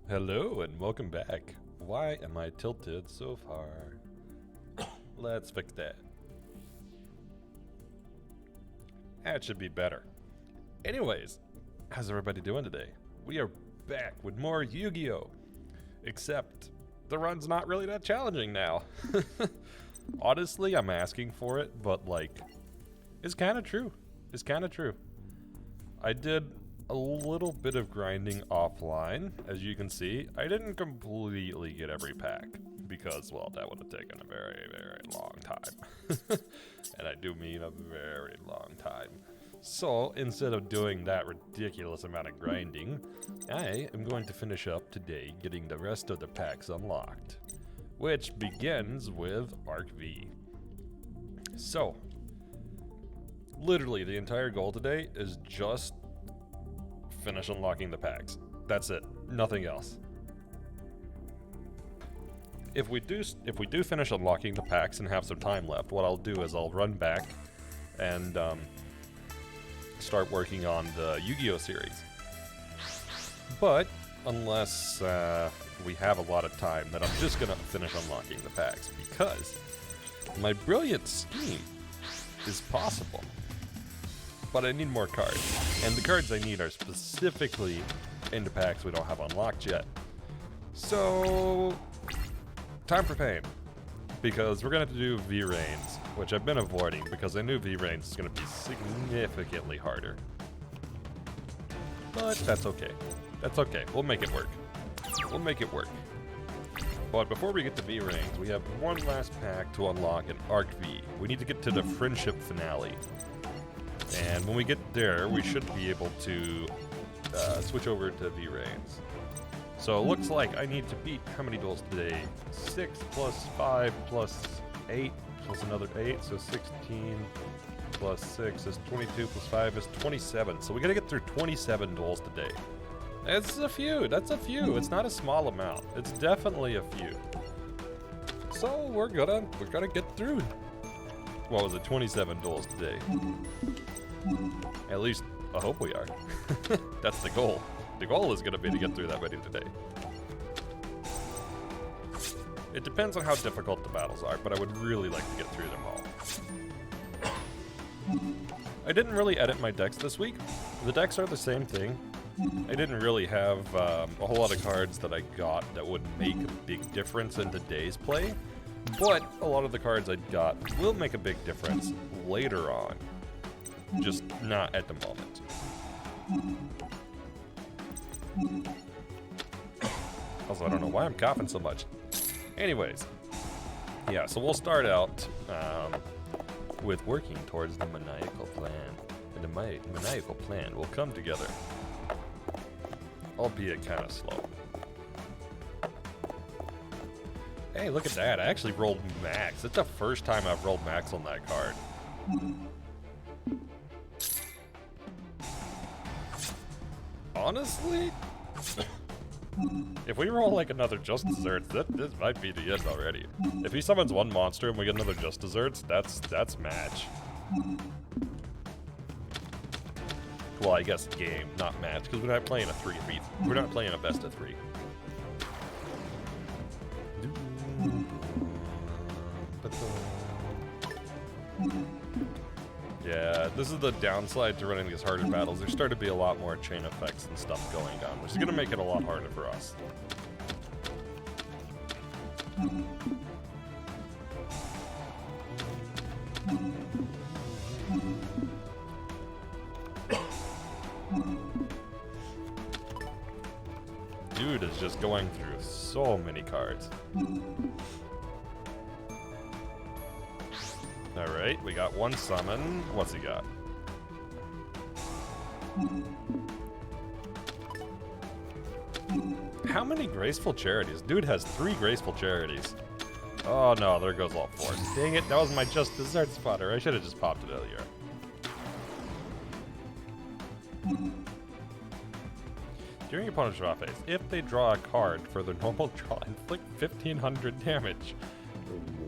Hello and welcome back. Why am I tilted so far? Let's fix that. That should be better. Anyways, how's everybody doing today? We are back with more Yu-Gi-Oh! Except the run's not really that challenging now. Honestly, I'm asking for it, but like, it's kind of true. It's kind of true. I did a little bit of grinding offline, as you can see. I didn't completely get every pack because, well, that would have taken a very, very long time. And I do mean a very long time. So, instead of doing that ridiculous amount of grinding, I am going to finish up today getting the rest of the packs unlocked, which begins with Arc V. So, literally the entire goal today is just finish unlocking the packs. That's it. Nothing else. If we do finish unlocking the packs and have some time left, what I'll do is I'll run back and start working on the Yu-Gi-Oh series. But unless we have a lot of time, then I'm just gonna finish unlocking the packs because my brilliant scheme is possible. But I need more cards, and the cards I need are specifically in the packs we don't have unlocked yet. So, time for pain, because we're gonna have to do V-Rains, which I've been avoiding because I knew V-Rains is gonna be significantly harder. But that's okay. That's okay. We'll make it work. We'll make it work. But before we get to V-Rains, we have one last pack to unlock in Arc V. We need to get to the Friendship Finale. And when we get there, we should be able to switch over to V-Rains. So it looks like I need to beat how many duels today? 6 plus 5 plus 8 plus another 8, so 16 plus 6 is 22 plus 5 is 27. So we gotta get through 27 duels today. That's a few, that's a few. It's not a small amount. It's definitely a few. So we're gonna get through, what was it, 27 duels today. At least, I hope we are. That's the goal. The goal is going to be to get through that many today. It depends on how difficult the battles are, but I would really like to get through them all. I didn't really edit my decks this week. The decks are the same thing. I didn't really have a whole lot of cards that I got that would make a big difference in today's play, but a lot of the cards I got will make a big difference later on. Just not at the moment. Also, I don't know why I'm coughing so much. Anyways, yeah, so we'll start out with working towards the maniacal plan. And the maniacal plan will come together, albeit kind of slow. Hey, look at that. I actually rolled max. It's the first time I've rolled max on that card. Honestly, if we roll like another Just Desserts, this might be the end already. If he summons one monster and we get another Just Desserts, that's match. Well, I guess game, not match, because we're not playing a 3v. We're not playing a best of 3. Yeah, this is the downside to running these harder battles. There's starting to be a lot more chain effects and stuff going on, which is going to make it a lot harder for us. Dude is just going through so many cards. Alright, we got one summon. What's he got? How many Graceful Charities? Dude has 3 Graceful Charities. Oh no, there goes all 4. Dang it, that was my Just Dessert spotter. I should have just popped it earlier. During your opponent's draw phase, if they draw a card for their normal draw, inflict 1500 damage.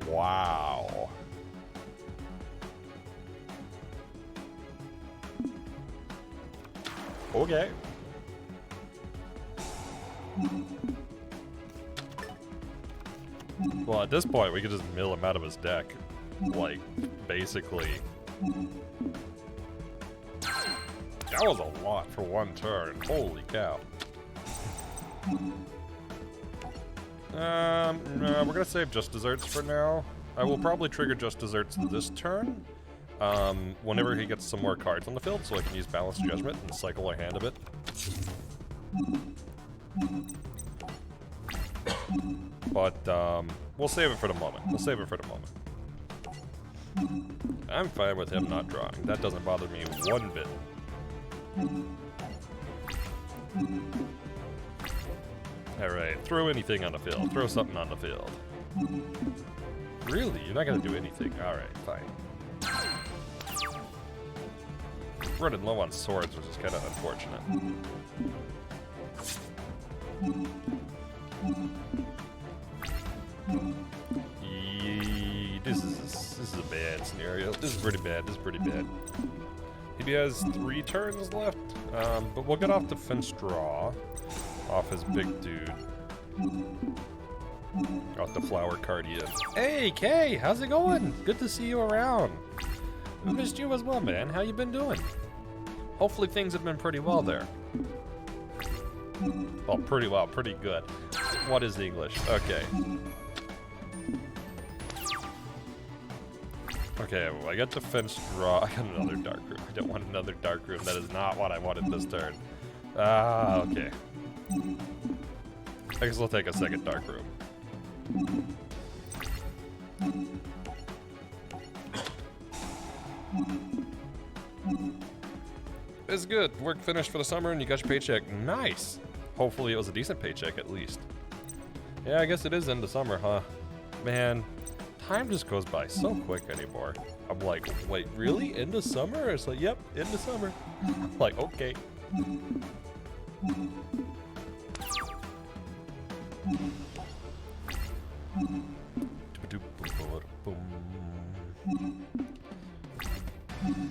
Wow. Okay. Well, at this point, we could just mill him out of his deck. Like, basically. That was a lot for one turn. Holy cow. No, we're gonna save Just Desserts for now. I will probably trigger Just Desserts this turn. Whenever he gets some more cards on the field, so I can use Balanced Judgment and cycle our hand a bit. But, we'll save it for the moment. We'll save it for the moment. I'm fine with him not drawing. That doesn't bother me one bit. Alright, throw anything on the field. Throw something on the field. Really? You're not gonna do anything? Alright, fine. Running low on swords, which is kind of unfortunate. This is a bad scenario. This is pretty bad. This is pretty bad. He has 3 turns left, but we'll get off the fence draw. Off his big dude. Off the flower cardia. Hey, Kay! How's it going? Good to see you around. I missed you as well, man. How you been doing? Hopefully things have been pretty well there. Well, pretty good. What is English? Okay. Okay, well, I got the fence draw. I got another dark room. I don't want another dark room. That is not what I wanted this turn. Ah, okay. I guess we'll take a second dark room. It's good. Work finished for the summer and you got your paycheck. Nice. Hopefully it was a decent paycheck at least. Yeah, I guess it is end of summer, huh? Man, time just goes by so quick anymore. I'm like, wait, really? End of summer? It's like, yep, end of summer. I'm like, okay.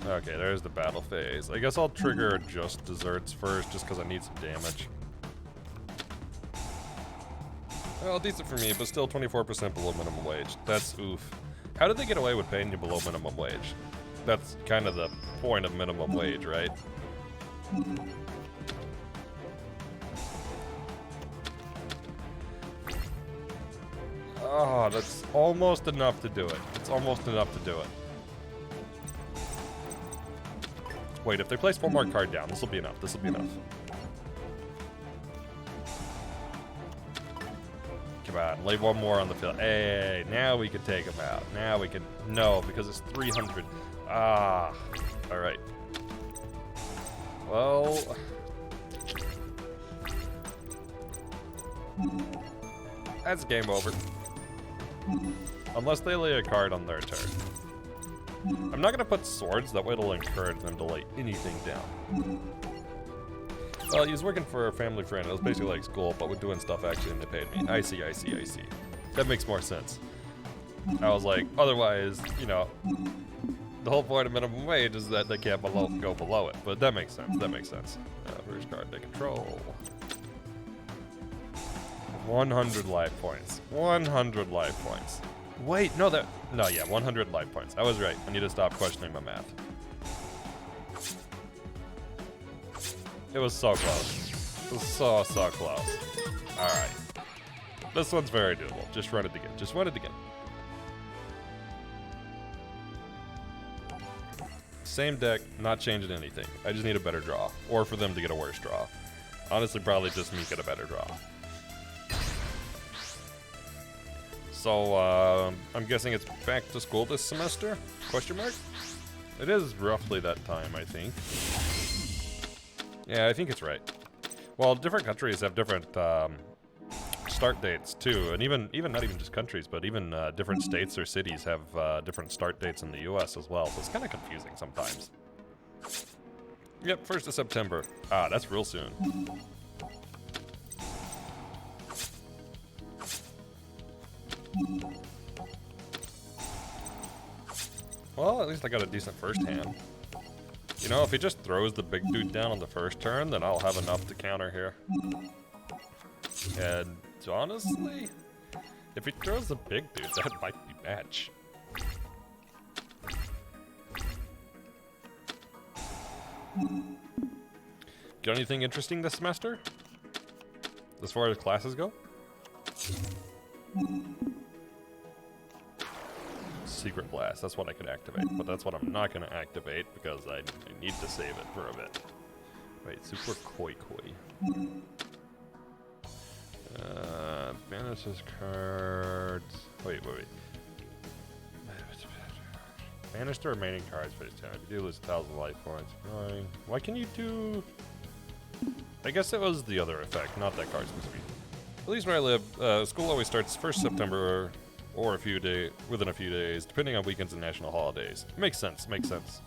Okay, there's the battle phase. I guess I'll trigger Just Desserts first, just because I need some damage. Well, decent for me, but still 24% below minimum wage. That's oof. How did they get away with paying you below minimum wage? That's kind of the point of minimum wage, right? Oh, that's almost enough to do it. It's almost enough to do it. Wait, if they place one more card down, this will be enough. This will be enough. Come on, lay one more on the field. Hey, now we can take him out. Now we can... No, because it's 300. Ah, all right. Well... That's game over. Unless they lay a card on their turn. I'm not gonna put swords, that way it'll encourage them to lay anything down. Well, he was working for a family friend. It was basically like school, but we're doing stuff actually and they paid me. I see. That makes more sense. I was like, otherwise, you know, the whole point of minimum wage is that they can't go below it. But that makes sense, first card they control. 100 life points. 100 life points. Wait, no, 100 life points. I was right. I need to stop questioning my math. It was so close. It was so close. Alright. This one's very doable. Just run it again. Just run it again. Same deck, not changing anything. I just need a better draw. Or for them to get a worse draw. Honestly, probably just me get a better draw. So, I'm guessing it's back to school this semester? Question mark? It is roughly that time, I think. Yeah, I think it's right. Well, different countries have different start dates too, and even not even just countries, but even different states or cities have different start dates in the U.S. as well. So it's kind of confusing sometimes. Yep, 1st of September. Ah, that's real soon. Well, at least I got a decent first hand. You know, if he just throws the big dude down on the first turn, then I'll have enough to counter here. And honestly, if he throws a big dude, that might be match. Got anything interesting this semester? As far as classes go? Secret Blast, that's what I could activate, but that's what I'm not going to activate because I need to save it for a bit. Wait, Super Koi Koi. Banishes cards. Wait. Banish the remaining cards for this time. You do lose 1,000 life points. Why can you do... I guess it was the other effect, not that card specific. At least where I live, school always starts 1st September or within a few days, depending on weekends and national holidays. Makes sense, makes sense.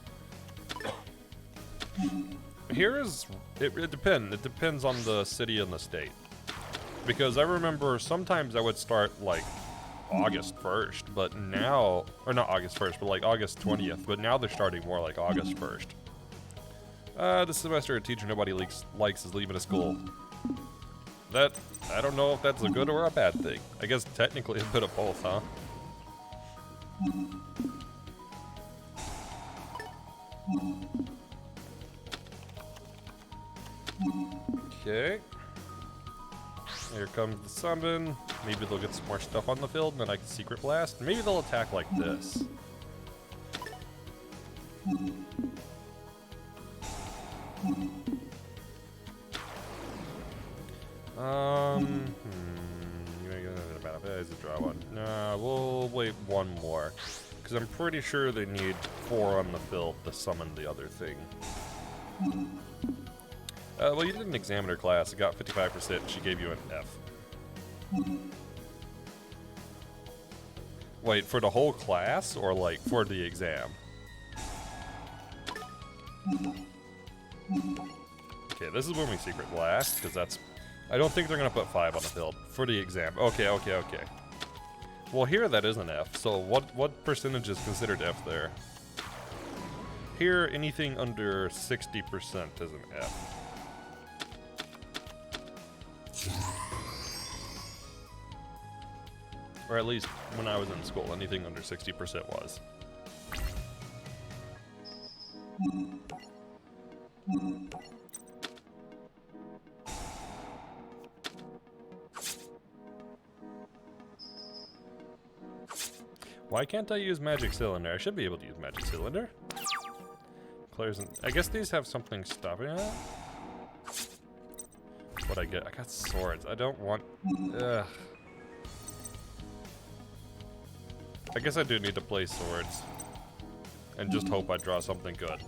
Here is... It depends. It depends on the city and the state. Because I remember sometimes I would start, like, August 1st, but now... Or not August 1st, but like August 20th. But now they're starting more like August 1st. This semester a teacher nobody likes is leaving a school. That... I don't know if that's a good or a bad thing. I guess technically a bit of both, huh? Okay. Here comes the summon. Maybe they'll get some more stuff on the field, and then I can Secret Blast. Maybe they'll attack like this. Is a draw one. Nah, we'll wait one more. Because I'm pretty sure they need 4 on the field to summon the other thing. Well, you did an examiner class. It got 55%. She gave you an F. Wait, for the whole class? Or, like, for the exam? Okay, this is when we Secret Blast, because that's... I don't think they're going to put 5 on the field for the exam. Okay. Well, here that is an F, so what percentage is considered F there? Here, anything under 60% is an F. Or at least when I was in school, anything under 60% was. Why can't I use Magic Cylinder? I should be able to use Magic Cylinder. Claire's I guess these have something stopping it. What I get? I got swords. I don't want... Ugh. I guess I do need to play swords. And just hope I draw something good.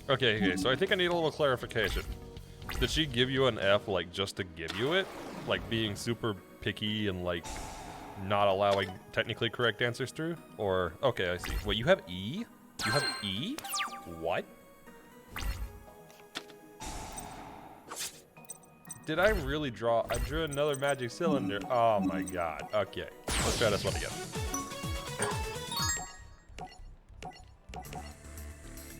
Okay, so I think I need a little clarification. Did she give you an F, like, just to give you it? Like, being super picky and, like, not allowing technically correct answers through? Or, okay, I see. Wait, you have E? You have E? What? Did I really draw? I drew another Magic Cylinder. Oh my god. Okay, let's try this one again.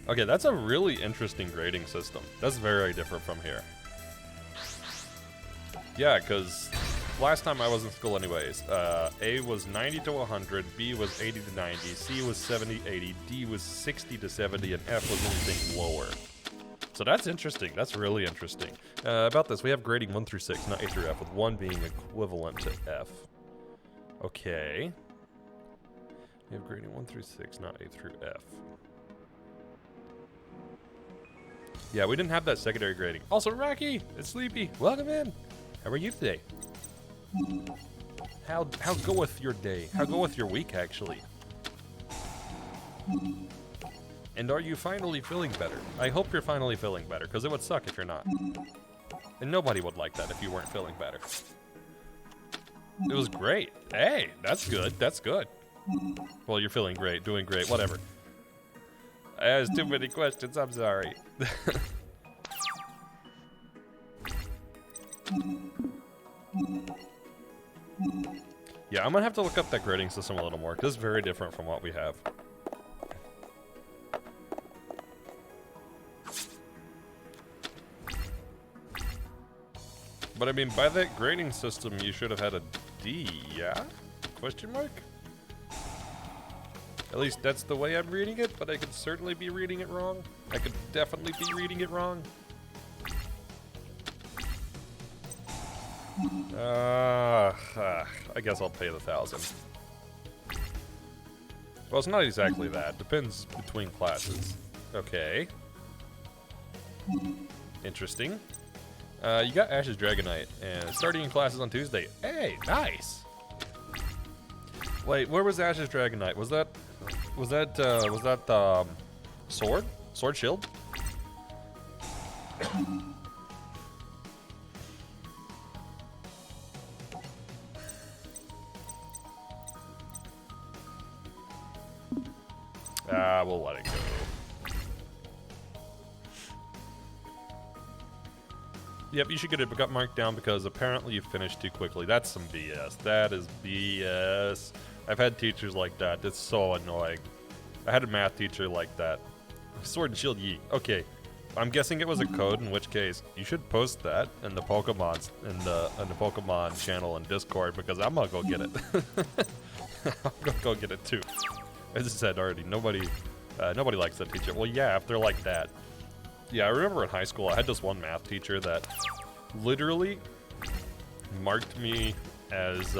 Okay, that's a really interesting grading system. That's very different from here. Yeah, because last time I was in school anyways, A was 90 to 100, B was 80 to 90, C was 70 80, D was 60 to 70, and F was anything lower. So that's interesting. That's really interesting. About this, we have grading 1 through 6, not A through F, with 1 being equivalent to F. Okay. We have grading 1 through 6, not A through F. Yeah, we didn't have that secondary grading. Also, Rocky, it's Sleepy. Welcome in. How are you today? How goeth your day? How goeth your week, actually? And are you finally feeling better? I hope you're finally feeling better, because it would suck if you're not. And nobody would like that if you weren't feeling better. It was great. Hey, that's good. That's good. Well, you're feeling great, doing great, whatever. I asked too many questions, I'm sorry. Yeah, I'm gonna have to look up that grading system a little more, because it's very different from what we have. But I mean, by that grading system, you should have had a D, yeah? Question mark? At least that's the way I'm reading it, but I could certainly be reading it wrong. I could definitely be reading it wrong. I guess I'll pay the 1,000. Well, it's not exactly that. Depends between classes. Okay. Interesting. You got Ash's Dragonite, and starting in classes on Tuesday. Hey, nice! Wait, where was Ash's Dragonite? Was that sword? Sword shield? We'll let it go. Yep, you should get it got marked down because apparently you finished too quickly. That's some BS. That is BS. I've had teachers like that. It's so annoying. I had a math teacher like that. Sword and Shield Yeet. Okay, I'm guessing it was a code, in which case you should post that in the Pokemon's in the Pokemon channel and Discord because I'm gonna go get it. I'm gonna go get it too. As I said already, nobody likes that teacher. Well, yeah, if they're like that. Yeah, I remember in high school I had this one math teacher that literally marked me as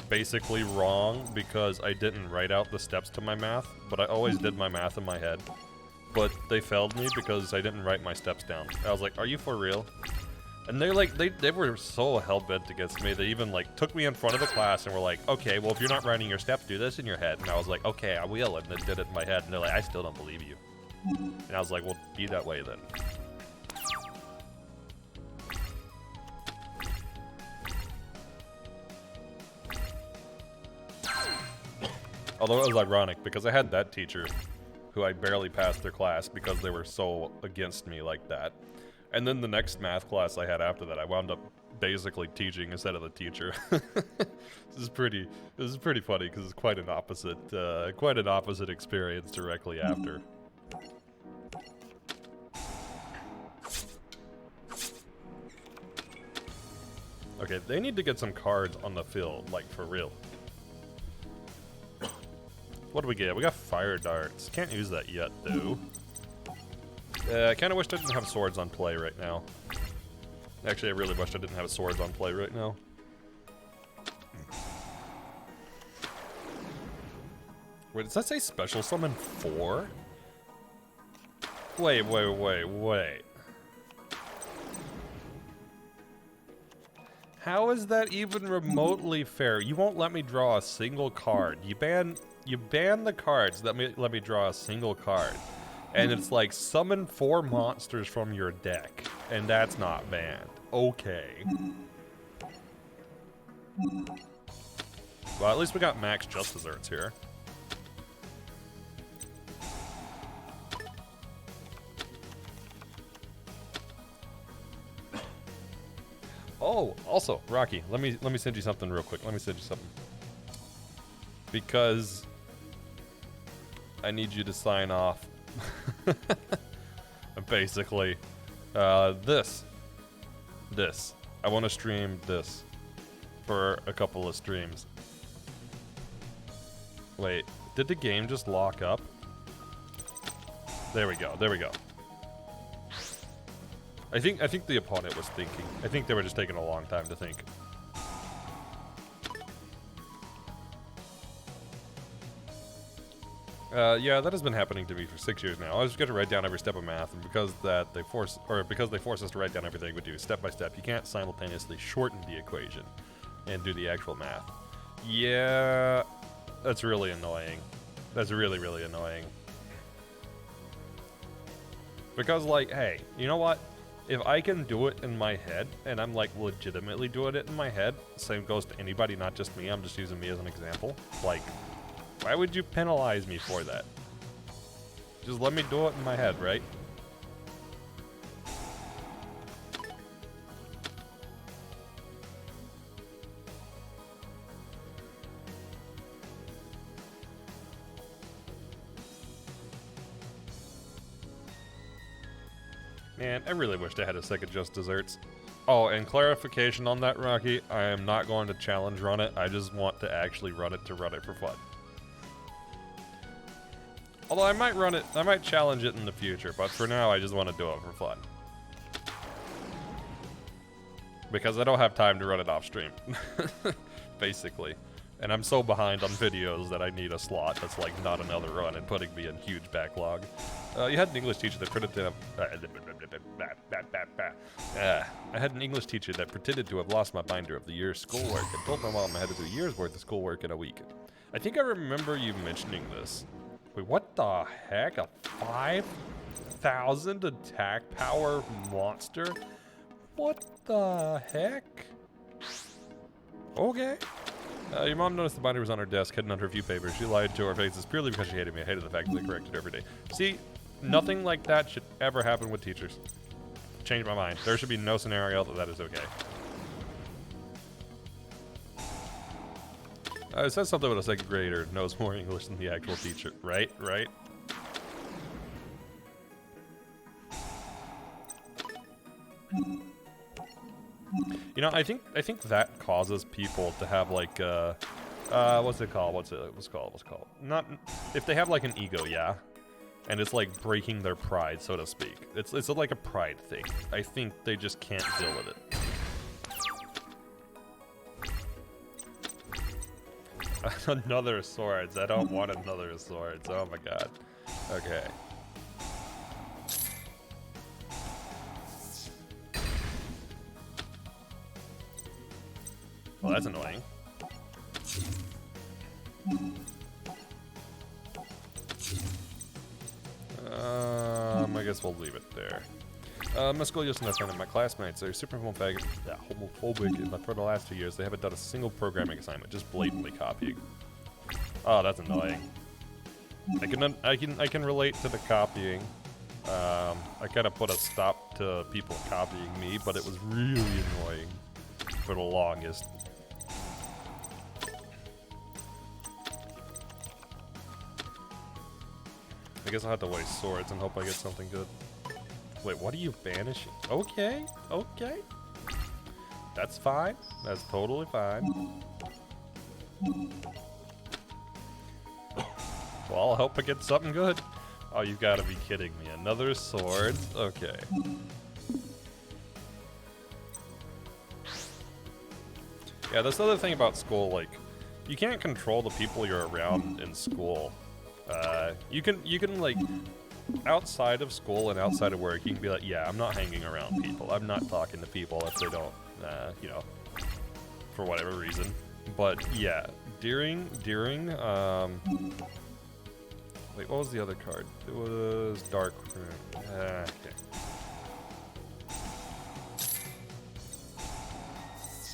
basically wrong because I didn't write out the steps to my math, but I always did my math in my head. But they failed me because I didn't write my steps down. I was like, are you for real? And they were so hell-bent against me. They even like took me in front of the class and were like, okay, well if you're not writing your steps, do this in your head. And I was like, okay, I will, and then did it in my head. And they're like, I still don't believe you. And I was like, well, be that way then. Although it was ironic because I had that teacher who I barely passed their class because they were so against me like that. And then the next math class I had after that, I wound up basically teaching instead of the teacher. This is pretty funny because it's quite an opposite experience directly after. Okay, they need to get some cards on the field, like for real. What do we get? We got fire darts. Can't use that yet, though. I kind of wish I didn't have swords on play right now. Actually, I really wish I didn't have swords on play right now. Wait, does that say special summon 4? Wait. How is that even remotely fair? You won't let me draw a single card. You ban the cards that let me draw a single card. And it's like summon 4 monsters from your deck. And that's not banned. Okay. Well, at least we got max just desserts here. Oh, also, Rocky, let me send you something real quick. Let me send you something. Because I need you to sign off. Basically, this. I want to stream this for a couple of streams. Wait, did the game just lock up? There we go. I think the opponent was thinking. I think they were just taking a long time to think. Yeah, that has been happening to me for 6 years now. I was going to write down every step of math, and because they force us to write down everything, we do step by step. You can't simultaneously shorten the equation and do the actual math. Yeah, that's really annoying. That's really, really annoying. Because, like, hey, you know what? If I can do it in my head, and I'm, like, legitimately doing it in my head, same goes to anybody, not just me. I'm just using me as an example. Like, why would you penalize me for that? Just let me do it in my head, right? Man, I really wished I had a second Just Desserts. Oh, and clarification on that, Rocky, I am not going to challenge run it. I just want to actually run it for fun. Although I might run it, I might challenge it in the future, but for now I just want to do it for fun. Because I don't have time to run it off stream, basically. And I'm so behind on videos that I need a slot that's like not another run and putting me in huge backlog. You had an English teacher that pretended to I had an English teacher that pretended to have lost my binder of the year's schoolwork and told my mom I had to do a year's worth of schoolwork in a week. I think I remember you mentioning this. Wait, what the heck? A 5,000 attack power monster? What the heck? Okay. Your mom noticed the binder was on her desk, hidden under a few papers. She lied to her faces purely because she hated me. I hated the fact that they corrected her every day. See, nothing like that should ever happen with teachers. Changed my mind. There should be no scenario that is okay. It says something about a second grader knows more English than the actual teacher. Right? Right? You know, I think that causes people to have like what's it called? What's it called? Not if they have like an ego, yeah. And it's like breaking their pride, so to speak. It's like a pride thing. I think they just can't deal with it. Another swords. I don't want another swords. Oh my god. Okay. Well, that's annoying. I guess we'll leave it there. My school used to know that my classmates are super homophobic and for the last 2 years they haven't done a single programming assignment, just blatantly copying. Oh, that's annoying. I can relate to the copying. I kind of put a stop to people copying me, but it was really annoying for the longest. I guess I'll have to waste swords and hope I get something good. Wait, what are you banishing? Okay, okay. That's fine. That's totally fine. Well, I'll hope I get something good. Oh, you gotta be kidding me. Another sword? Okay. Yeah, that's the other thing about school, like, you can't control the people you're around in school. You can like, outside of school and outside of work, you can be like, yeah, I'm not hanging around people. I'm not talking to people if they don't, you know, for whatever reason. But yeah, during, wait, what was the other card? It was Dark Room. Okay.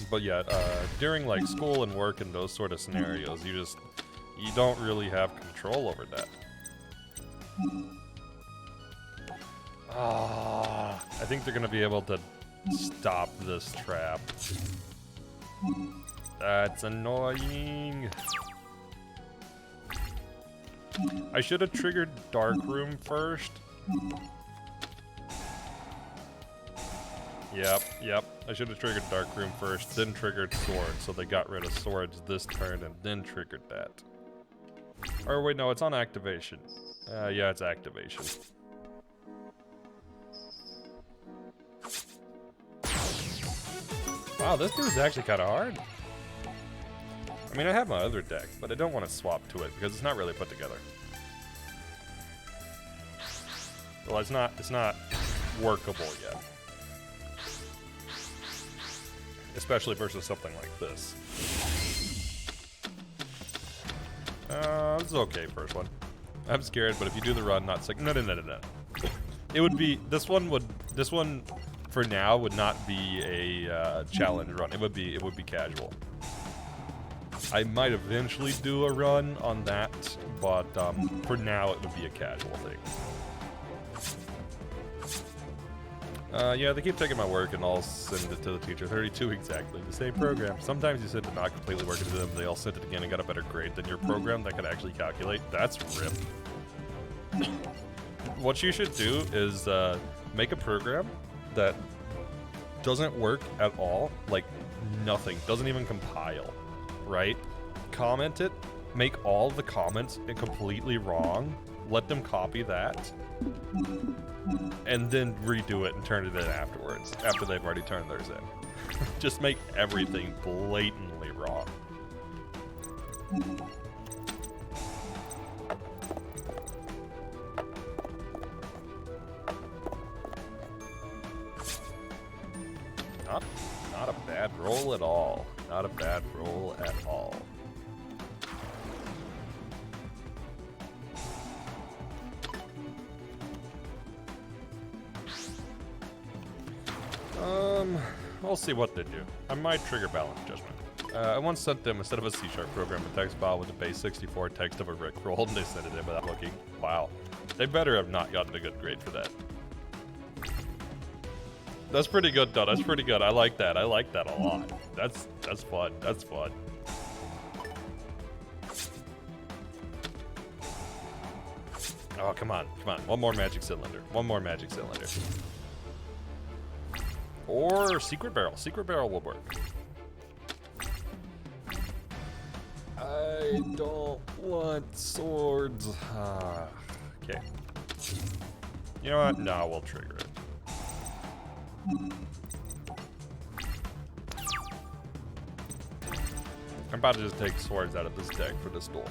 But yeah, during like school and work and those sort of scenarios, you don't really have control over that. Ah, I think they're gonna be able to stop this trap. That's annoying. I should have triggered Dark Room first. Yep. I should have triggered Dark Room first, then triggered Swords, so they got rid of Swords this turn and then triggered that. Or wait, no, it's on activation. Yeah, it's activation. Wow, this dude's actually kind of hard. I mean, I have my other deck, but I don't want to swap to it because it's not really put together. Well, it's not workable yet. Especially versus something like this. This is okay, first one. I'm scared, but if you do the run, not second. No. It would be, this one for now would not be a challenge run. It would be casual. I might eventually do a run on that, but for now it would be a casual thing. Yeah, they keep taking my work and I'll send it to the teacher. 32 exactly, the same program. Sometimes you send it not completely working to them, they all sent it again and got a better grade than your program that could actually calculate. That's RIP. What you should do is make a program that doesn't work at all, like nothing, doesn't even compile, right? Comment it, make all the comments completely wrong, let them copy that, and then redo it and turn it in afterwards, after they've already turned theirs in. Just make everything blatantly wrong. Not a bad roll at all. Not a bad roll at all. We'll see what they do. I might trigger balance judgment. I once sent them, instead of a C# program, a text file with a base 64 text of a Rickroll, and they sent it in without looking. Wow. They better have not gotten a good grade for that. That's pretty good, though. That's pretty good. I like that. I like that a lot. That's fun. That's fun. Oh, come on. Come on. One more magic cylinder. One more magic cylinder. Or secret barrel. Secret barrel will work. I don't want swords. Okay. You know what? No, we'll trigger it. I'm about to just take swords out of this deck for this duel.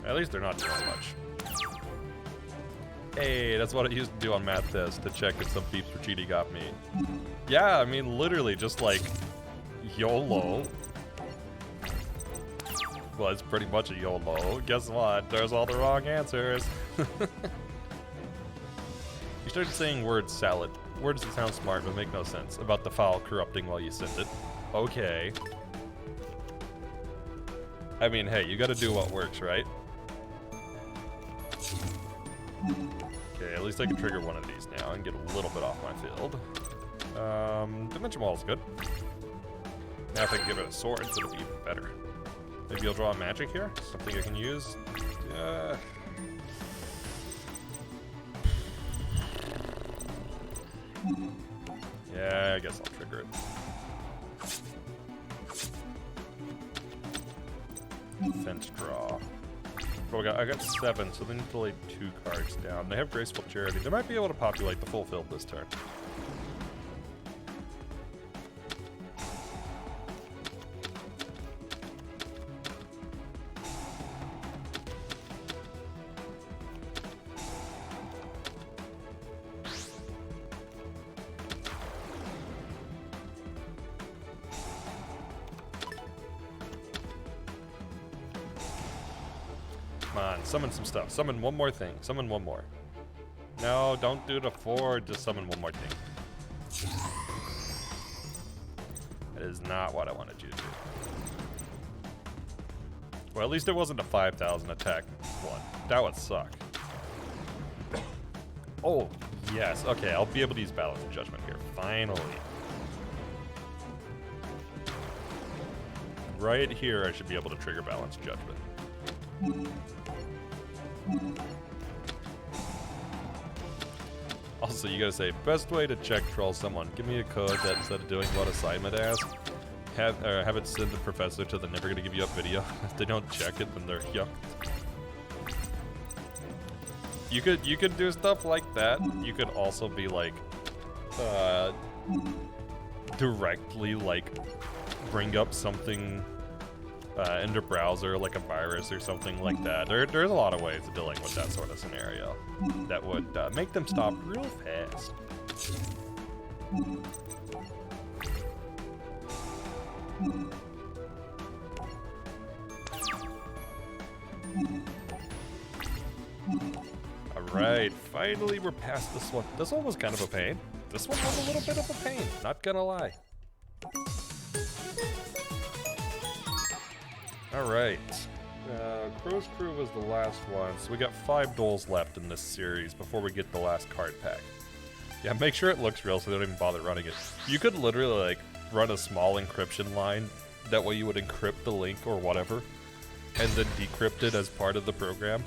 At least they're not doing much. Hey, that's what I used to do on Math Test, to check if some peeps for cheating got me. Yeah, I mean, literally, just like, YOLO. Well, it's pretty much a YOLO. Guess what? There's all the wrong answers. You started saying word salad. Words that sound smart but make no sense. About the file corrupting while you sent it. Okay. I mean, hey, you gotta do what works, right? Okay, at least I can trigger one of these now and get a little bit off my field. Dimension Wall is good. Now if I can give it a sword, it'll be even better. Maybe I'll draw a magic here? Something I can use? Yeah, I guess I'll trigger it. Fence draw. Oh, I got 7, so they need to lay 2 cards down. They have Graceful Charity. They might be able to populate the full field this turn. Come on, summon some stuff. Summon one more thing. Summon one more. No, don't do the 4. Just summon one more thing. That is not what I wanted you to do. Well, at least it wasn't a 5,000 attack one. That would suck. Oh, yes. Okay, I'll be able to use Balance of Judgment here. Finally. Right here, I should be able to trigger Balance of Judgment. Also, you gotta say, best way to check troll someone. Give me a code that instead of doing what assignment asks, have it send the professor to the never gonna give you up video. If they don't check it, then they're yucked. You could do stuff like that. You could also be like, directly like bring up something in the browser, like a virus or something like that. There's a lot of ways of dealing with that sort of scenario that would make them stop real fast. Alright, finally we're past this one. This one was kind of a pain. This one was a little bit of a pain, not gonna lie. Alright, Crow's Crew was the last one, so we got 5 duels left in this series before we get the last card pack. Yeah, make sure it looks real so they don't even bother running it. You could literally like run a small encryption line, that way you would encrypt the link or whatever, and then decrypt it as part of the program.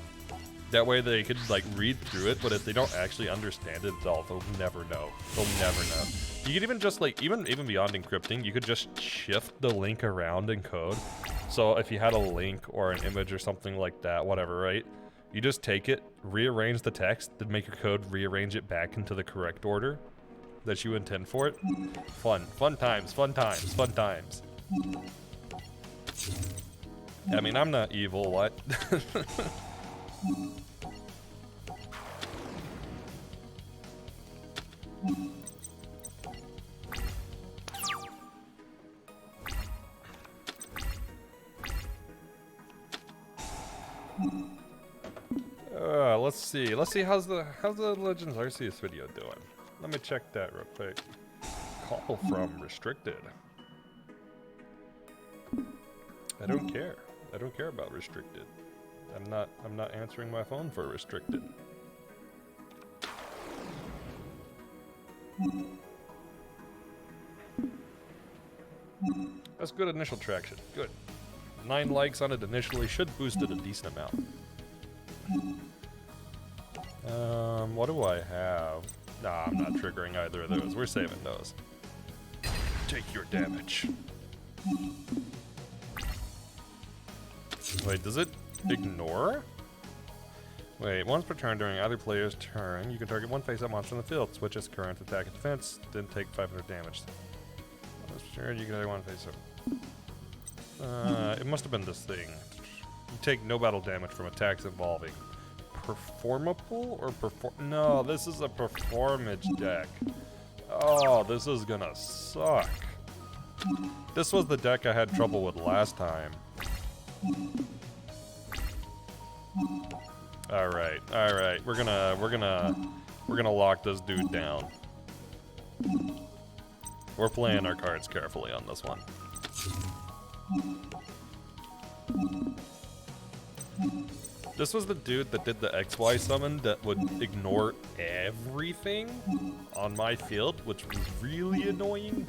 That way they could like read through it, but if they don't actually understand it at all, they'll never know. They'll never know. You could even just like, even beyond encrypting, you could just shift the link around in code. So if you had a link or an image or something like that, whatever, right? You just take it, rearrange the text, then make your code rearrange it back into the correct order that you intend for it. Fun times, fun times, fun times. I mean, I'm not evil, what? Let's see. Let's see how's the Legends Arceus video doing. Let me check that real quick. Call from restricted. I don't care. I don't care about restricted. I'm not answering my phone for restricted. That's good initial traction. Good. 9 likes on it initially should boost it a decent amount. What do I have? Nah, I'm not triggering either of those. We're saving those. Take your damage. Wait, does it ignore? Wait, once per turn during either player's turn, you can target one face-up monster in the field. Switch its current attack and defense, then take 500 damage. Once per turn, you can target one face-up. It must have been this thing. You take no battle damage from attacks involving performable or No, this is a performance deck. Oh, this is gonna suck. This was the deck I had trouble with last time. All right. We're gonna lock this dude down. We're playing our cards carefully on this one. This was the dude that did the XY summon that would ignore everything on my field, which was really annoying.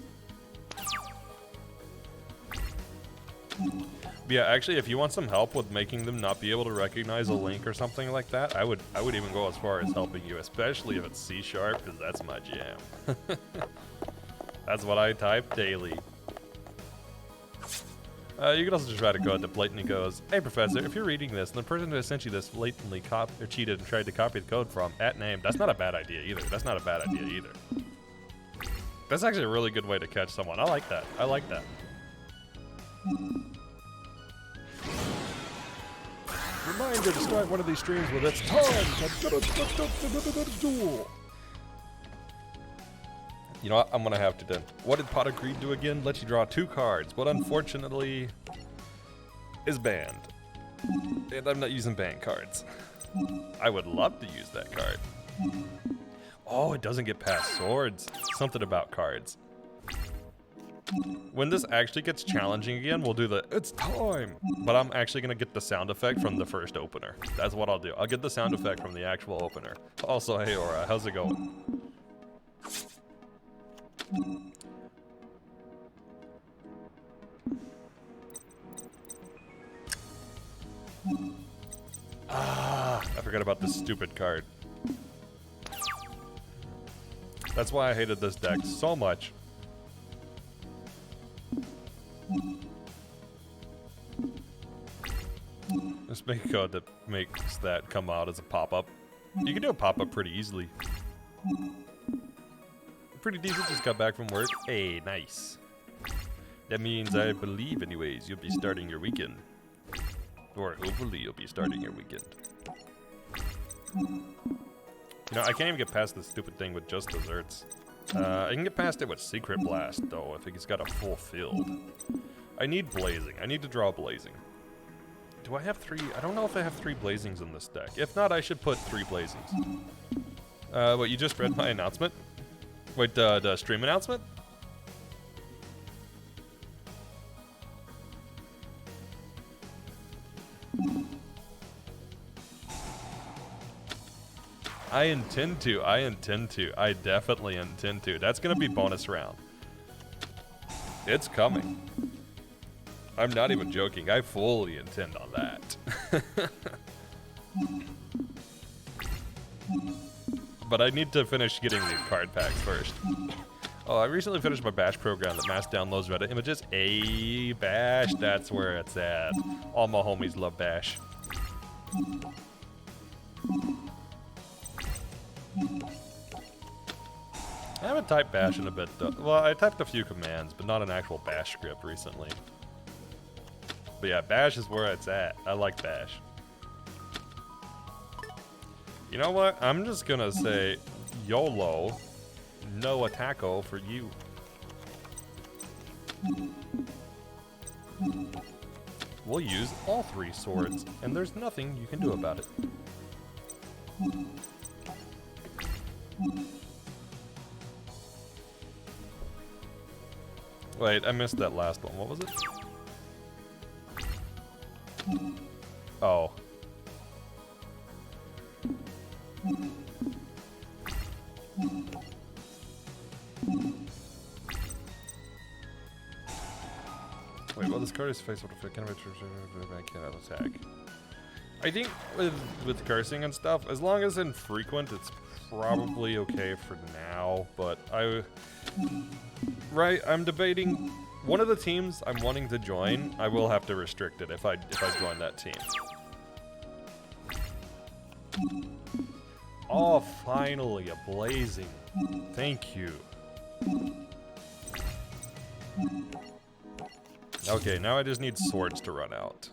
But yeah, actually, if you want some help with making them not be able to recognize a link or something like that, I would even go as far as helping you, especially if it's C#, because that's my jam. That's what I type daily. You can also just write a code that blatantly goes, "Hey professor, if you're reading this and the person who sent you this blatantly cheated and tried to copy the code from @name," that's not a bad idea either. That's not a bad idea either. That's actually a really good way to catch someone. I like that. I like that. Reminder to start one of these streams with "It's time to duel." You know what? I'm gonna have to then. What did Pot of Greed do again? Let you draw 2 cards, but unfortunately is banned. And I'm not using banned cards. I would love to use that card. Oh, it doesn't get past swords. Something about cards. When this actually gets challenging again, we'll do the "It's time!" But I'm actually gonna get the sound effect from the first opener. That's what I'll do. I'll get the sound effect from the actual opener. Also, hey Aura, how's it going? I forgot about this stupid card. That's why I hated this deck so much. Let's make a code that makes that come out as a pop-up. You can do a pop-up pretty easily. Pretty decent, just got back from work. Hey, nice. That means, I believe anyways, you'll be starting your weekend. Or hopefully you'll be starting your weekend. You know, I can't even get past this stupid thing with just desserts. I can get past it with Secret Blast, though, if it's got a full field. I need Blazing. I need to draw Blazing. Do I have 3? I don't know if I have 3 Blazings in this deck. If not, I should put 3 Blazings. What, you just read my announcement? Wait, the stream announcement? I intend to. I definitely intend to. That's gonna be bonus round. It's coming. I'm not even joking. I fully intend on that. But I need to finish getting these card packs first. Oh, I recently finished my Bash program that mass downloads Reddit images. Bash, that's where it's at. All my homies love Bash. I haven't typed Bash in a bit, though. Well, I typed a few commands, but not an actual Bash script recently. But yeah, Bash is where it's at. I like Bash. You know what? I'm just gonna say YOLO, no attacko for you. We'll use all 3 swords, and there's nothing you can do about it. Wait, I missed that last one. What was it? Oh. Wait, well, this card is face I cannot attack. I think with cursing and stuff, as long as infrequent, it's probably okay for now. But I'm debating one of the teams I'm wanting to join. I will have to restrict it if I join that team. Oh, finally, a blazing. Thank you. Okay, now I just need swords to run out.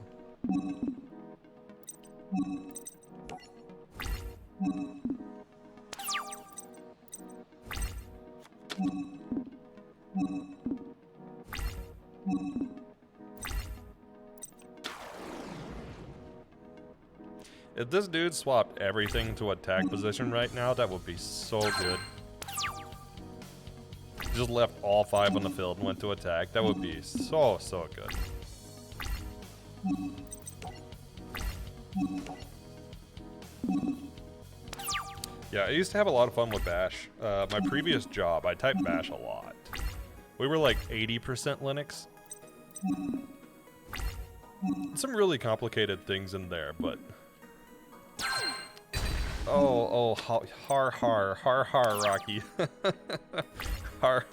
If this dude swapped everything to attack position right now, that would be so good. Just left all 5 on the field and went to attack. That would be so good. Yeah, I used to have a lot of fun with Bash. My previous job, I typed Bash a lot. We were like 80% Linux. Some really complicated things in there, but... Oh, har, Rocky. Har.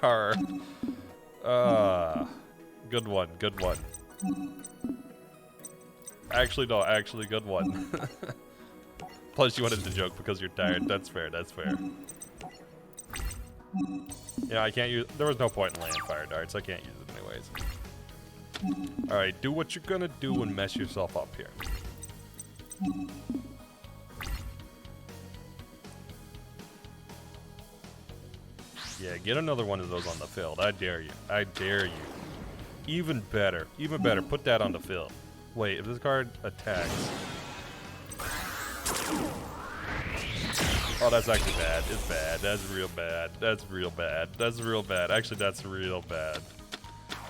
Good one. Actually, no, good one. Plus, you wanted to joke because you're tired. That's fair. Yeah, I can't use... There was no point in laying fire darts. I can't use it anyways. Alright, do what you're gonna do and mess yourself up here. Yeah, get another one of those on the field. I dare you. Even better. Put that on the field. Wait, if this card attacks... Oh, that's actually bad. It's bad. That's real bad. Actually, that's real bad.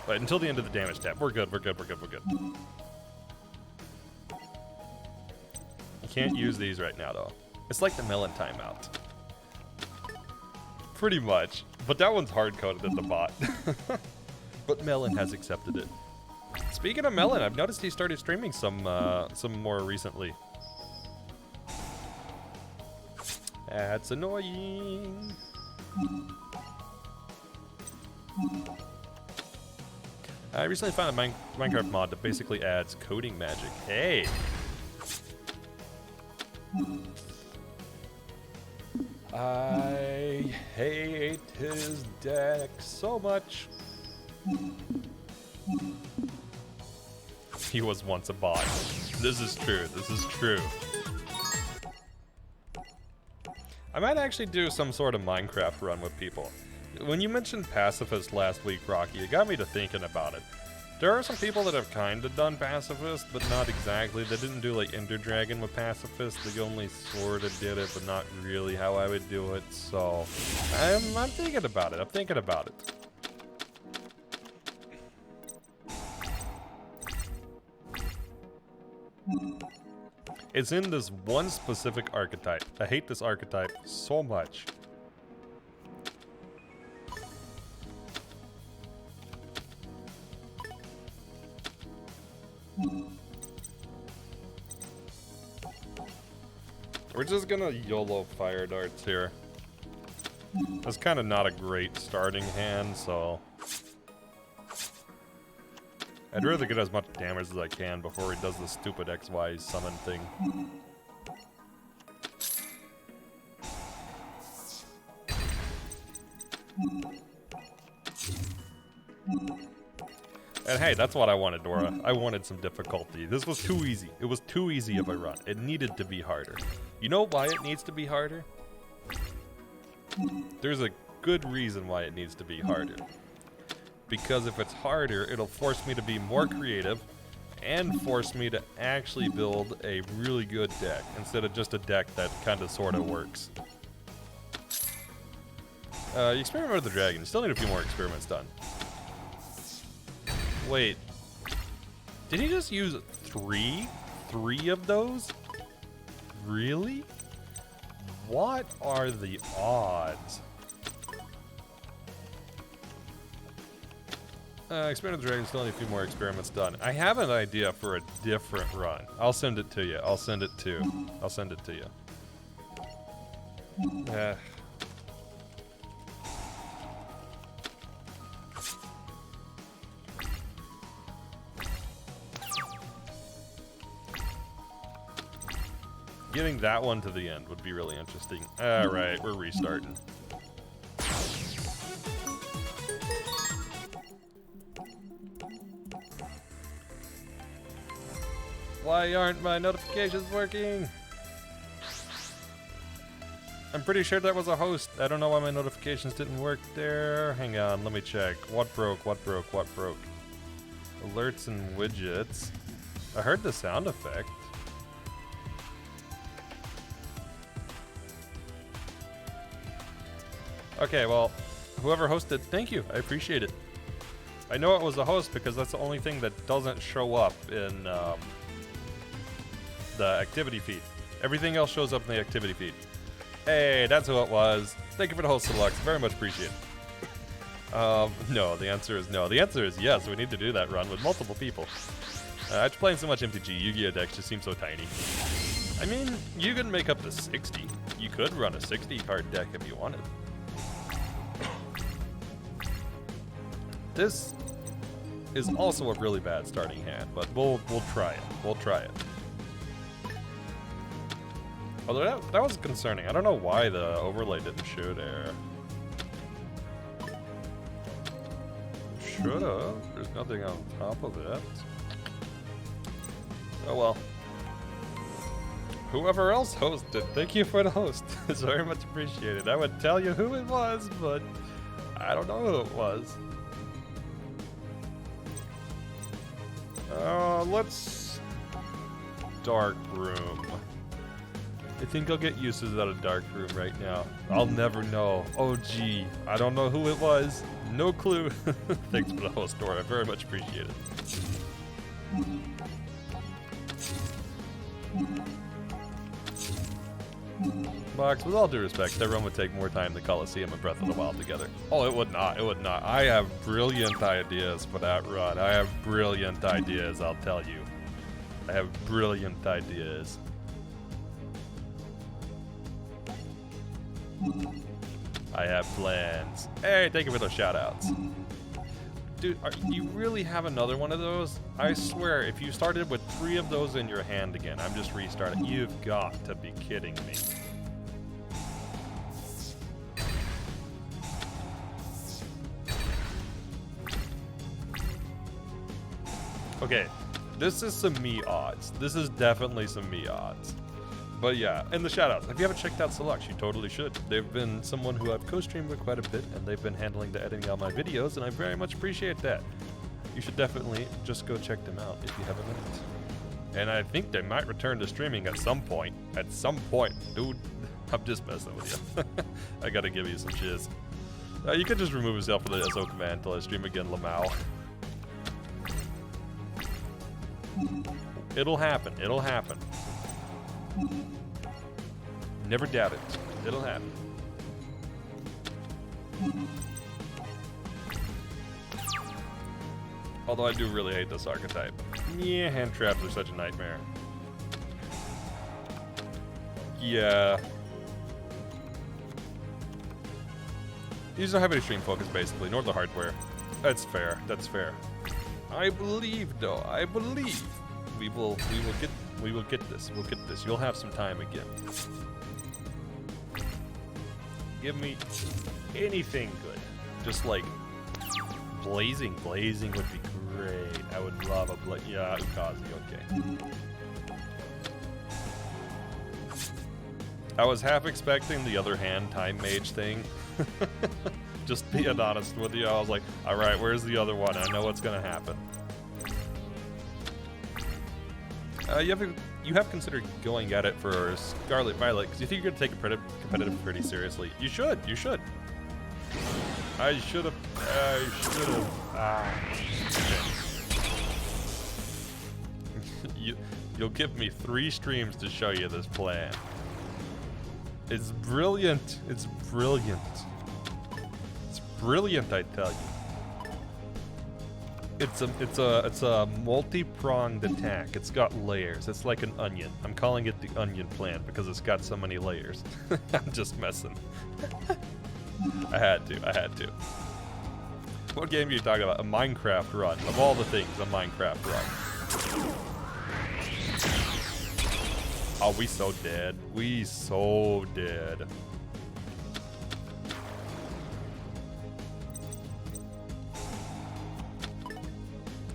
Wait, until the end of the damage tab. We're good. You can't use these right now, though. It's like the melon timeout. Pretty much. But that one's hard-coded at the bot. But Melon has accepted it. Speaking of Melon, I've noticed he started streaming some more recently. That's annoying. I recently found a Minecraft mod that basically adds coding magic. Hey! I hate his deck so much. He was once a bot. This is true. I might actually do some sort of Minecraft run with people. When you mentioned pacifist last week, Rocky, it got me to thinking about it. There are some people that have kind of done pacifist, but not exactly. They didn't do like Ender Dragon with pacifist. They only sort of did it, but not really how I would do it. So I'm thinking about it. It's in this one specific archetype. I hate this archetype so much. We're just gonna YOLO fire darts here. That's kind of not a great starting hand, so... I'd rather get as much damage as I can before he does the stupid XY summon thing. And hey, that's what I wanted, Dora. I wanted some difficulty. This was too easy. It was too easy of a run. It needed to be harder. You know why it needs to be harder? There's a good reason why it needs to be harder. Because if it's harder, it'll force me to be more creative and force me to actually build a really good deck instead of just a deck that kind of sort of works. You experiment with the dragon. You still need a few more experiments done. Wait. Did he just use three? 3 of those? Really? What are the odds? Experiment with the dragon. Still need a few more experiments done. I have an idea for a different run. I'll send it to you. I'll send it to you. Getting that one to the end would be really interesting. Alright, we're restarting. Why aren't my notifications working? I'm pretty sure that was a host. I don't know why my notifications didn't work there. Hang on, let me check. What broke? What broke? What broke? Alerts and widgets. I heard the sound effect. Okay, well, whoever hosted, thank you. I appreciate it. I know it was a host because that's the only thing that doesn't show up in the activity feed. Everything else shows up in the activity feed. Hey, that's who it was. Thank you for the host, Deluxe. Very much appreciated. No, the answer is no. The answer is yes. We need to do that run with multiple people. After playing so much MTG, Yu-Gi-Oh decks just seem so tiny. I mean, you could make up to 60. You could run a 60 card deck if you wanted. This is also a really bad starting hand, but we'll try it. We'll try it. Although that was concerning. I don't know why the overlay didn't show there. Should've. There's nothing on top of it. Oh well. Whoever else hosted, thank you for the host. It's very much appreciated. I would tell you who it was, but I don't know who it was. Let's... Dark room. I think I'll get uses out of dark room right now. I'll never know. Oh gee, I don't know who it was. No clue. Thanks for the host, Dora. I very much appreciate it. Box, with all due respect, that run would take more time than Coliseum and Breath of the Wild together. Oh, it would not. It would not. I have brilliant ideas for that run. I have brilliant ideas, I'll tell you. I have brilliant ideas. I have plans. Hey, thank you for those shout-outs. Dude, you really have another one of those? I swear, if you started with 3 of those in your hand again, I'm just restarting. You've got to be kidding me. Okay, this is some me odds. This is definitely some me odds. But yeah, and the shoutouts. If you haven't checked out Selux, you totally should. They've been someone who I've co-streamed with quite a bit, and they've been handling the editing on my videos, and I very much appreciate that. You should definitely just go check them out if you have a minute. And I think they might return to streaming at some point. At some point. Dude, I'm just messing with you. I gotta give you some shiz. You could just remove yourself from the SO command until I stream again, Lamau. It'll happen. It'll happen. Never doubt it. It'll happen. Although I do really hate this archetype. Yeah, hand traps are such a nightmare. Yeah. These don't have any stream focus, basically, nor the hardware. That's fair. That's fair. I believe, though. I believe we will get this. We'll get this. You'll have some time again. Give me anything good. Just like blazing. Blazing would be great. I would love a yeah, Ukazi. Okay. I was half expecting the other hand time mage thing. Just being honest with you, I was like, alright, where's the other one? I know what's gonna happen. You have considered going at it for Scarlet Violet, because you think you're gonna take a competitive pretty seriously. You should. I should have. You'll give me 3 streams to show you this plan. It's brilliant. It's brilliant. It's brilliant, I tell you. It's a multi-pronged attack. It's got layers. It's like an onion. I'm calling it the onion plan because it's got so many layers. I'm just messing. I had to. What game are you talking about? A Minecraft run. Of all the things, a Minecraft run. Oh, we so dead. We so dead.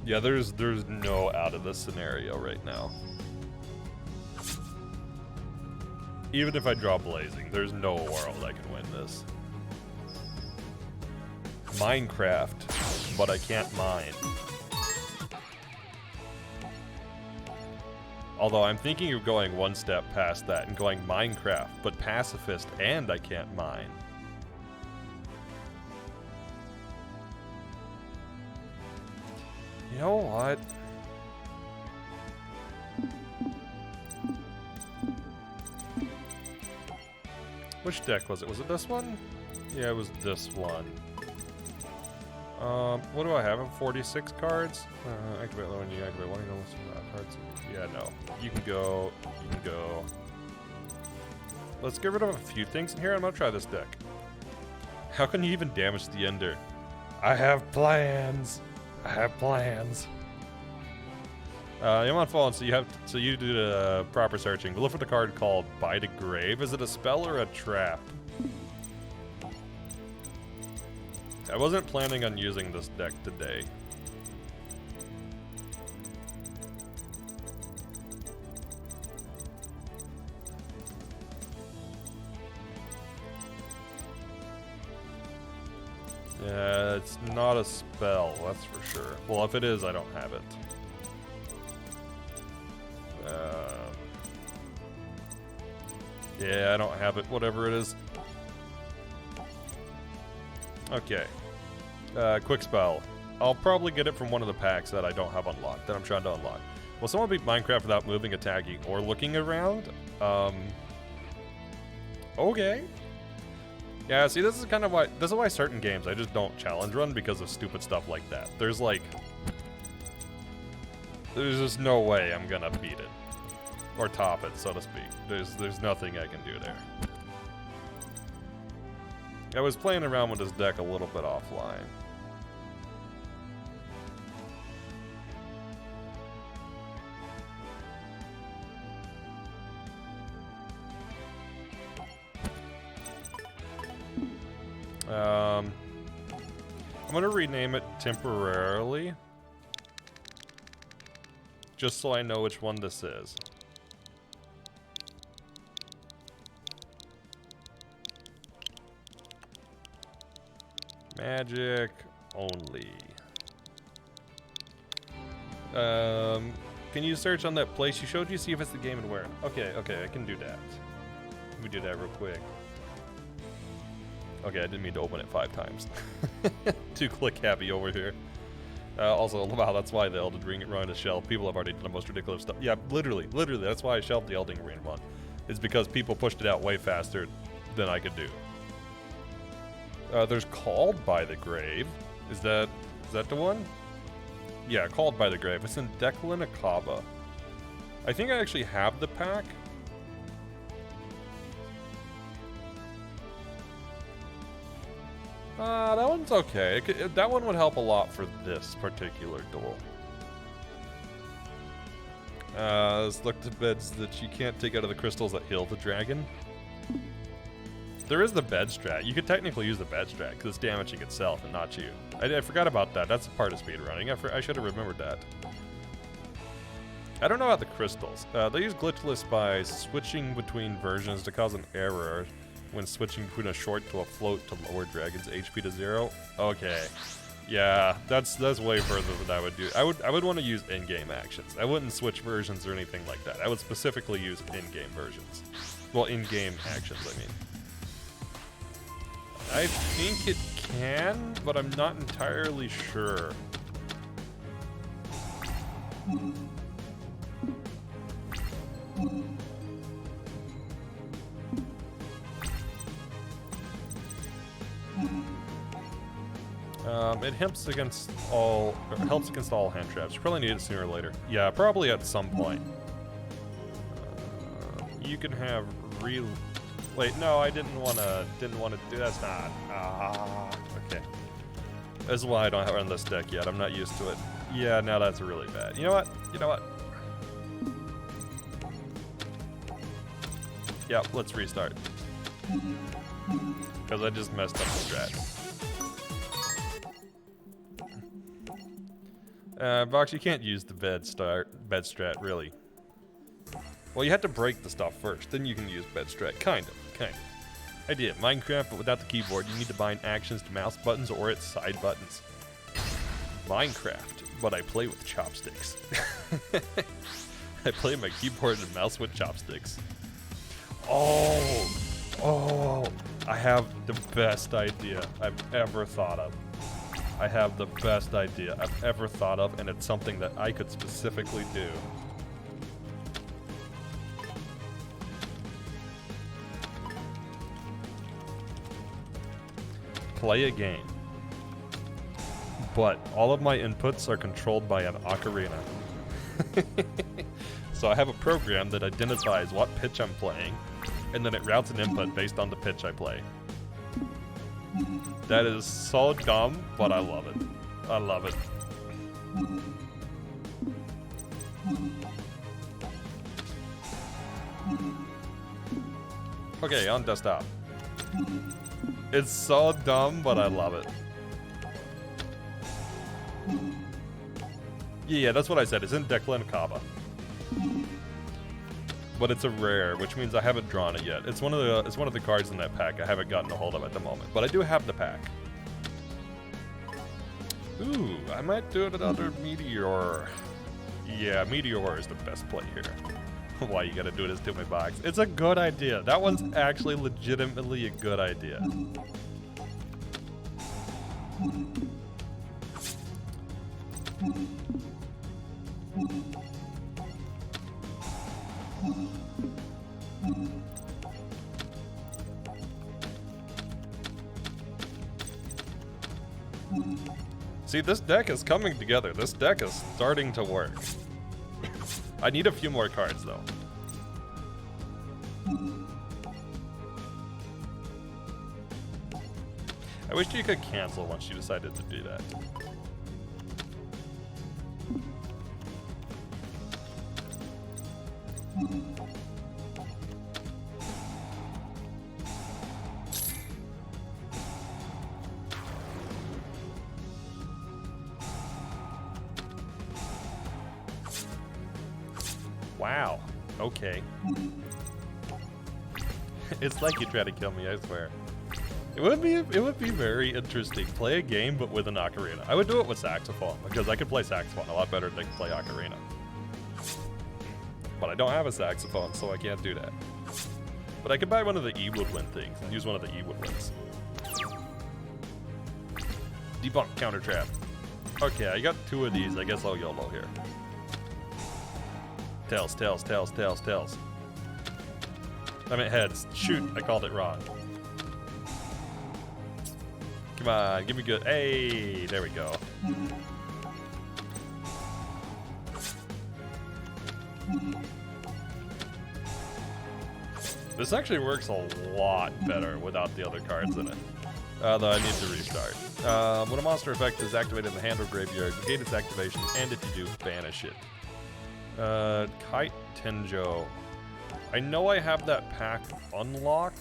Yeah, there's no out of this scenario right now. Even if I draw Blazing, there's no world I can win this. Minecraft, but I can't mine. Although I'm thinking of going one step past that and going Minecraft, but pacifist and I can't mine. You know what? Which deck was it? Was it this one? Yeah, it was this one. What do I have? 46 cards? Activate low and you activate one of those cards. Yeah, no. You can go. Let's get rid of a few things in here. I'm gonna try this deck. How can you even damage the Ender? I have plans. I'm on Fallen, so you do the proper searching. Look for the card called By the Grave. Is it a spell or a trap? I wasn't planning on using this deck today. Yeah, it's not a spell, that's for sure. Well, if it is, I don't have it. Yeah, I don't have it, whatever it is. Okay. Quick spell. I'll probably get it from one of the packs that I don't have unlocked, that I'm trying to unlock. Will someone beat Minecraft without moving, attacking, or looking around? Okay. Yeah, see, this is kind of why, this is why certain games I just don't challenge run because of stupid stuff like that. There's just no way I'm gonna beat it. Or top it, so to speak. There's nothing I can do there. I was playing around with this deck a little bit offline. I'm gonna rename it temporarily, just so I know which one this is. Magic only. Can you search on that place you showed you, see if it's the game and where? Okay, I can do that. Let me do that real quick. Okay, I didn't mean to open it 5 times. Too click happy over here. Also, wow, that's why the Elden Ring run is shelved. People have already done the most ridiculous stuff. Yeah, literally, that's why I shelved the Elden Ring one. It's because people pushed it out way faster than I could do. There's Called by the Grave. Is that the one? Yeah, Called by the Grave. It's in Declan Akaba. I think I actually have the pack. That one's okay. That one would help a lot for this particular duel. Let's look to beds that you can't take out of the crystals that heal the dragon. There is the bed strat. You could technically use the bed strat because it's damaging itself and not you. I forgot about that. That's a part of speedrunning. I should have remembered that. I don't know about the crystals. They use glitchless by switching between versions to cause an error when switching between a short to a float to lower dragon's HP to 0. Okay. Yeah, that's way further than I would do. I would want to use in-game actions. I wouldn't switch versions or anything like that. I would specifically use in-game versions. Well, in-game actions, I mean. I think it can, but I'm not entirely sure. It helps against all hand traps. You probably need it sooner or later. Yeah, probably at some point. You can have real. Wait, no, I didn't want to do. That's not. Okay. That's why I don't run this deck yet. I'm not used to it. Yeah, now that's really bad. You know what? Yep, let's restart. Because I just messed up the strat. Vox, you can't use the bed strat, really. Well, you have to break the stuff first, then you can use bed strat. Kind of. Idea, Minecraft, but without the keyboard. You need to bind actions to mouse buttons or its side buttons. Minecraft, but I play with chopsticks. I play my keyboard and mouse with chopsticks. Oh, I have the best idea I've ever thought of. I have the best idea I've ever thought of, and it's something that I could specifically do. Play a game, but all of my inputs are controlled by an ocarina. So I have a program that identifies what pitch I'm playing, and then it routes an input based on the pitch I play. That is so dumb, but I love it. I love it. Okay, on desktop. It's so dumb, but I love it. Yeah, that's what I said. It's in Declan Kaba. But it's a rare, which means I haven't drawn it yet. It's one of the cards in that pack I haven't gotten a hold of at the moment. But I do have the pack. Ooh, I might do another Meteor. Yeah, Meteor is the best play here. Why you gotta do this to my box? It's a good idea. That one's actually legitimately a good idea. See, this deck is coming together. This deck is starting to work. I need a few more cards, though. I wish you could cancel once you decided to do that. Wow. Okay. It's like you try to kill me, I swear. It would be very interesting. Play a game, but with an ocarina. I would do it with saxophone, because I could play saxophone a lot better than I can play ocarina. But I don't have a saxophone, so I can't do that. But I could buy one of the E-Woodwind things and use one of the E-Woodwinds. Debunk counter trap. Okay, I got 2 of these. I guess I'll YOLO here. Tails, tails, tails, tails, tails. I meant heads. Shoot, I called it wrong. Come on, give me good. Hey, there we go. This actually works a lot better without the other cards in it. Though I need to restart. When a monster effect is activated in the hand or graveyard, negate its activation, and if you do, banish it. Kite Tenjo. I know I have that pack unlocked,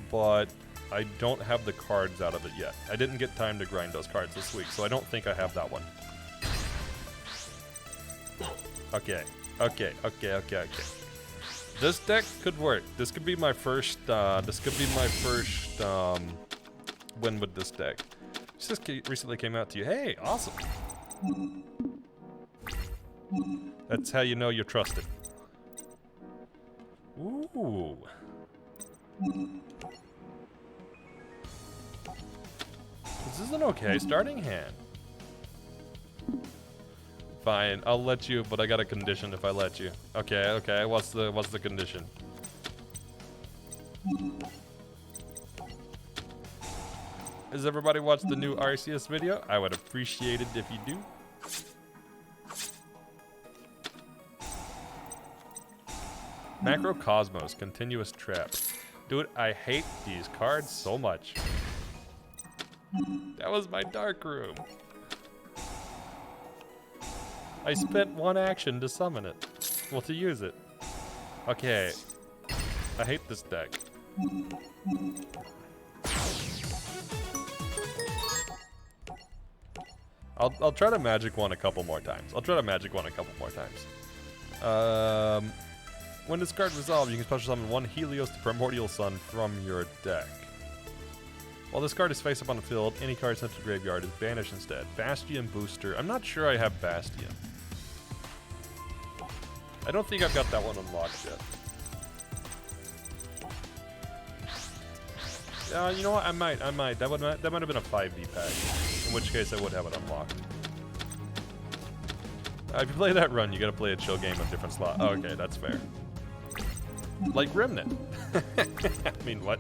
but I don't have the cards out of it yet. I didn't get time to grind those cards this week, so I don't think I have that one. Okay. This deck could work. This could be my first, win with this deck. This just recently came out to you. Hey, awesome. That's how you know you're trusted. Ooh. This is an okay starting hand. Fine, I'll let you, but I got a condition if I let you. Okay. What's the condition? Has everybody watched the new RCS video? I would appreciate it if you do. Macrocosmos, continuous trap. Dude, I hate these cards so much. That was my dark room. I spent one action to summon it. Well, to use it. Okay. I hate this deck. I'll try to magic one a couple more times. When this card resolves, you can special summon one Helios the Primordial Sun from your deck. While this card is face up on the field, any card sent to the graveyard is banished instead. Bastion Booster. I'm not sure I have Bastion. I don't think I've got that one unlocked yet. You know what? I might. That might have been a 5V pack. In which case, I would have it unlocked. If you play that run, you gotta play a chill game of different slot. Oh, okay, that's fair. Like Remnant. I mean, what?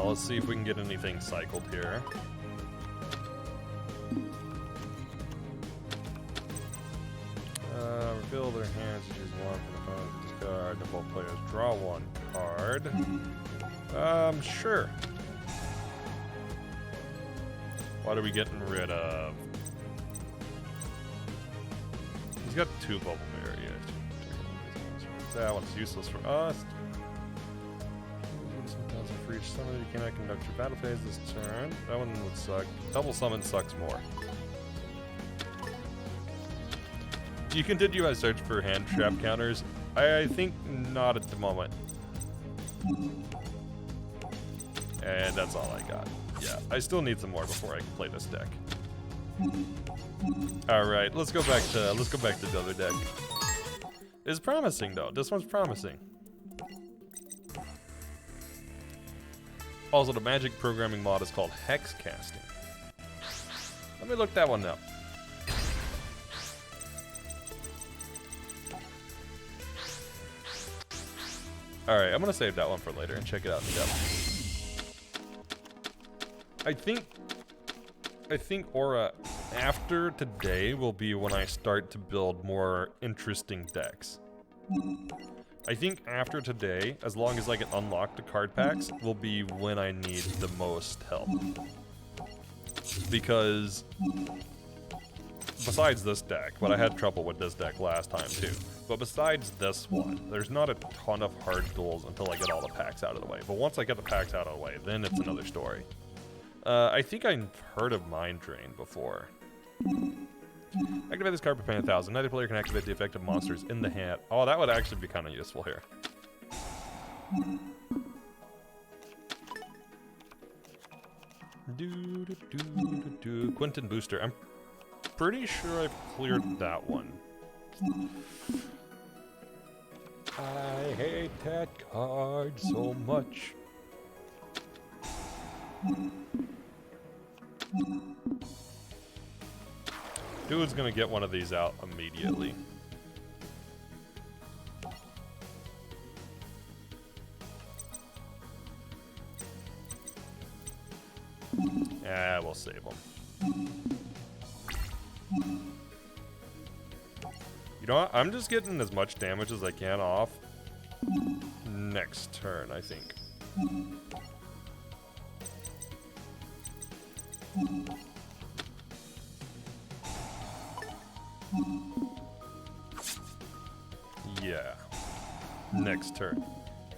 Let's see if we can get anything cycled here. Reveal their hands, choose one from the opponent's discard. The both players draw one card. Sure. What are we getting rid of? He's got 2 bubble barriers. That one's useless for us. For each summon, you cannot conduct your battle phase this turn. That one would suck. Double summon sucks more. Do you continue my search for hand trap counters? I think not at the moment. And that's all I got. Yeah, I still need some more before I can play this deck. All right, let's go back to the other deck. It's promising though. This one's promising. Also, the magic programming mod is called Hex Casting. Let me look that one up. Alright, I'm gonna save that one for later and check it out in depth. I think Aura after today will be when I start to build more interesting decks. I think after today, as long as I can unlock the card packs, will be when I need the most help. Because besides this deck, but I had trouble with this deck last time too. But besides this one, there's not a ton of hard duels until I get all the packs out of the way. But once I get the packs out of the way, then it's another story. I think I've heard of Mind Drain before. Activate this card for paying 1,000. Neither player can activate the effect of monsters in the hand. Oh, that would actually be kind of useful here. Quentin Booster. I'm pretty sure I've cleared that one. I hate that card so much. Dude's gonna get one of these out immediately. we'll save them. You know what? I'm just getting as much damage as I can off next turn, I think. Yeah. Next turn.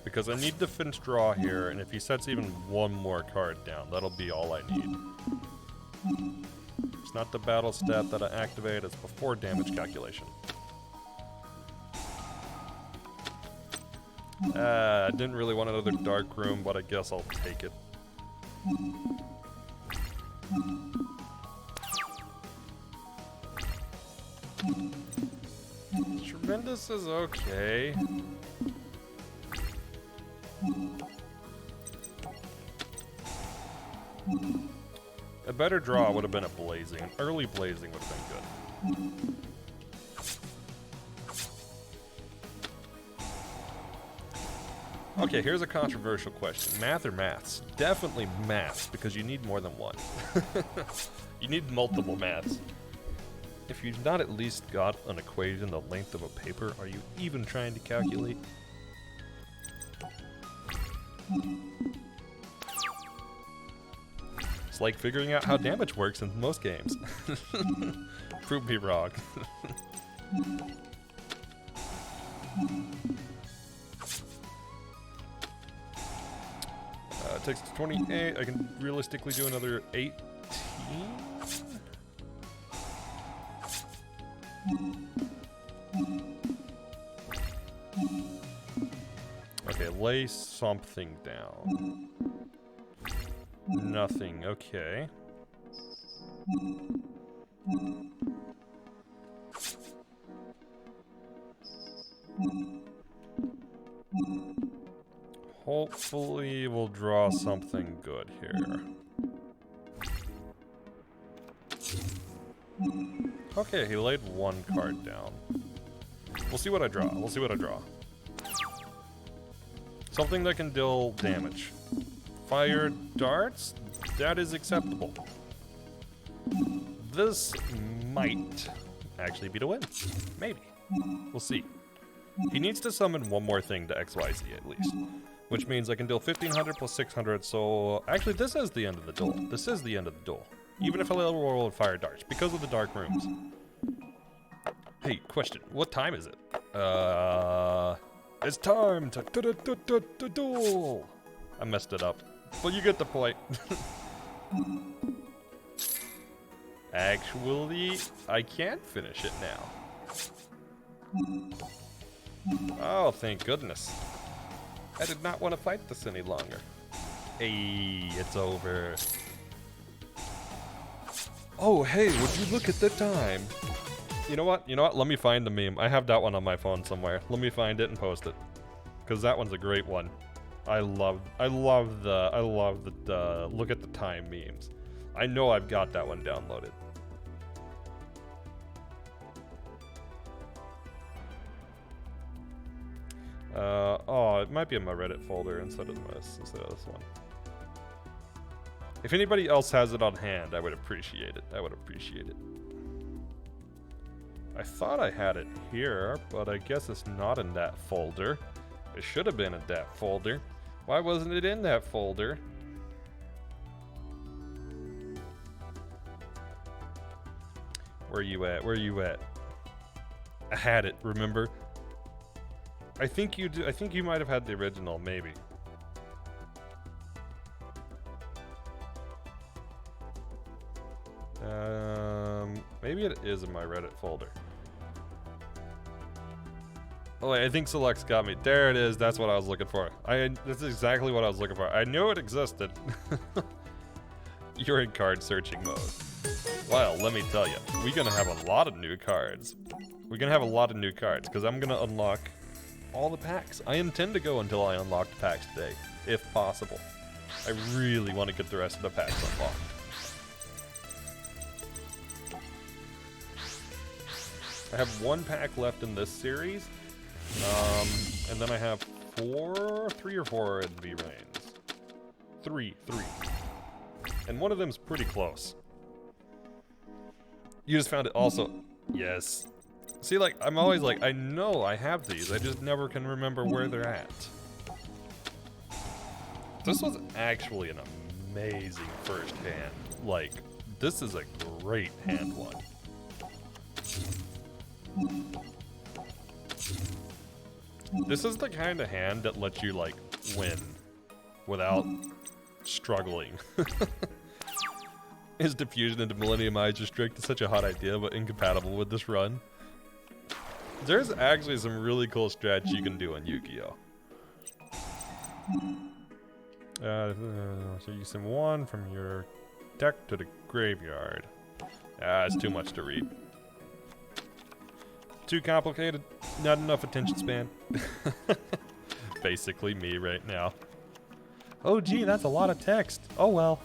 Because I need to finish draw here, and if he sets even one more card down, that'll be all I need. It's not the battle stat that I activate, it's before damage calculation. I didn't really want another dark room, but I guess I'll take it. Tremendous is okay. A better draw would have been a blazing. An early blazing would have been good. Okay, here's a controversial question. Math or maths? Definitely maths, because you need more than one. You need multiple maths. If you've not at least got an equation the length of a paper, are you even trying to calculate? It's like figuring out how damage works in most games. Prove me wrong. It takes 28. I can realistically do another 18. Okay, lay something down. Nothing, okay. Hopefully we'll draw something good here. Okay, he laid one card down. We'll see what I draw. We'll see what I draw. Something that can deal damage. Fire darts? That is acceptable. This might actually be the win. Maybe. We'll see. He needs to summon one more thing to XYZ at least. Which means I can deal 1500 plus 600, so... Actually, this is the end of the duel. This is the end of the duel. Even if I roll with fire darts, because of the dark rooms. Hey, question. What time is it? It's time to duel! I messed it up. But you get the point. Actually, I can finish it now. Oh, thank goodness. I did not want to fight this any longer. Hey, it's over. Oh, hey, would you look at the time? You know what? You know what? Let me find the meme. I have that one on my phone somewhere. Let me find it and post it. Because that one's a great one. I love the look at the time memes. I know I've got that one downloaded. Oh, it might be in my Reddit folder instead of this one. If anybody else has it on hand, I would appreciate it. I would appreciate it. I thought I had it here, but I guess it's not in that folder. It should have been in that folder. Why wasn't it in that folder? Where you at? Where you at? I had it, remember? I think you do. I think you might have had the original, maybe. Maybe it is in my Reddit folder. Oh, wait, I think Select's got me. There it is. That's what I was looking for. That's exactly what I was looking for. I knew it existed. You're in card searching mode. Well, let me tell you, we're gonna have a lot of new cards. We're gonna have a lot of new cards because I'm gonna unlock all the packs. I intend to go until I unlock the packs today, if possible. I really want to get the rest of the packs unlocked. I have one pack left in this series, and then I have 3 or 4 in V-Rains. 3. And one of them's pretty close. You just found it also. Yes. See, like, I'm always like, I know I have these, I just never can remember where they're at. This was actually an amazing first hand. Like, this is a great hand one. This is the kind of hand that lets you, like, win without struggling. His diffusion into Millennium Eyes Restrict is such a hot idea, but incompatible with this run. There's actually some really cool strats you can do in Yu-Gi-Oh! So you send one from your deck to the graveyard. It's too much to read. Too complicated, not enough attention span. Basically me right now. Oh gee, that's a lot of text. Oh well.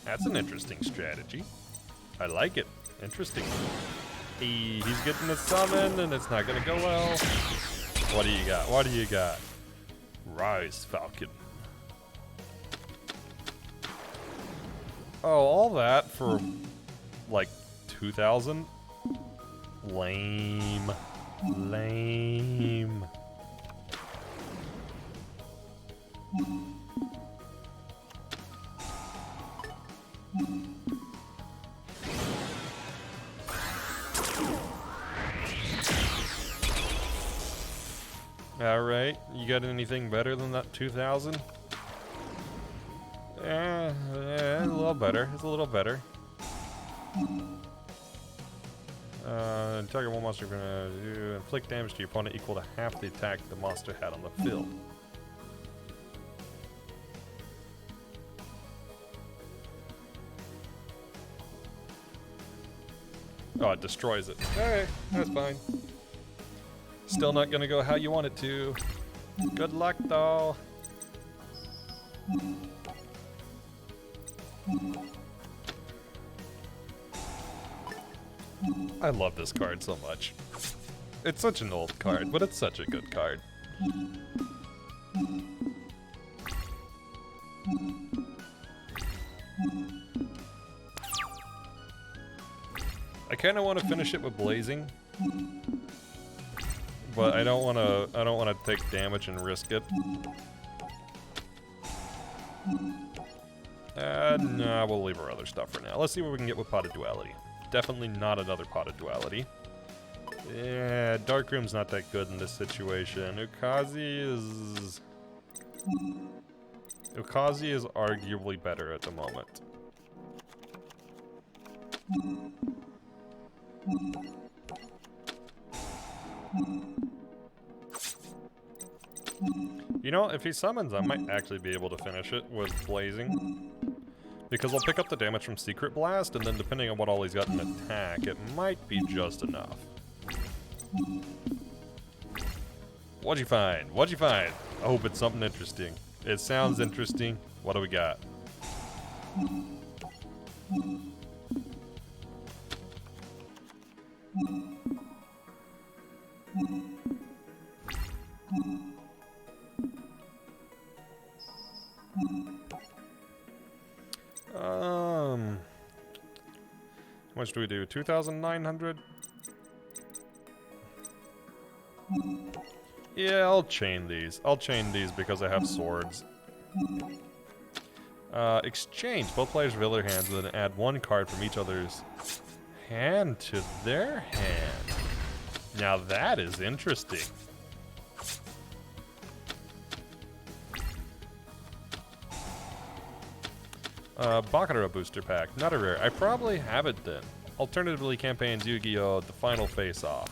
That's an interesting strategy. I like it. Interesting. He's getting a summon and it's not gonna go well. What do you got? What do you got? Rise, Falcon. Oh, all that for like 2,000? Lame. Lame. Alright, you got anything better than that 2,000? A little better. It's a little better. Target one monster gonna do inflict damage to your opponent equal to half the attack the monster had on the field. Oh, it destroys it. Alright, that's fine. Still not gonna go how you want it to. Good luck, though. I love this card so much. It's such an old card, but it's such a good card. I kind of want to finish it with Blazing, but I don't want to take damage and risk it. Nah, we'll leave our other stuff for now. Let's see what we can get with Pot of Duality. Definitely not another Pot of Duality. Yeah, Darkroom's not that good in this situation. Ukazi is arguably better at the moment. You know, if he summons, I might actually be able to finish it with Blazing. Because I'll pick up the damage from Secret Blast, and then depending on what all he's got in attack, it might be just enough. What'd you find? What'd you find? I hope it's something interesting. It sounds interesting. What do we got? How much do we do? 2,900? Yeah, I'll chain these. I'll chain these because I have swords. Exchange. Both players reveal their hands and then add one card from each other's hand to their hand. Now that is interesting. Baccarat booster pack, not a rare. I probably have it then. Alternatively, campaigns Yu-Gi-Oh! The Final Face-Off.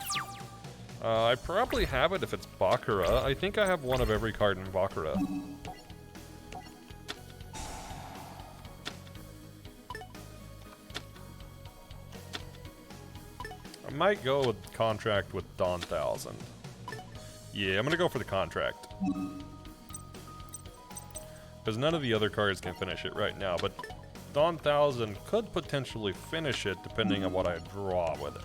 I probably have it if it's Baccarat. I think I have one of every card in Baccarat. I might go with contract with Dawn 1000. Yeah, I'm gonna go for the contract. Because none of the other cards can finish it right now, but Dawn Thousand could potentially finish it depending on what I draw with it.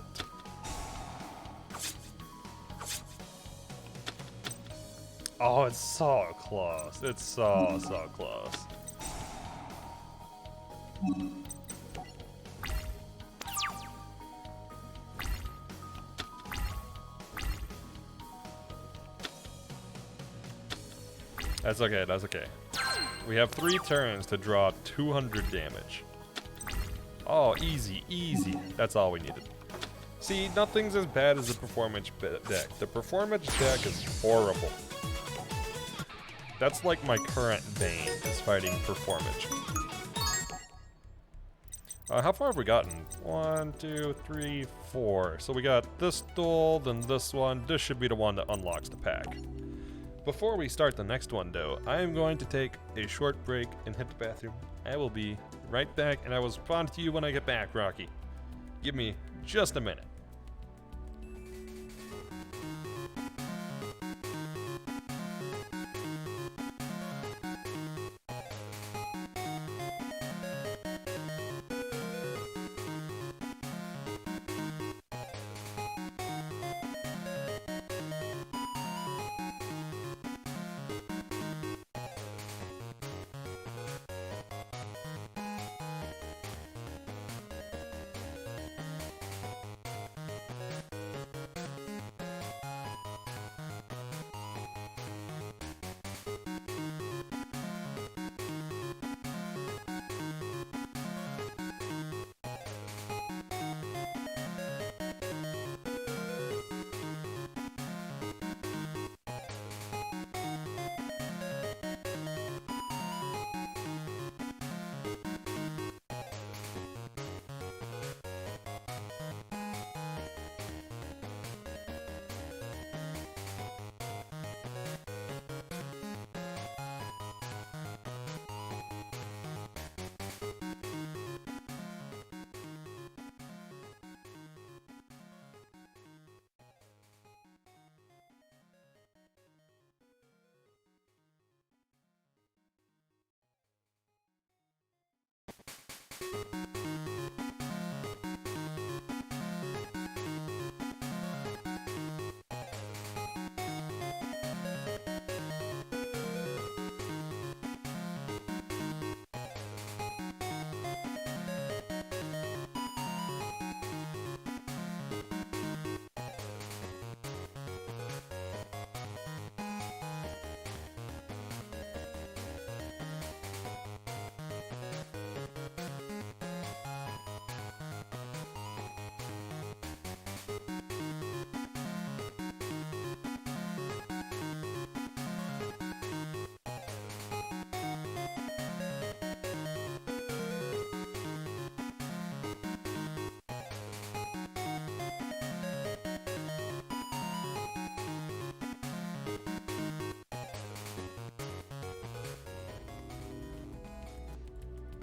Oh, it's so close. It's so close. That's okay, that's okay. We have 3 turns to draw 200 damage. Oh, easy, easy. That's all we needed. See, nothing's as bad as the performance deck. The performance deck is horrible. That's like my current bane, is fighting performance. How far have we gotten? 1, 2, 3, 4. So we got this duel, then this one. This should be the one that unlocks the pack. Before we start the next one, though, I am going to take a short break and hit the bathroom. I will be right back, and I will respond to you when I get back, Rocky. Give me just a minute.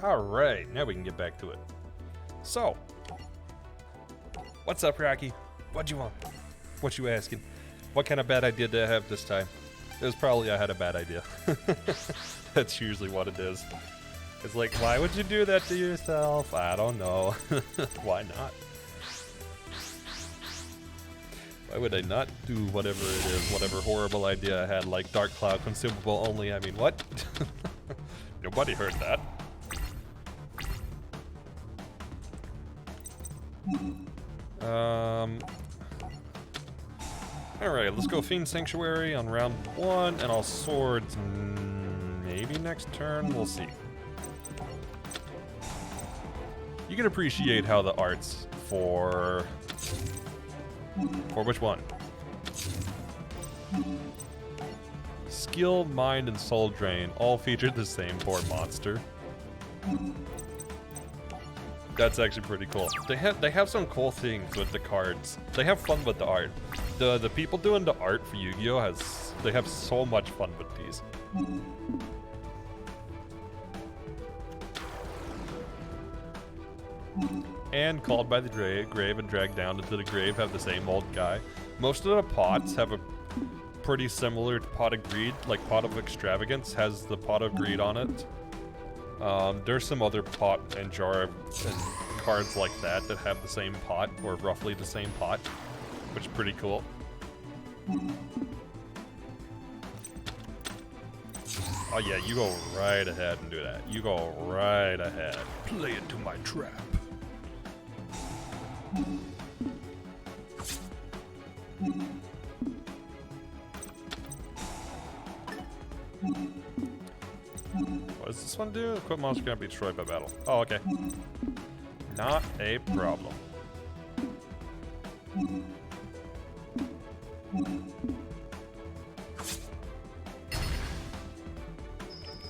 Alright, now we can get back to it. So, what's up, Rocky? What'd you want? What you asking? What kind of bad idea did I have this time? It was probably I had a bad idea. That's usually what it is. It's like, why would you do that to yourself? I don't know. Why not? Why would I not do whatever it is, whatever horrible idea I had, like Dark Cloud consumable only? I mean, what? Nobody heard that. Alright, let's go Fiend Sanctuary on round 1, and I'll Swords maybe next turn, we'll see. You can appreciate how the arts for which one? Skill, Mind, and Soul Drain all feature the same poor monster. That's actually pretty cool. They have some cool things with the cards. They have fun with the art. The people doing the art for Yu-Gi-Oh! They have so much fun with these. And Called by the Grave and Dragged Down into the Grave have the same old guy. Most of the pots have a pretty similar to Pot of Greed, like Pot of Extravagance has the Pot of Greed on it. There's some other pot and jar and cards like that have the same pot, or roughly the same pot, which is pretty cool. Oh yeah, you go right ahead and do that. You go right ahead. Play into my trap. What does this one do? Equip monster cannot be destroyed by battle. Oh, okay. Not a problem.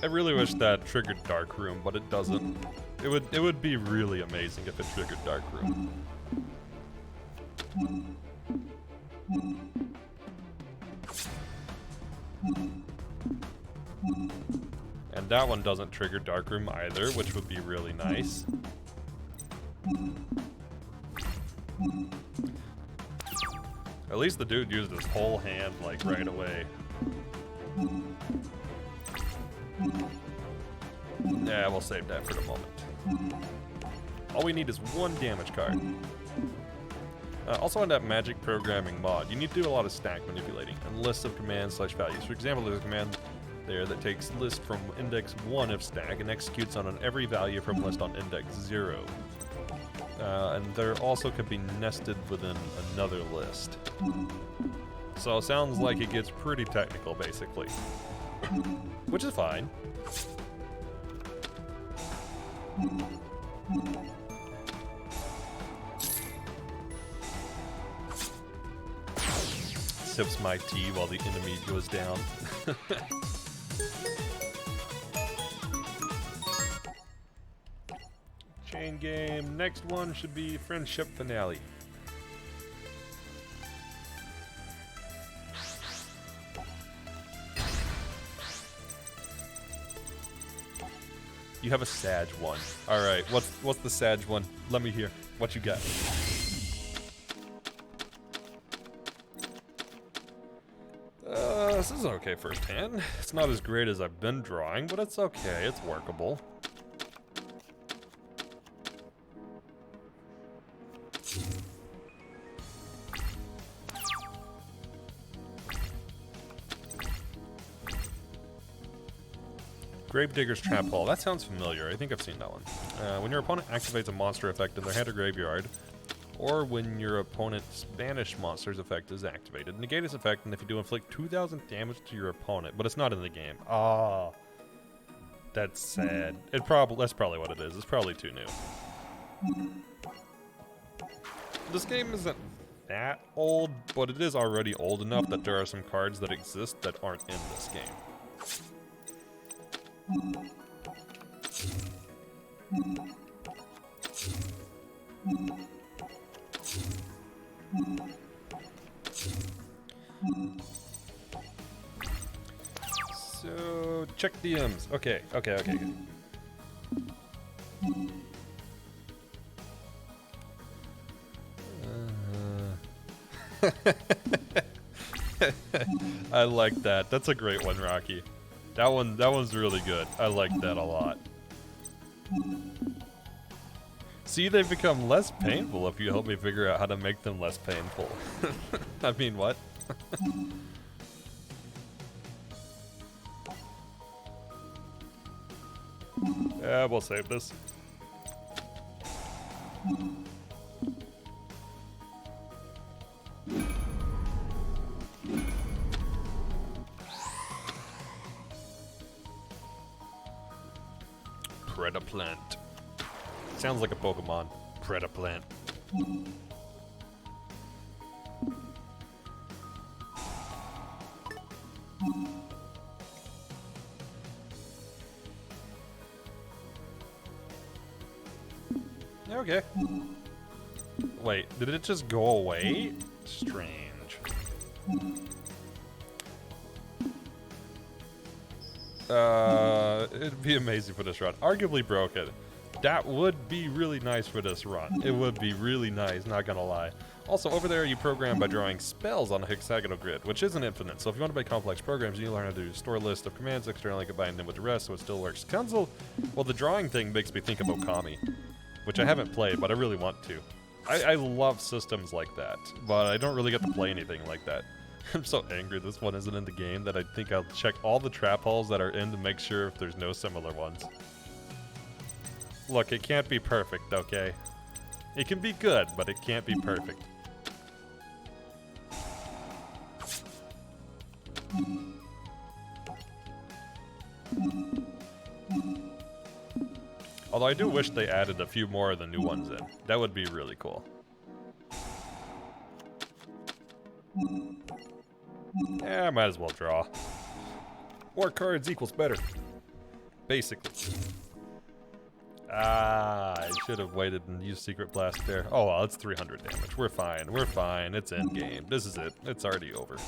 I really wish that triggered Dark Room, but it doesn't. It would be really amazing if it triggered Dark Room. And that one doesn't trigger Dark Room either, which would be really nice. At least the dude used his whole hand, like, right away. Yeah, we'll save that for the moment. All we need is one damage card. Also on that magic programming mod, you need to do a lot of stack manipulating and lists of commands / values. For example, there's a command there that takes list from index 1 of stack and executes on every value from list on index 0. And there also could be nested within another list. So it sounds like it gets pretty technical, basically. Which is fine. Sips my tea while the enemy goes down. Chain game. Next one should be Friendship Finale. You have a Sag one. Alright, what's the Sag one? Let me hear. What you got? This is an okay first hand. It's not as great as I've been drawing, but it's okay. It's workable. Gravedigger's Trap Hole. That sounds familiar. I think I've seen that one. When your opponent activates a monster effect in their hand or graveyard, or when your opponent's banished monster's effect is activated, negate its effect, and if you do, inflict 2,000 damage to your opponent, but it's not in the game. Ah, that's sad. That's probably what it is. It's probably too new. This game isn't that old, but it is already old enough that there are some cards that exist that aren't in this game. So, check DMs. Okay. I like that. That's a great one, Rocky. That one's really good. I like that a lot. See, they've become less painful if you help me figure out how to make them less painful. I mean, what? Yeah, we'll save this. Predaplant. Sounds like a Pokemon. Predaplant. Okay. Wait, did it just go away? Strange. It'd be amazing for this run. Arguably broken. That would be really nice for this run. It would be really nice, not gonna lie. Also, over there you program by drawing spells on a hexagonal grid, which isn't infinite, so if you want to play complex programs, you learn how to store a list of commands, externally combine them with the rest, so it still works. Console, well, the drawing thing makes me think of Okami, which I haven't played, but I really want to. I love systems like that, but I don't really get to play anything like that. I'm so angry this one isn't in the game that I think I'll check all the trap holes that are in to make sure if there's no similar ones. Look, it can't be perfect, okay? It can be good, but it can't be perfect. Although I do wish they added a few more of the new ones in. That would be really cool. Yeah, I might as well draw. More cards equals better. Basically. Ah, I should have waited and used Secret Blast there. Oh well, it's 300 damage. We're fine. We're fine. It's endgame. This is it. It's already over.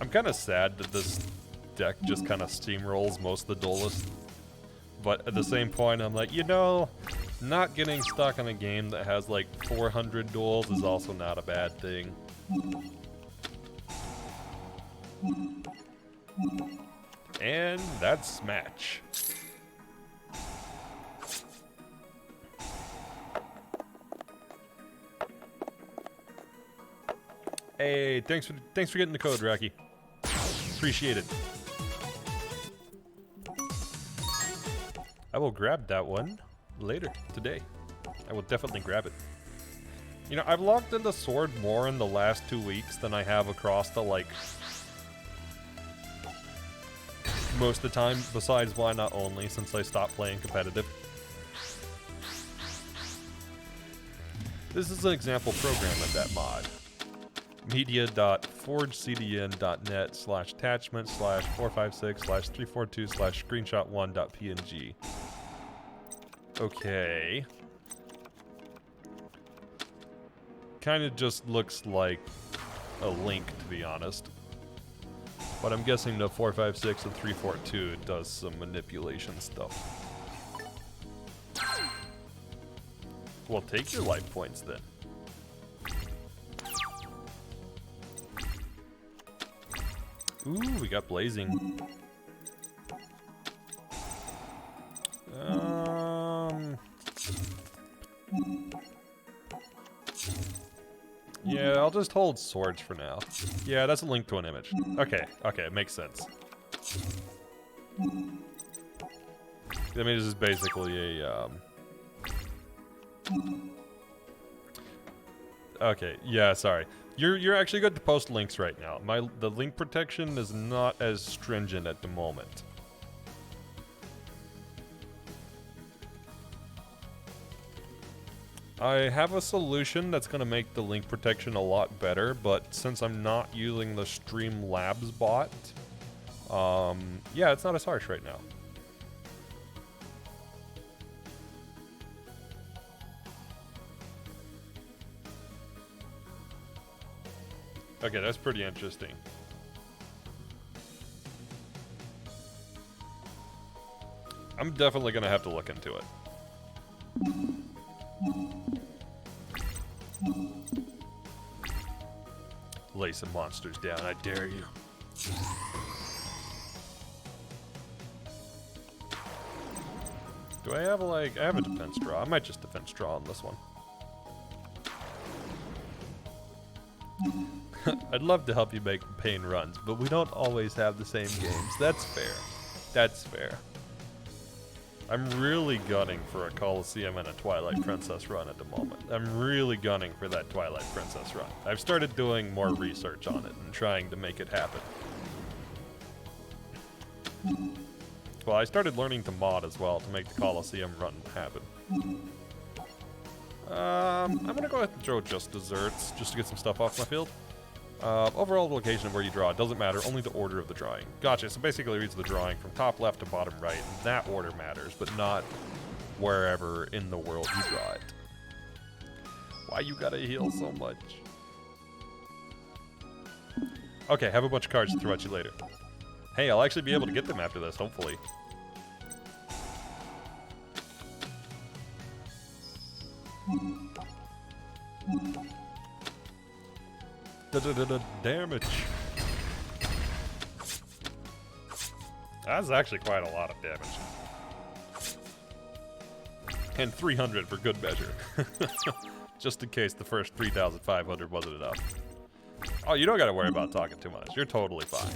I'm kind of sad that this deck just kind of steamrolls most of the Duelists. But at the same point, I'm like, you know, not getting stuck on a game that has like 400 duels is also not a bad thing. And that's match. Hey, thanks for getting the code, Rocky. Appreciate it. I will grab that one later today. I will definitely grab it. You know, I've logged into Sword more in the last 2 weeks than I have across the, like, most of the time, besides Why Not Only, since I stopped playing competitive. This is an example program of that mod. media.forgecdn.net/attachment/456/342/screenshot1.png. Okay. Kind of just looks like a link, to be honest. But I'm guessing the 456 and 342 does some manipulation stuff. Well, take your life points then. Ooh, we got Blazing. Yeah, I'll just hold swords for now. Yeah, that's a link to an image. Okay, okay, it makes sense. The image is basically a, Okay, yeah, sorry. You're actually good to post links right now. The link protection is not as stringent at the moment. I have a solution that's going to make the link protection a lot better, but since I'm not using the Streamlabs bot, yeah, it's not as harsh right now. Okay, that's pretty interesting. I'm definitely going to have to look into it. Lay some monsters down, I dare you. Do I have I have a defense draw. I might just defense draw on this one. I'd love to help you make pain runs, but we don't always have the same games. That's fair. That's fair. I'm really gunning for a Coliseum and a Twilight Princess run at the moment. I'm really gunning for that Twilight Princess run. I've started doing more research on it and trying to make it happen. Well, I started learning to mod as well to make the Coliseum run happen. I'm gonna go ahead and throw just desserts, just to get some stuff off my field. Overall location of where you draw, it doesn't matter, only the order of the drawing. Gotcha, so basically it reads the drawing from top left to bottom right, and that order matters, but not wherever in the world you draw it. Why you gotta heal so much? Okay, have a bunch of cards to throw at you later. Hey, I'll actually be able to get them after this, hopefully. Damage. That's actually quite a lot of damage. And 300 for good measure. Just in case the first 3,500 wasn't enough. Oh, you don't gotta worry about talking too much. You're totally fine.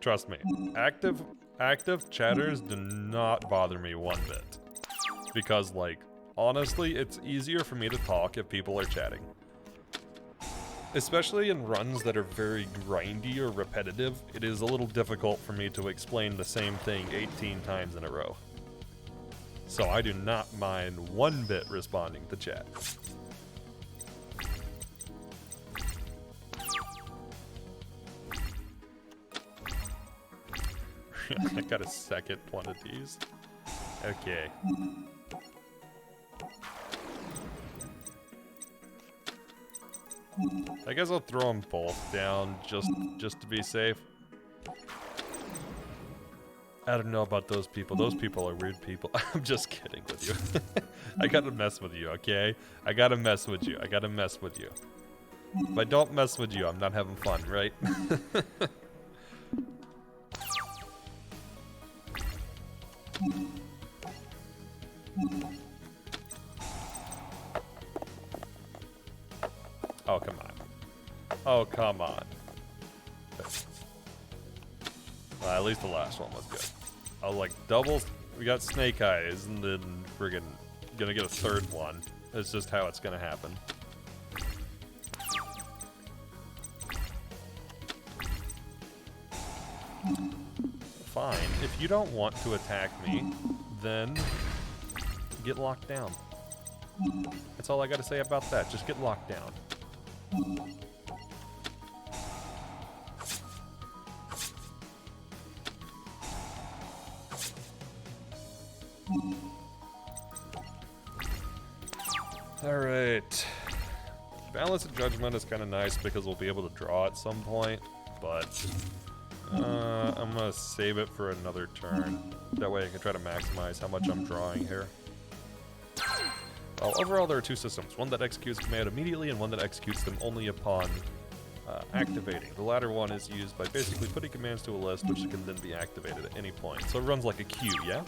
Trust me. Active chatters do not bother me one bit. Because, like, honestly, it's easier for me to talk if people are chatting. Especially in runs that are very grindy or repetitive, it is a little difficult for me to explain the same thing 18 times in a row. So I do not mind one bit responding to chat. I got a second one of these. Okay. I guess I'll throw them both down just to be safe. I don't know about those people. Those people are weird people. I'm just kidding with you. I gotta mess with you, okay? I gotta mess with you. I gotta mess with you. If I don't mess with you, I'm not having fun, right? Oh, come on. Oh, come on. Well, at least the last one was good. I was like, doubles. We got Snake Eyes, and then friggin' gonna get a third one. It's just how it's gonna happen. Fine. If you don't want to attack me, then get locked down. That's all I gotta say about that. Just get locked down. Alright. Balance of Judgment is kind of nice because we'll be able to draw at some point, but I'm gonna save it for another turn. That way I can try to maximize how much I'm drawing here. Well, overall there are two systems, one that executes command immediately and one that executes them only upon activating. The latter one is used by basically putting commands to a list which can then be activated at any point. So it runs like a queue, yeah?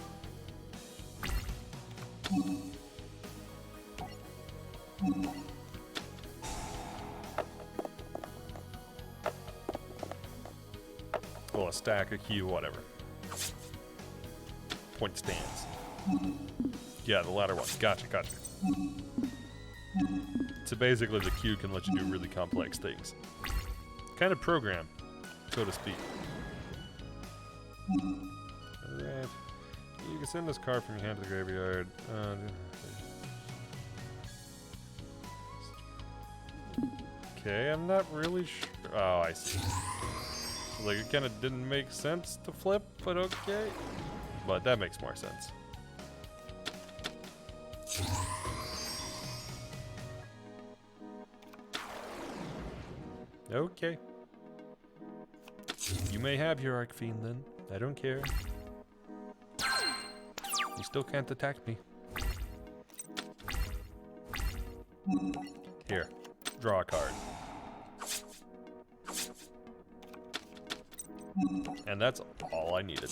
Well, a stack, a queue, whatever. Point stands. Yeah, the latter one. Gotcha, gotcha. So basically the queue can let you do really complex things. Kind of program, so to speak. Alright. You can send this card from your hand to the graveyard. Okay, I'm not really sure. Oh, I see. Like, it kind of didn't make sense to flip, but okay. But that makes more sense. Okay. You may have your Arcfiend then. I don't care. You still can't attack me. Here. Draw a card. And that's all I needed.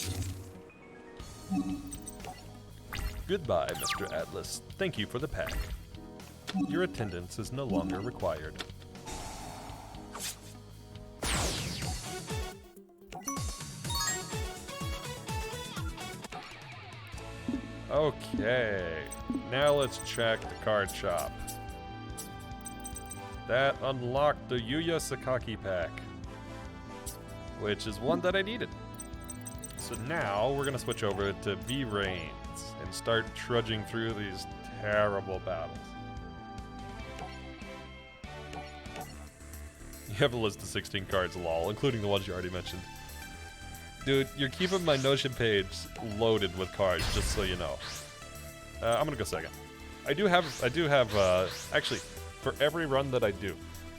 Goodbye, Mr. Atlas. Thank you for the pack. Your attendance is no longer required. Okay, now let's check the card shop. That unlocked the Yuya Sakaki pack, which is one that I needed. So now we're gonna switch over to V-Rains and start trudging through these terrible battles. You have a list of 16 cards, lol, including the ones you already mentioned. Dude, you're keeping my Notion page loaded with cards, just so you know. I'm gonna go second. I do have, actually, for every run that I do,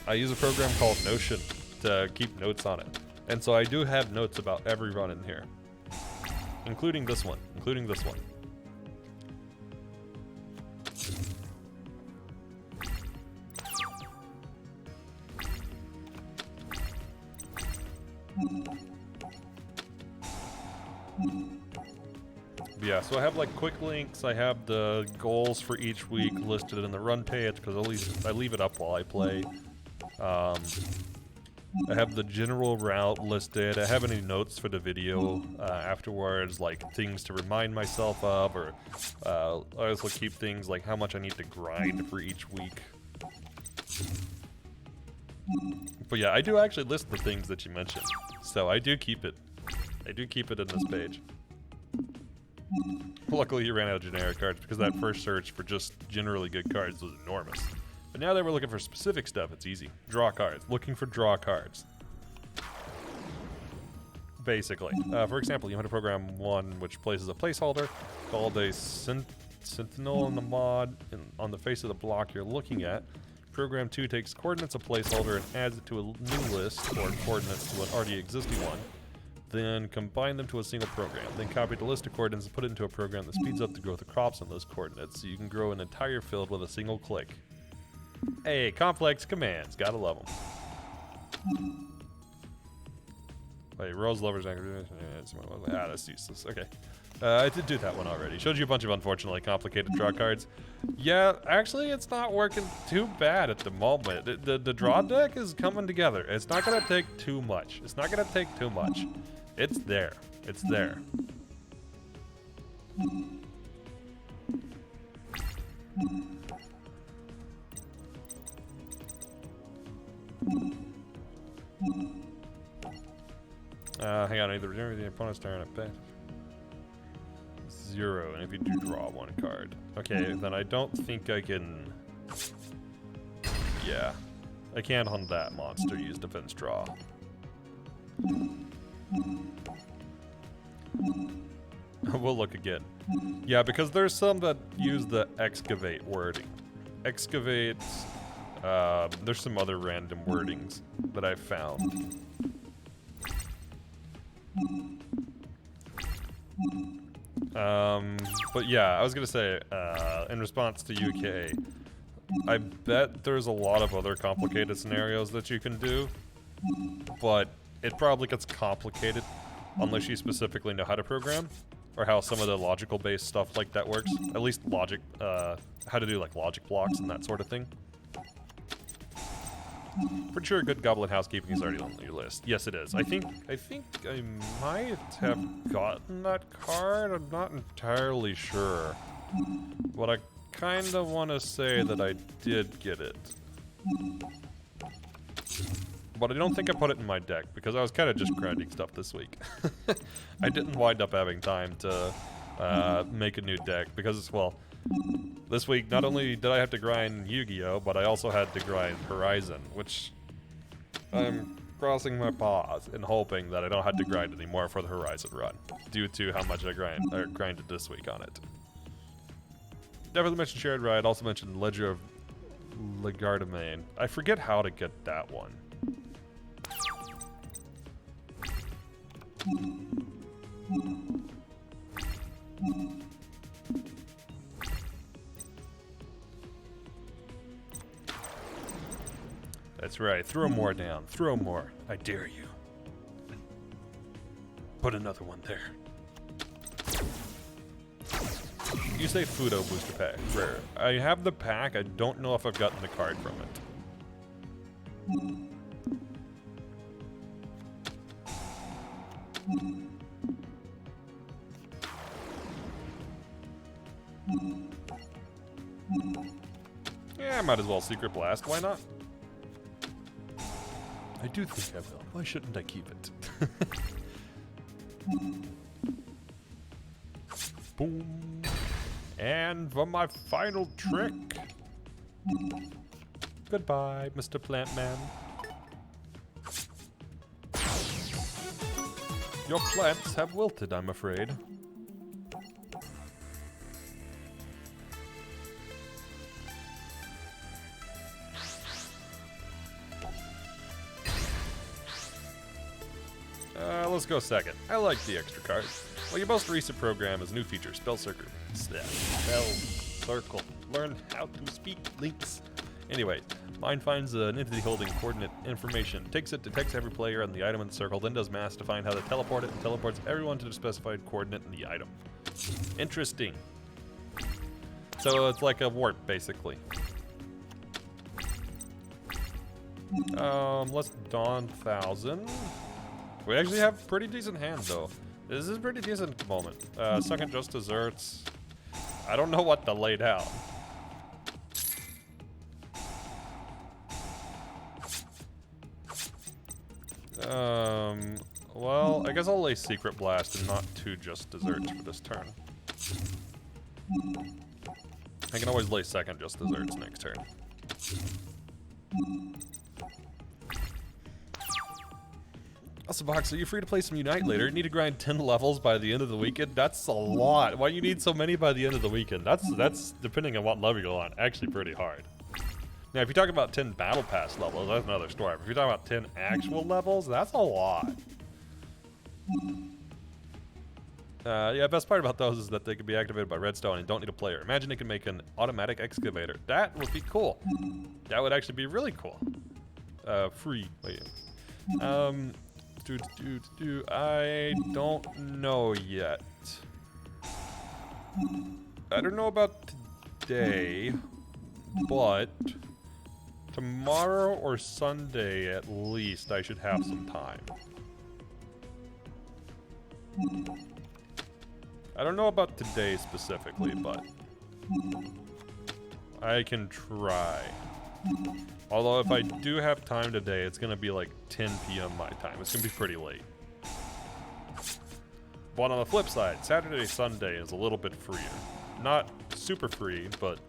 I use a program called Notion to keep notes on it. And so I do have notes about every run in here. Including this one, Yeah, so I have like quick links, I have the goals for each week listed in the run page, because I leave it up while I play. I have the general route listed, I have any notes for the video afterwards, like things to remind myself of, or I also keep things like how much I need to grind for each week. But yeah, I do actually list the things that you mentioned, so I do keep it. I do keep it in this page. Luckily, you ran out of generic cards because that first search for just generally good cards was enormous. But now that we're looking for specific stuff, it's easy. Draw cards. Looking for draw cards. Basically. For example, you want to program one which places a placeholder called a sentinel in the mod on the face of the block you're looking at. Program 2 takes coordinates of placeholder and adds it to a new list, or coordinates to an already existing one. Then combine them to a single program. Then copy the list of coordinates and put it into a program that speeds up the growth of crops on those coordinates, so you can grow an entire field with a single click. Hey, complex commands. Gotta love them. Wait, Rose Lover's activation. That's useless. Okay. I did do that one already. Showed you a bunch of unfortunately complicated draw cards. Yeah, actually, it's not working too bad at the moment. The draw deck is coming together. It's not gonna take too much. It's not gonna take too much. It's there. It's there. Hang on, either return the opponent's turn at best. 0, and if you do draw one card. Okay, then I don't think I can... Yeah. I can't on that monster use defense draw. We'll look again. Yeah, because there's some that use the excavate wording. Excavate... there's some other random wordings that I've found. But yeah, I was gonna say, in response to UK, I bet there's a lot of other complicated scenarios that you can do, but it probably gets complicated unless you specifically know how to program, or how some of the logical-based stuff like that works. At least logic, how to do like logic blocks and that sort of thing. Pretty sure good Goblin Housekeeping is already on your list. Yes, it is. I think I might have gotten that card. I'm not entirely sure, but I kind of want to say that I did get it. But I don't think I put it in my deck because I was kind of just grinding stuff this week. I didn't wind up having time to make a new deck because, well, this week, not only did I have to grind Yu-Gi-Oh!, but I also had to grind Horizon, which I'm crossing my paws and hoping that I don't have to grind anymore for the Horizon run, due to how much I grinded this week on it. Definitely mentioned Shared Ride, also mentioned Ledger of Legardemain. I forget how to get that one. That's right. Throw more down. Throw more. I dare you. Put another one there. You say Fudo booster pack. Rare. I have the pack. I don't know if I've gotten the card from it. Yeah, I might as well Secret Blast. Why not? I do think I will. Why shouldn't I keep it? Boom. And for my final trick. Goodbye, Mr. Plant Man. Your plants have wilted, I'm afraid. Let's go second. I like the extra cards. Well, your most recent program is new feature, Spell Circuit. Spell circle. Learn how to speak links. Anyway, mine finds an entity holding coordinate information, takes it, detects every player on the item in the circle, then does math to find how to teleport it, and teleports everyone to the specified coordinate in the item. Interesting. So it's like a warp, basically. Let's Dawn 1000. We actually have pretty decent hand, though. This is a pretty decent moment. Second just desserts. I don't know what to lay down. Well, I guess I'll lay Secret Blast and not 2 just desserts for this turn. I can always lay second just desserts next turn. Also, Box, are you free to play some Unite later? You need to grind 10 levels by the end of the weekend? That's a lot. Why do you need so many by the end of the weekend? That's depending on what level you're on, actually pretty hard. Now, if you're talking about 10 Battle Pass levels, that's another story. But if you're talking about 10 actual levels, that's a lot. Yeah, best part about those is that they can be activated by redstone and don't need a player. Imagine they can make an automatic excavator. That would be cool. That would actually be really cool. Free. Wait. I don't know yet. I don't know about today, but tomorrow or Sunday at least I should have some time. I don't know about today specifically, but I can try. Although if I do have time today, it's going to be like 10 p.m. my time. It's going to be pretty late. But on the flip side, Saturday, Sunday is a little bit freer. Not super free, but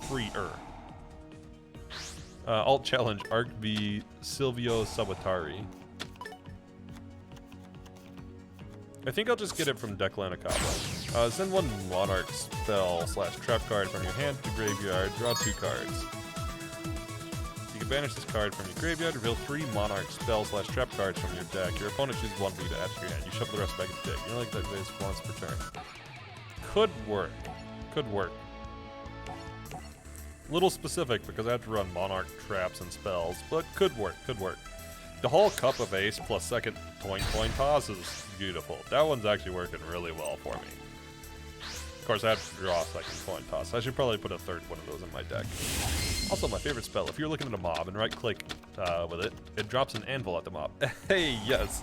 freer. Alt Challenge, Arc v Silvio Sabatari. I think I'll just get it from Declan Acaba. Send 1 Monarch spell / trap card from your hand to graveyard, draw 2 cards. You can banish this card from your graveyard, reveal 3 Monarch spell / trap cards from your deck. Your opponent chooses 1 B to add to your hand. You shuffle the rest back in the deck. You only collect base once per turn. Could work. Could work. Little specific because I have to run Monarch traps and spells, but could work, could work. The whole Cup of Ace plus second coin toss is beautiful. That one's actually working really well for me. Of course, I have to draw a second coin toss. I should probably put a third one of those in my deck. Also, my favorite spell, if you're looking at a mob and right-click with it, it drops an anvil at the mob. Hey, yes.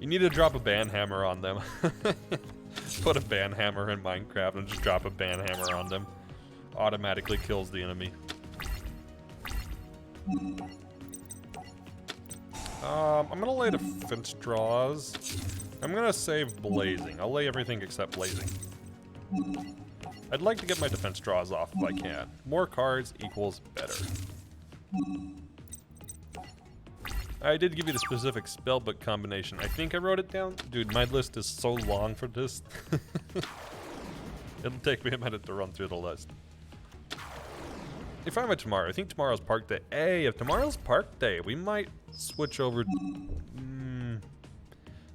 You need to drop a banhammer on them. Put a banhammer in Minecraft and just drop a banhammer on them. Automatically kills the enemy. I'm gonna lay defense draws. I'm gonna save blazing. I'll lay everything except blazing. I'd like to get my defense draws off if I can. More cards equals better. I did give you the specific spellbook combination. I think I wrote it down. Dude, my list is so long for this. It'll take me a minute to run through the list. If I'm at tomorrow, I think tomorrow's park day. Hey, if tomorrow's park day, we might switch over.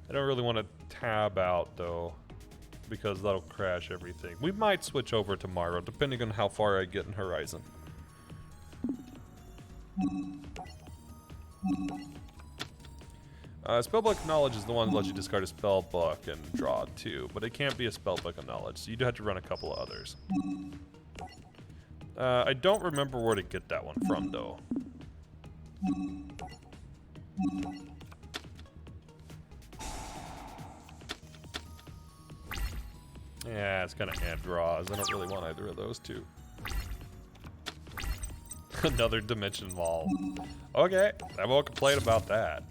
I don't really want to tab out though, because that'll crash everything. We might switch over tomorrow, depending on how far I get in Horizon. Spellbook of Knowledge is the one that lets you discard a spellbook and draw 2, but it can't be a Spellbook of Knowledge, so you do have to run a couple of others. I don't remember where to get that one from, though. Yeah, it's kind of hand draws. I don't really want either of those two. Another dimension wall. Okay, I won't complain about that.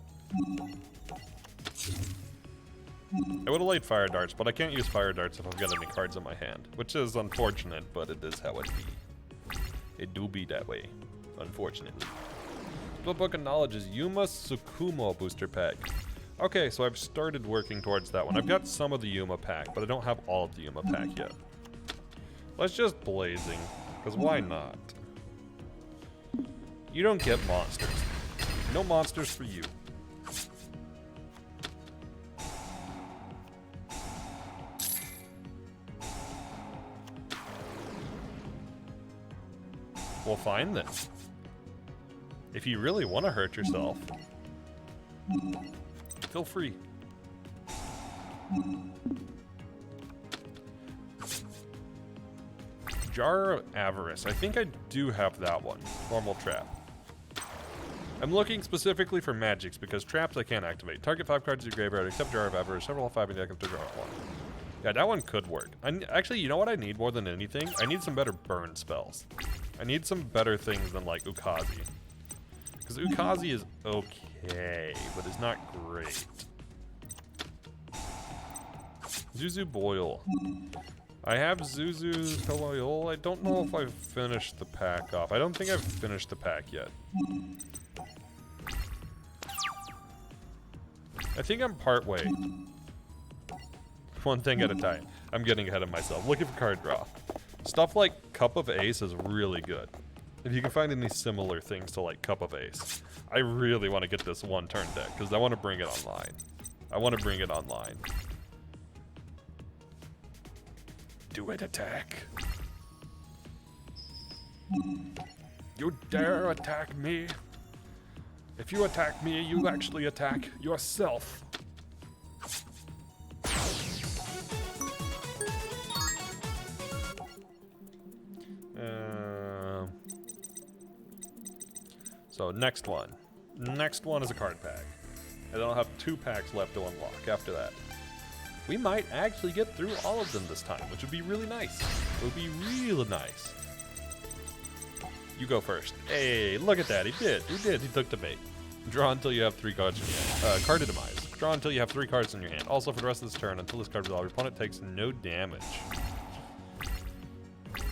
I would have laid fire darts, but I can't use fire darts if I've got any cards in my hand, which is unfortunate, but it is how it be. It do be that way, unfortunately. Spellbook of Knowledge is Yuma Tsukumo booster pack. Okay, so I've started working towards that one. I've got some of the Yuma pack, but I don't have all of the Yuma pack yet. Let's just blazing, because why not? You don't get monsters. No monsters for you. Well, fine then. If you really want to hurt yourself, feel free. Jar of Avarice. I think I do have that one. Normal trap. I'm looking specifically for magics because traps I can't activate. Target 5 cards in your graveyard, except Jar of Avarice. Several 5 in the deck up to draw 1. Yeah, that one could work. Actually, you know what I need more than anything? I need some better burn spells. I need some better things than like Ukazi. Because Ukazi is okay, but it's not great. Zuzu Boil. I have Zuzu's Boil. I don't know if I've finished the pack off. I don't think I've finished the pack yet. I think I'm part way. One thing at a time. I'm getting ahead of myself. Looking for card draw. Stuff like Cup of Ace is really good. If you can find any similar things to like Cup of Ace. I really want to get this one turn deck because I want to bring it online. I want to bring it online. Do it attack. You dare attack me? If you attack me, you actually attack yourself. So next one. Next one is a card pack. And then I'll have 2 packs left to unlock after that. We might actually get through all of them this time, which would be really nice. It would be real nice. You go first. Hey, look at that. He did. He did. He took the bait. Draw until you have 3 cards in your hand. Card demise. Draw until you have 3 cards in your hand. Also, for the rest of this turn, until this card is resolved, your opponent takes no damage.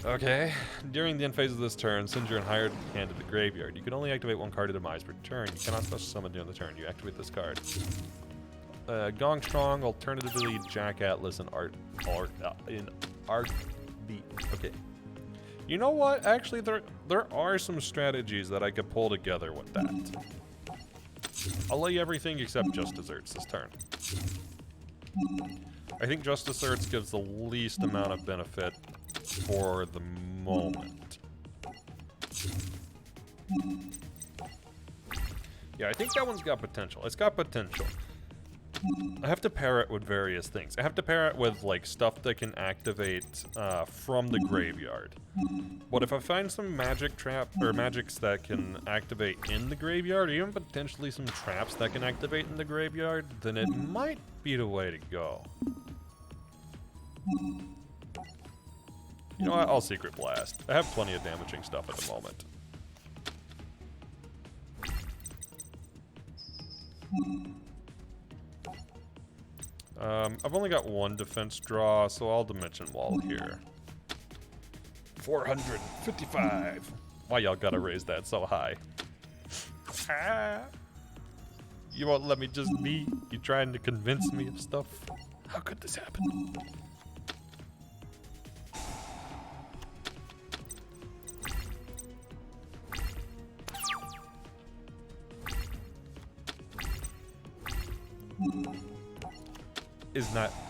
Okay. During the end phase of this turn, send your entire hand to the graveyard. You can only activate 1 card of demise per turn. You cannot special summon during the turn. You activate this card. Gong Strong, alternatively Jack Atlas, and Art Beat. Okay. You know what? Actually, there are some strategies that I could pull together with that. I'll lay everything except Just Desserts this turn. I think Just Desserts gives the least amount of benefit for the moment. Yeah, I think that one's got potential. It's got potential. I have to pair it with various things. I have to pair it with like stuff that can activate from the graveyard. But if I find some magic trap or magics that can activate in the graveyard, or even potentially some traps that can activate in the graveyard, then it might be the way to go. You know what? I'll Secret Blast. I have plenty of damaging stuff at the moment. I've only got 1 defense draw, so I'll Dimension Wall here. 455. Why y'all gotta raise that so high? You won't let me just be? You trying to convince me of stuff? How could this happen?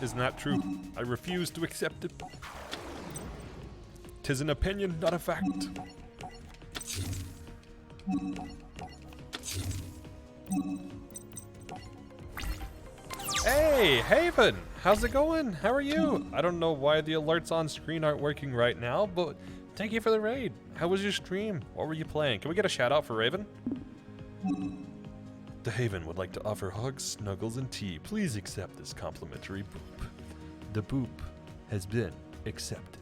Is not true. I refuse to accept it. 'Tis an opinion, not a fact. Hey, Haven! How's it going? How are you? I don't know why the alerts on screen aren't working right now, but thank you for the raid. How was your stream? What were you playing? Can we get a shout out for Raven? The Haven would like to offer hugs, snuggles, and tea. Please accept this complimentary boop. The boop has been accepted.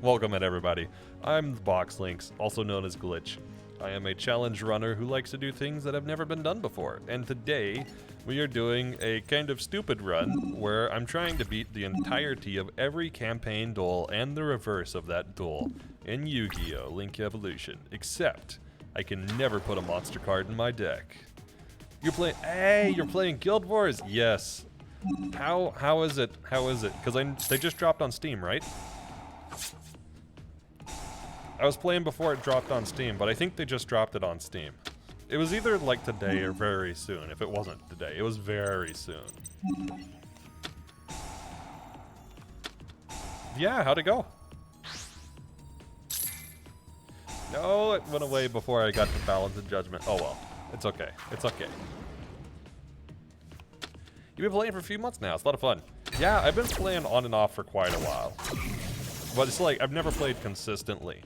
Welcome in, everybody. I'm Boxlinks, also known as Glitch. I am a challenge runner who likes to do things that have never been done before. And today, we are doing a kind of stupid run where I'm trying to beat the entirety of every campaign duel and the reverse of that duel in Yu-Gi-Oh! Link Evolution, except I can never put a monster card in my deck. You're playing, hey, you're playing Guild Wars? Yes. How is it? How is it? Because they just dropped on Steam, right? I was playing before it dropped on Steam, but I think they just dropped it on Steam. It was either like today or very soon. If it wasn't today, it was very soon. Yeah, how'd it go? No, it went away before I got to Balance and Judgment. Oh well, it's okay. It's okay. You've been playing for a few months now. It's a lot of fun. Yeah, I've been playing on and off for quite a while. But it's like, I've never played consistently.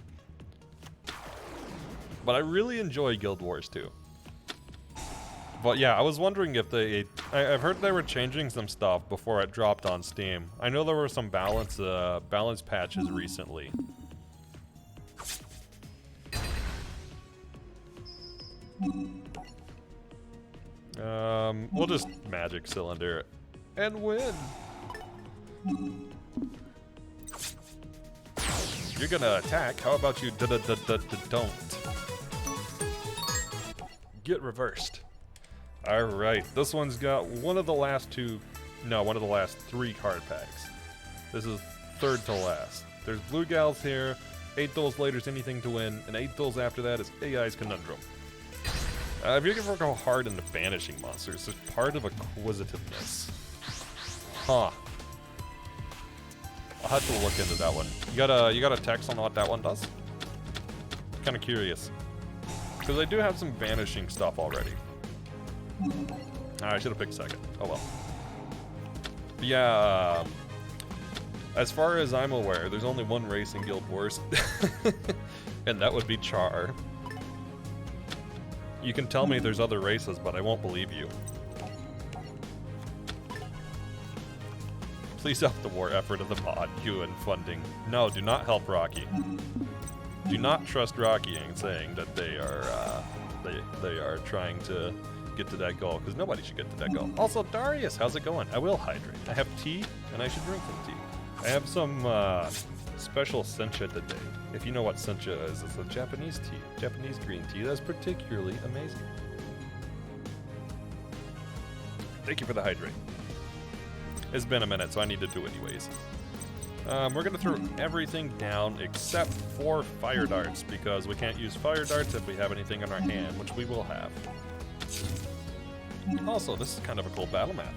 But I really enjoy Guild Wars 2. But yeah, I was wondering if I've heard they were changing some stuff before it dropped on Steam. I know there were some balance patches recently. We'll just Magic Cylinder and win. You're gonna attack. How about you don't? Get reversed. Alright, this one's got one of the last 3 card packs. This is third to last. There's Blue Gals here, 8 duels later is anything to win, and 8 duels after that is AI's Conundrum. If you're gonna go hard into banishing monsters, it's part of acquisitiveness. Huh. I'll have to look into that one. You got a text on what that one does? Kinda curious. Because I do have some banishing stuff already. I should have picked second. Oh well. But yeah, as far as I'm aware, there's only one race in Guild Wars. And that would be Char. You can tell me there's other races, but I won't believe you. Please help the war effort of the mod, you and funding. No, do not help Rocky. Do not trust Rocky in saying that they are trying to get to that goal, because nobody should get to that goal. Also, Darius, how's it going? I will hydrate. I have tea, and I should drink some tea. I have some special sencha today. If you know what sencha is, it's a Japanese tea, Japanese green tea that's particularly amazing. Thank you for the hydrate. It's been a minute, so I need to do anyways. We're gonna throw everything down except for fire darts, because we can't use fire darts if we have anything in our hand, which we will have. Also, this is kind of a cool battle map.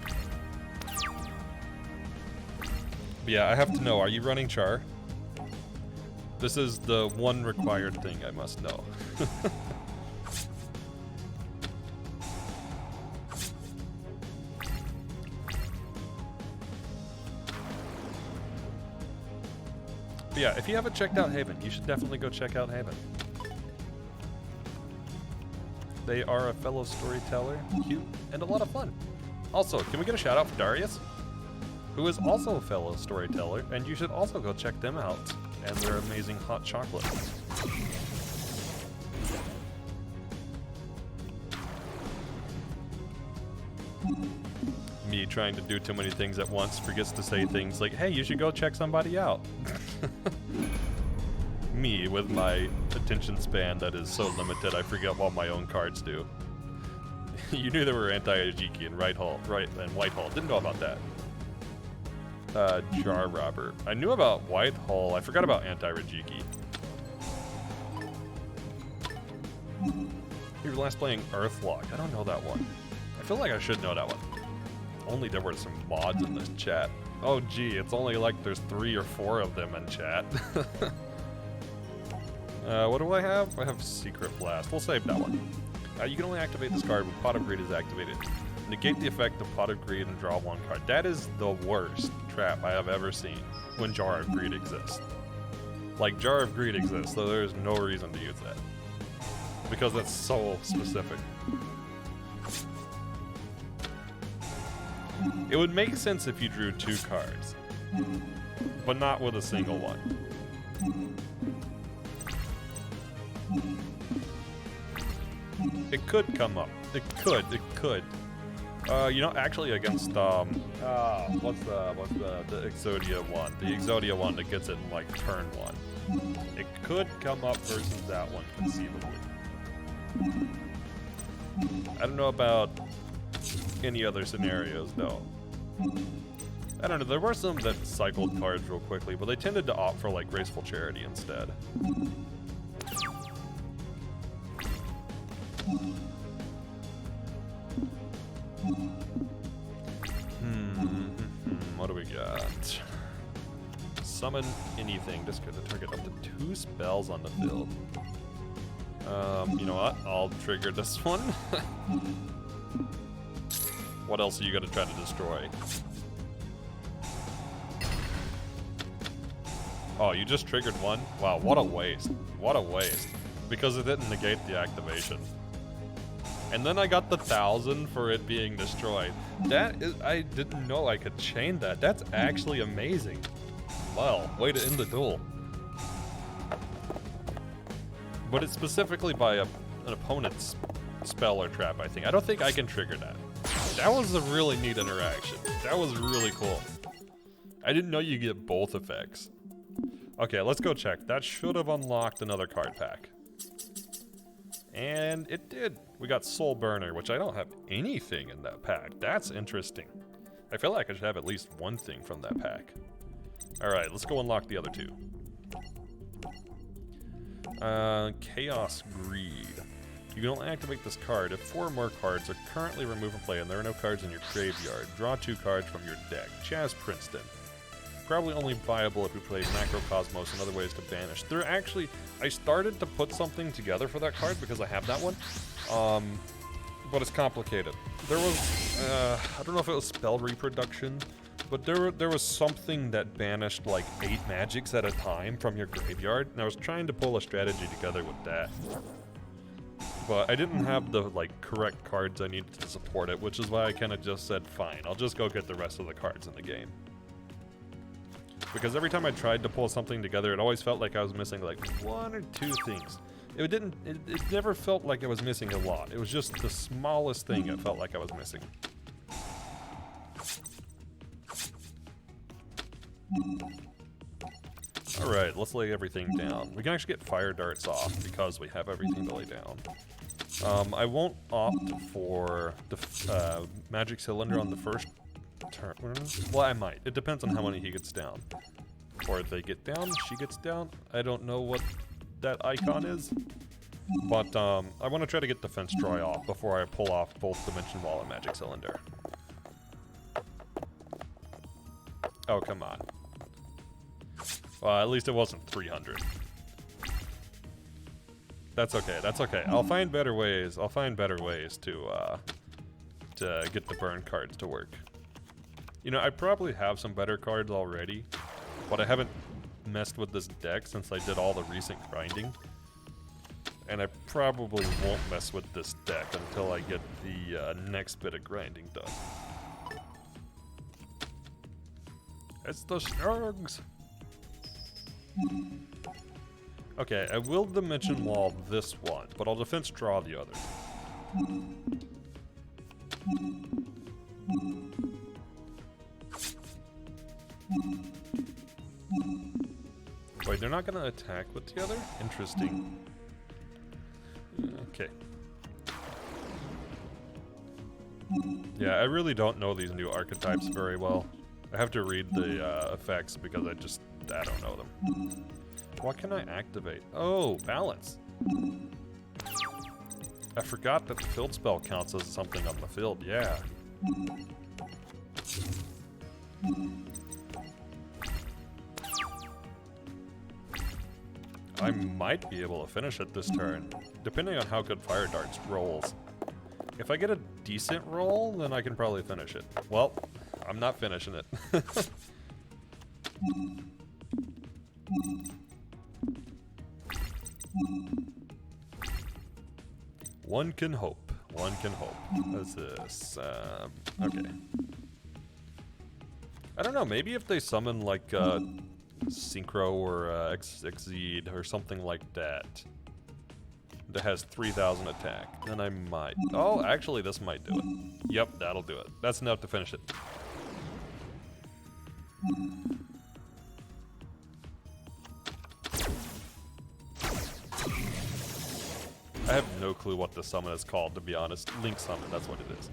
But yeah, I have to know, are you running Char? This is the one required thing I must know. But yeah, if you haven't checked out Haven, you should definitely go check out Haven. They are a fellow storyteller, cute, and a lot of fun. Also, can we get a shout out for Darius? Who is also a fellow storyteller, and you should also go check them out and their amazing hot chocolate. Me trying to do too many things at once forgets to say things like, hey, you should go check somebody out. Me with my attention span that is so limited, I forget what my own cards do. You knew there were anti-Ajiki and Whitehall. Didn't know about that. Jar Robber. I knew about Whitehall. I forgot about anti-Rajiki. You were last playing Earthlock. I don't know that one. I feel like I should know that one. Only there were some mods in this chat. Oh gee, it's only like there's 3 or 4 of them in chat. What do I have? I have Secret Blast. We'll save that one. You can only activate this card when Pot of Greed is activated. Negate the effect of Pot of Greed and draw 1 card. That is the worst trap I have ever seen when Jar of Greed exists. Like, Jar of Greed exists, so there's no reason to use that. Because that's so specific. It would make sense if you drew 2 cards, but not with a single one. It could come up. It could. You know, actually against what's the Exodia one? The Exodia one that gets it in like turn 1. It could come up versus that one conceivably. I don't know about any other scenarios though. I don't know, there were some that cycled cards real quickly, but they tended to opt for like Graceful Charity instead. What do we got? Summon anything. Discard the target up to 2 spells on the field. You know what? I'll trigger this one. What else are you gonna try to destroy? Oh, you just triggered one? Wow, what a waste. What a waste. Because it didn't negate the activation. And then I got the 1,000 for it being destroyed. That is, I didn't know I could chain that. That's actually amazing. Well, way to end the duel. But it's specifically by an opponent's spell or trap, I think. I don't think I can trigger that. That was a really neat interaction. That was really cool. I didn't know you get both effects. Okay, let's go check. That should have unlocked another card pack. And it did. We got Soul Burner, which I don't have anything in that pack. That's interesting. I feel like I should have at least one thing from that pack. Alright, let's go unlock the other two. Chaos Greed. You can only activate this card if 4 or more cards are currently removed from play and there are no cards in your graveyard. Draw 2 cards from your deck. Chaz Princeton. Probably only viable if you play Macrocosmos and other ways to banish. There actually, I started to put something together for that card because I have that one, but it's complicated. There was, I don't know if it was spell reproduction, but there was something that banished like 8 magics at a time from your graveyard, and I was trying to pull a strategy together with that. But I didn't have the like correct cards I needed to support it, which is why I kind of just said, fine, I'll just go get the rest of the cards in the game. Because every time I tried to pull something together, it always felt like I was missing like 1 or 2 things. It never felt like I was missing a lot. It was just the smallest thing it felt like I was missing. Alright, let's lay everything down. We can actually get fire darts off because we have everything to lay down. I won't opt for the magic cylinder on the first turn. Well, I might. It depends on how many he gets down. Or they get down, she gets down. I don't know what that icon is. But I want to try to get Defense Troy off before I pull off both Dimension Wall and Magic Cylinder. Oh, come on. Well, at least it wasn't 300. That's okay, that's okay. I'll find better ways. I'll find better ways to get the burn cards to work. You know, I probably have some better cards already, but I haven't messed with this deck since I did all the recent grinding. And I probably won't mess with this deck until I get the next bit of grinding done. It's the Snugs! Okay, I will Dimension Wall this one, but I'll Defense Draw the other. Wait, they're not gonna attack with the other? Interesting. Okay. Yeah, I really don't know these new archetypes very well. I have to read the effects because I don't know them. What can I activate? Oh, balance. I forgot that the field spell counts as something on the field, yeah. I might be able to finish it this turn, depending on how good Fire Darts rolls. If I get a decent roll, then I can probably finish it. Well, I'm not finishing it. One can hope. One can hope. What's this? Okay. I don't know, maybe if they summon like Synchro or Exceed or something like that has 3,000 attack, then I might. Oh, actually this might do it. Yep, that'll do it. That's enough to finish it. I have no clue what the summon is called, to be honest. Link Summon, that's what it is.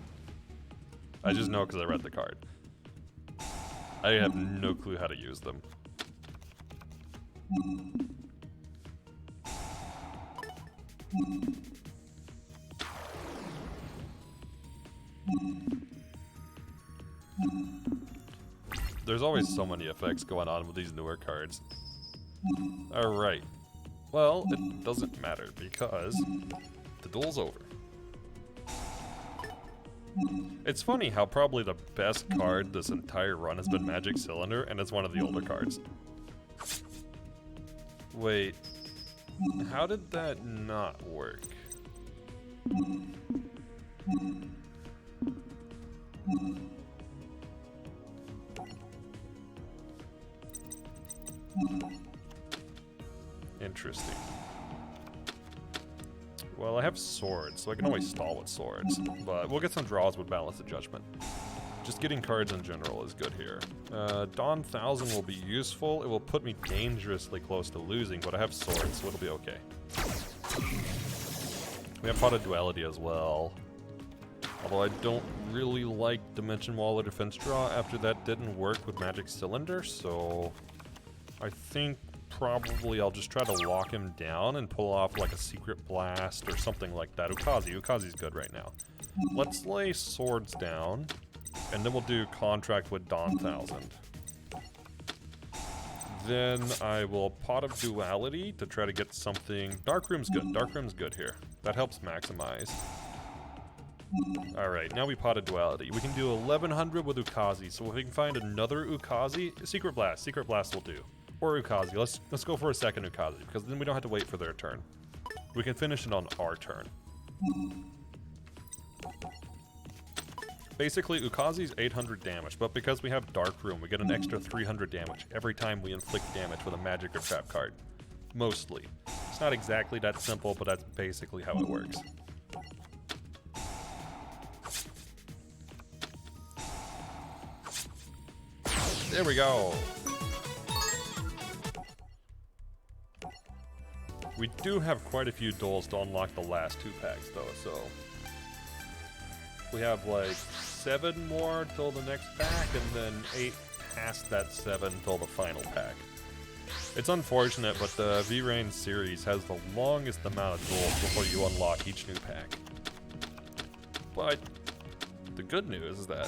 I just know because I read the card. I have no clue how to use them. There's always so many effects going on with these newer cards. Alright. Well, it doesn't matter because the duel's over. It's funny how probably the best card this entire run has been Magic Cylinder, and it's one of the older cards. Wait, how did that not work? Interesting. Well, I have swords, so I can always stall with swords, but we'll get some draws with Balance of Judgment. Just getting cards in general is good here. Dawn 1000 will be useful. It will put me dangerously close to losing, but I have swords, so it'll be okay. We have Pot of Duality as well. Although I don't really like Dimension Wall or Defense Draw after that didn't work with Magic Cylinder, so I think probably I'll just try to lock him down and pull off like a Secret Blast or something like that. Ukazi's good right now. Let's lay swords down, and then we'll do Contract with Dawn 1000. Then I will Pot of Duality to try to get something. Dark Room's good. Dark Room's good here. That helps maximize. Alright, now we Pot of Duality. We can do 1100 with Ukazi, so if we can find another Ukazi, Secret Blast will do. Or Ukazi. Let's go for a second Ukazi, because then we don't have to wait for their turn. We can finish it on our turn. Basically, Ukazi's 800 damage, but because we have Dark Room, we get an extra 300 damage every time we inflict damage with a magic or trap card. Mostly. It's not exactly that simple, but that's basically how it works. There we go! We do have quite a few duels to unlock the last 2 packs though, so... We have like 7 more till the next pack, and then 8 past that 7 till the final pack. It's unfortunate, but the V-Rain series has the longest amount of duels before you unlock each new pack. But the good news is that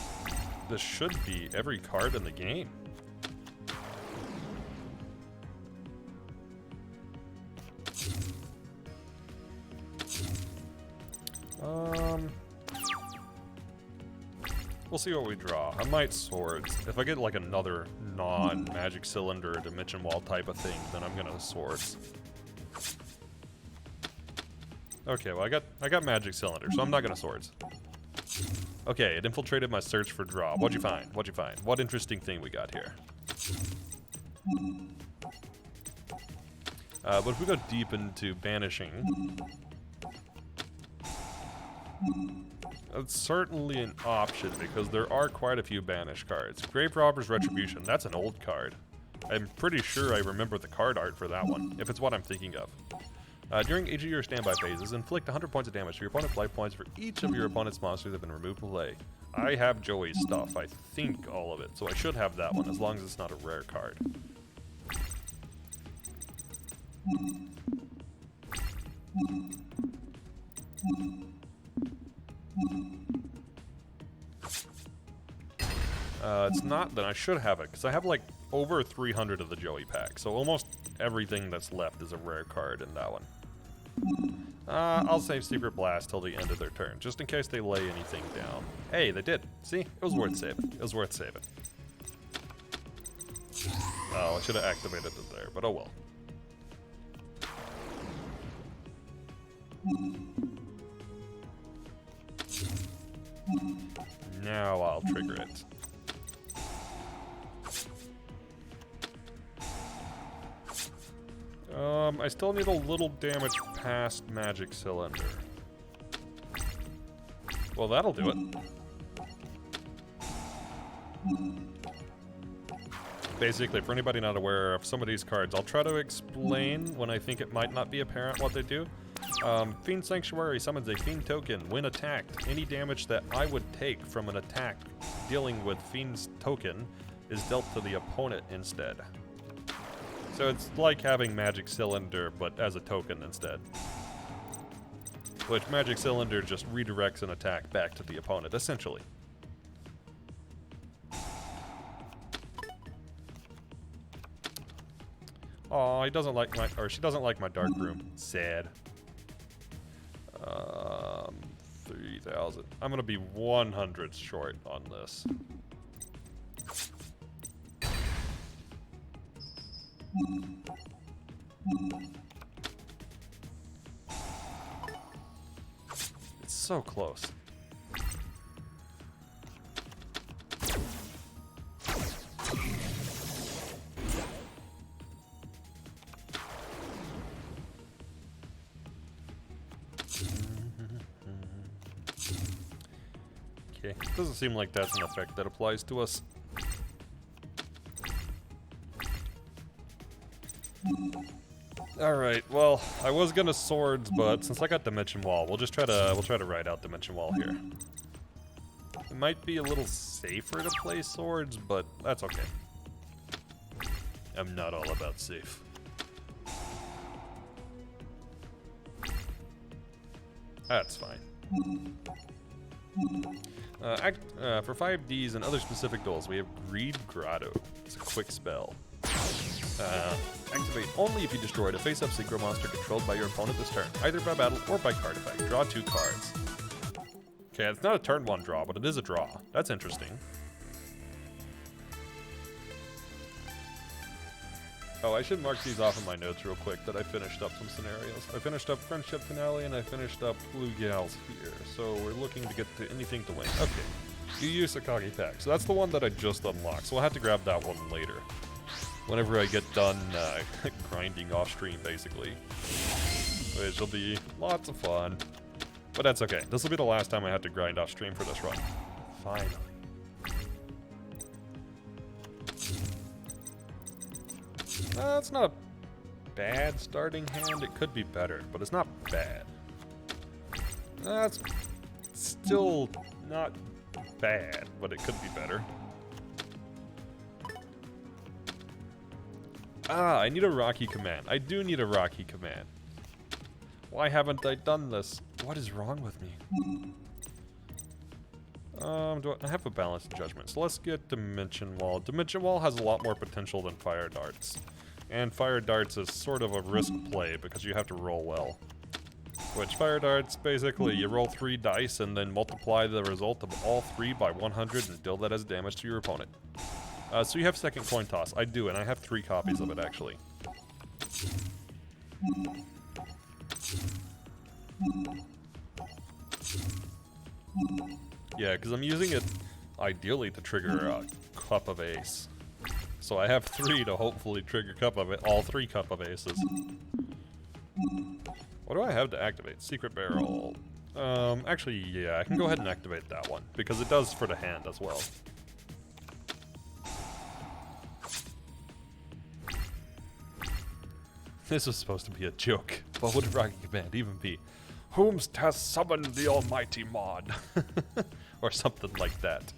this should be every card in the game. We'll see what we draw. I might swords. If I get like another non-Magic Cylinder or Dimension Wall type of thing, then I'm gonna swords. Okay, well I got Magic Cylinder, so I'm not gonna swords. Okay, it infiltrated my search for draw. What'd you find? What'd you find? What interesting thing we got here? But if we go deep into banishing, it's certainly an option because there are quite a few banish cards. Grave Robber's Retribution, that's an old card. I'm pretty sure I remember the card art for that one, if it's what I'm thinking of. During each of your standby phases, inflict 100 points of damage to your opponent's life points for each of your opponent's monsters that have been removed from play. I have Joey's stuff, I think all of it, so I should have that one as long as it's not a rare card. It's not, then I should have it, because I have like over 300 of the Joey pack, so almost everything that's left is a rare card in that one. I'll save Secret Blast till the end of their turn, just in case they lay anything down. Hey, they did. See? It was worth saving. It was worth saving. Oh, I should have activated it there, but oh well. Now I'll trigger it. I still need a little damage past Magic Cylinder. Well, that'll do it. Basically, for anybody not aware of some of these cards, I'll try to explain when I think it might not be apparent what they do. Fiend Sanctuary summons a Fiend token. When attacked, any damage that I would take from an attack dealing with Fiend's token is dealt to the opponent instead. So it's like having Magic Cylinder, but as a token instead. Which Magic Cylinder just redirects an attack back to the opponent, essentially. Oh, he doesn't like my, or she doesn't like my dark room. Sad. 3,000. I'm gonna be 100 short on this. It's so close. Okay, doesn't seem like that's an effect that applies to us. Alright, well, I was gonna swords, but since I got Dimension Wall, we'll try to ride out Dimension Wall here. It might be a little safer to play swords, but that's okay. I'm not all about safe. That's fine. For 5Ds and other specific duels, we have Greed Grotto. It's a quick spell. Activate only if you destroyed a face-up synchro monster controlled by your opponent this turn, either by battle or by card effect. Draw 2 cards. Okay, it's not a turn 1 draw, but it is a draw. That's interesting. Oh, I should mark these off in my notes real quick that I finished up some scenarios. I finished up Friendship Finale and I finished up Blue Gals here. So we're looking to get to anything to win. Okay. You use Sakagi Pack. So that's the one that I just unlocked. So I'll have to grab that one later. Whenever I get done grinding off stream, basically. Which will be lots of fun. But that's okay. This will be the last time I have to grind off stream for this run. Finally. It's not a bad starting hand. It could be better, but it's not bad. It's still not bad, but it could be better. Ah, I need a Rocky command. I do need a Rocky command. Why haven't I done this? What is wrong with me? Do I have a balanced judgment? So let's get Dimension Wall. Dimension Wall has a lot more potential than Fire Darts. And Fire Darts is sort of a risk play because you have to roll well. Which Fire Darts, basically, you roll 3 dice and then multiply the result of all 3 by 100 and deal that as damage to your opponent. So you have second coin toss. I do, and I have 3 copies of it, actually. Yeah, because I'm using it, ideally, to trigger a Cup of Ace. So I have 3 to hopefully trigger Cup of it, all 3 Cup of Aces. What do I have to activate? Secret Barrel. Actually, yeah, I can go ahead and activate that one, because it does for the hand as well. This was supposed to be a joke. What would a Rocky command even be? Whomst has summoned the almighty mod? Or something like that.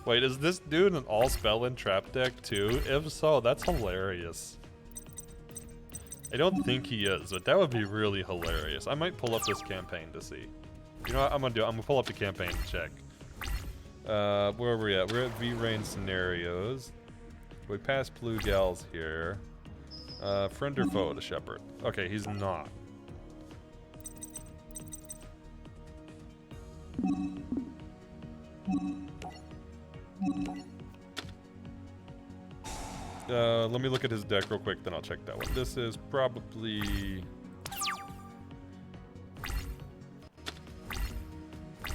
Wait, is this dude an all-spell and trap deck too? If so, that's hilarious. I don't think he is, but that would be really hilarious. I might pull up this campaign to see. You know what I'm gonna do? I'm gonna pull up the campaign to check. Where are we at? We're at V-Rain Scenarios. We passed Blue Gals here. Friend or foe to Shepherd? Okay, he's not. Let me look at his deck real quick, then I'll check that one. This is probably...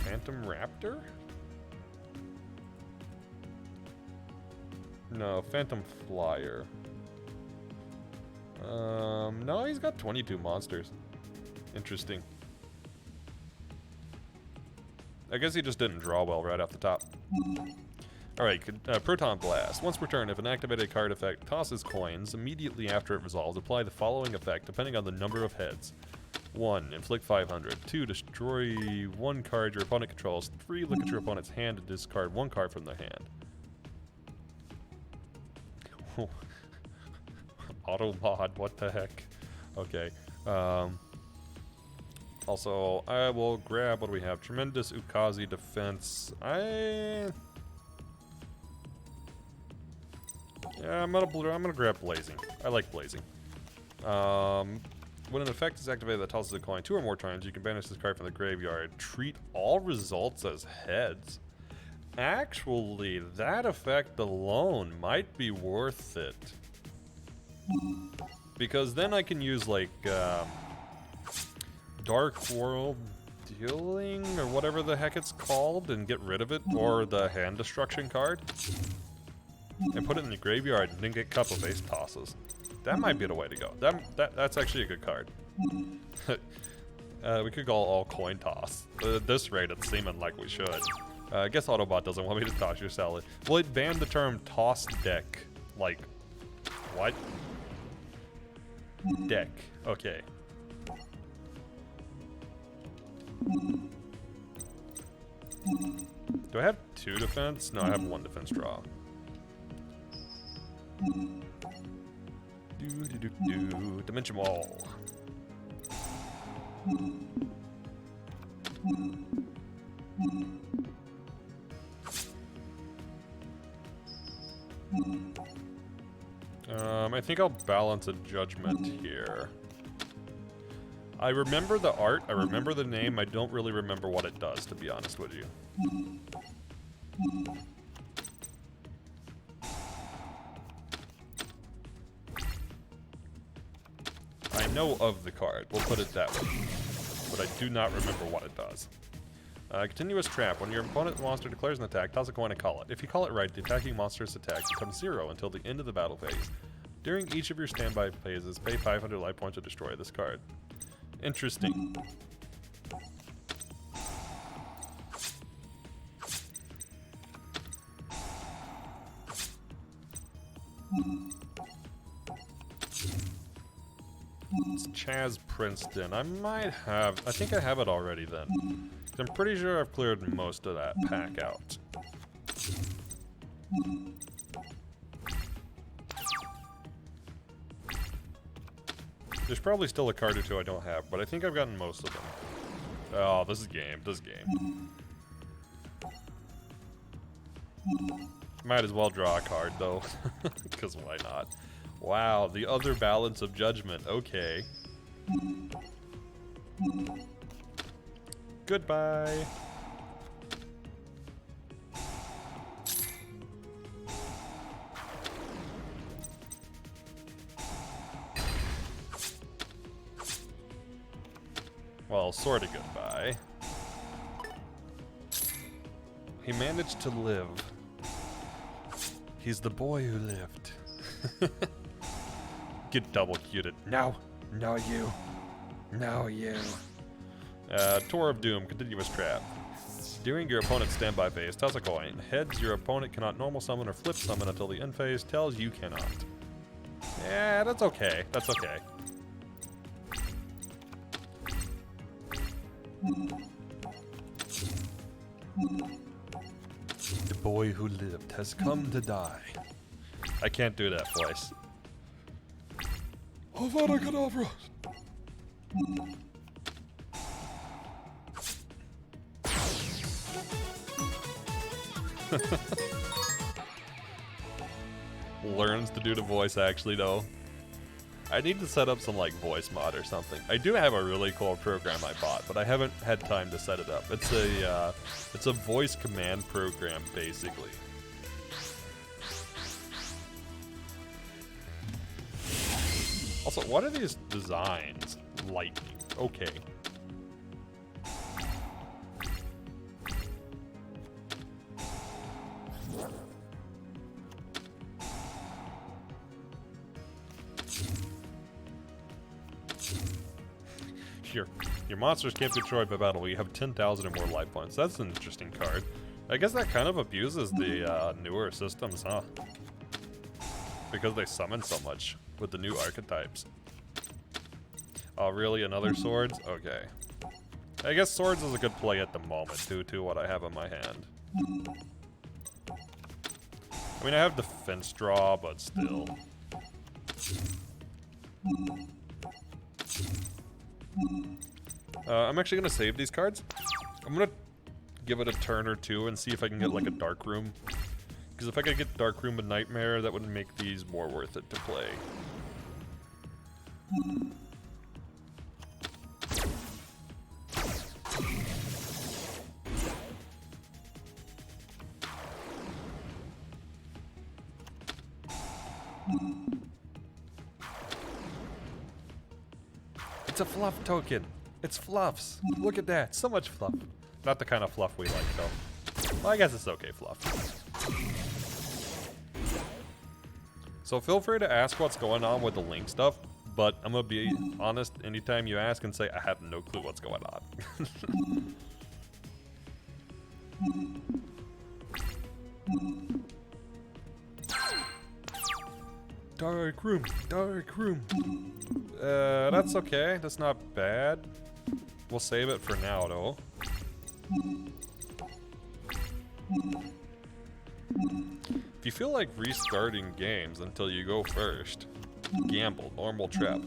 Phantom Raptor? No, Phantom Flyer. No, he's got 22 monsters. Interesting. I guess he just didn't draw well right off the top. Alright, Proton Blast. Once per turn, if an activated card effect tosses coins, immediately after it resolves, apply the following effect depending on the number of heads. 1. Inflict 500. 2. Destroy 1 card your opponent controls. 3. Look at your opponent's hand and discard 1 card from their hand. Auto mod, what the heck? Okay. Also, I will grab, what do we have? Tremendous Ukazi Defense. Yeah, I'm gonna grab Blazing. I like Blazing. When an effect is activated that tosses a coin 2 or more times, you can banish this card from the graveyard. Treat all results as heads. Actually, that effect alone might be worth it. Because then I can use, like, Dark World Dealing, or whatever the heck it's called, and get rid of it, or the Hand Destruction card. And put it in the graveyard and then get Cup of Ace tosses. That might be the way to go. That's actually a good card. We could go all coin toss. At this rate, it's seeming like we should. I guess Autobot doesn't want me to toss your salad. Well, it banned the term toss deck. Like, what? Deck. Okay. Do I have 2 defense? No, I have 1 defense draw. Dimension Wall. I think I'll balance a judgment here. I remember the art, I remember the name, I don't really remember what it does, to be honest with you. I know of the card, we'll put it that way. But I do not remember what it does. Continuous Trap. When your opponent monster declares an attack, toss a coin and call it. If you call it right, the attacking monster's attack becomes 0 until the end of the battle phase. During each of your standby phases, pay 500 life points to destroy this card. Interesting. It's Chaz Princeton. I think I have it already then. I'm pretty sure I've cleared most of that pack out. There's probably still a card or 2 I don't have, but I think I've gotten most of them. Oh, this is game. This is game. Might as well draw a card, though. Because why not? Wow, the other balance of judgment. Okay. Goodbye. Well, sort of goodbye. He managed to live. He's the boy who lived. Get double cuted. No, no you. No you. Tour of Doom, Continuous Trap. During your opponent's standby phase, toss a coin. Heads, your opponent cannot normal summon or flip summon until the end phase. Tails, you cannot. Yeah, that's okay. That's okay. The boy who lived has come to die. I can't do that voice. Avada Kedavra! Learns to do the voice actually though. I need to set up some like voice mod or something. I do have a really cool program I bought, but I haven't had time to set it up. It's a voice command program basically. Also, what are these designs? Lightning. Okay. Your monsters can't be destroyed by battle. You have 10,000 or more life points. That's an interesting card. I guess that kind of abuses the newer systems, huh? Because they summon so much with the new archetypes. Oh, really? Another swords? Okay. I guess swords is a good play at the moment due to what I have in my hand. I mean, I have defense draw, but still. I'm actually going to save these cards. I'm going to give it a turn or two and see if I can get like a dark room. Because if I could get Dark Room and Nightmare, that would make these more worth it to play. It's a fluff token. It's fluffs. Look at that. So much fluff. Not the kind of fluff we like, though. Well, I guess it's okay fluff. So feel free to ask what's going on with the link stuff, but I'm going to be honest anytime you ask and say I have no clue what's going on. Dark room, dark room. That's okay. That's not bad. We'll save it for now, though. If you feel like restarting games until you go first, gamble, normal trap.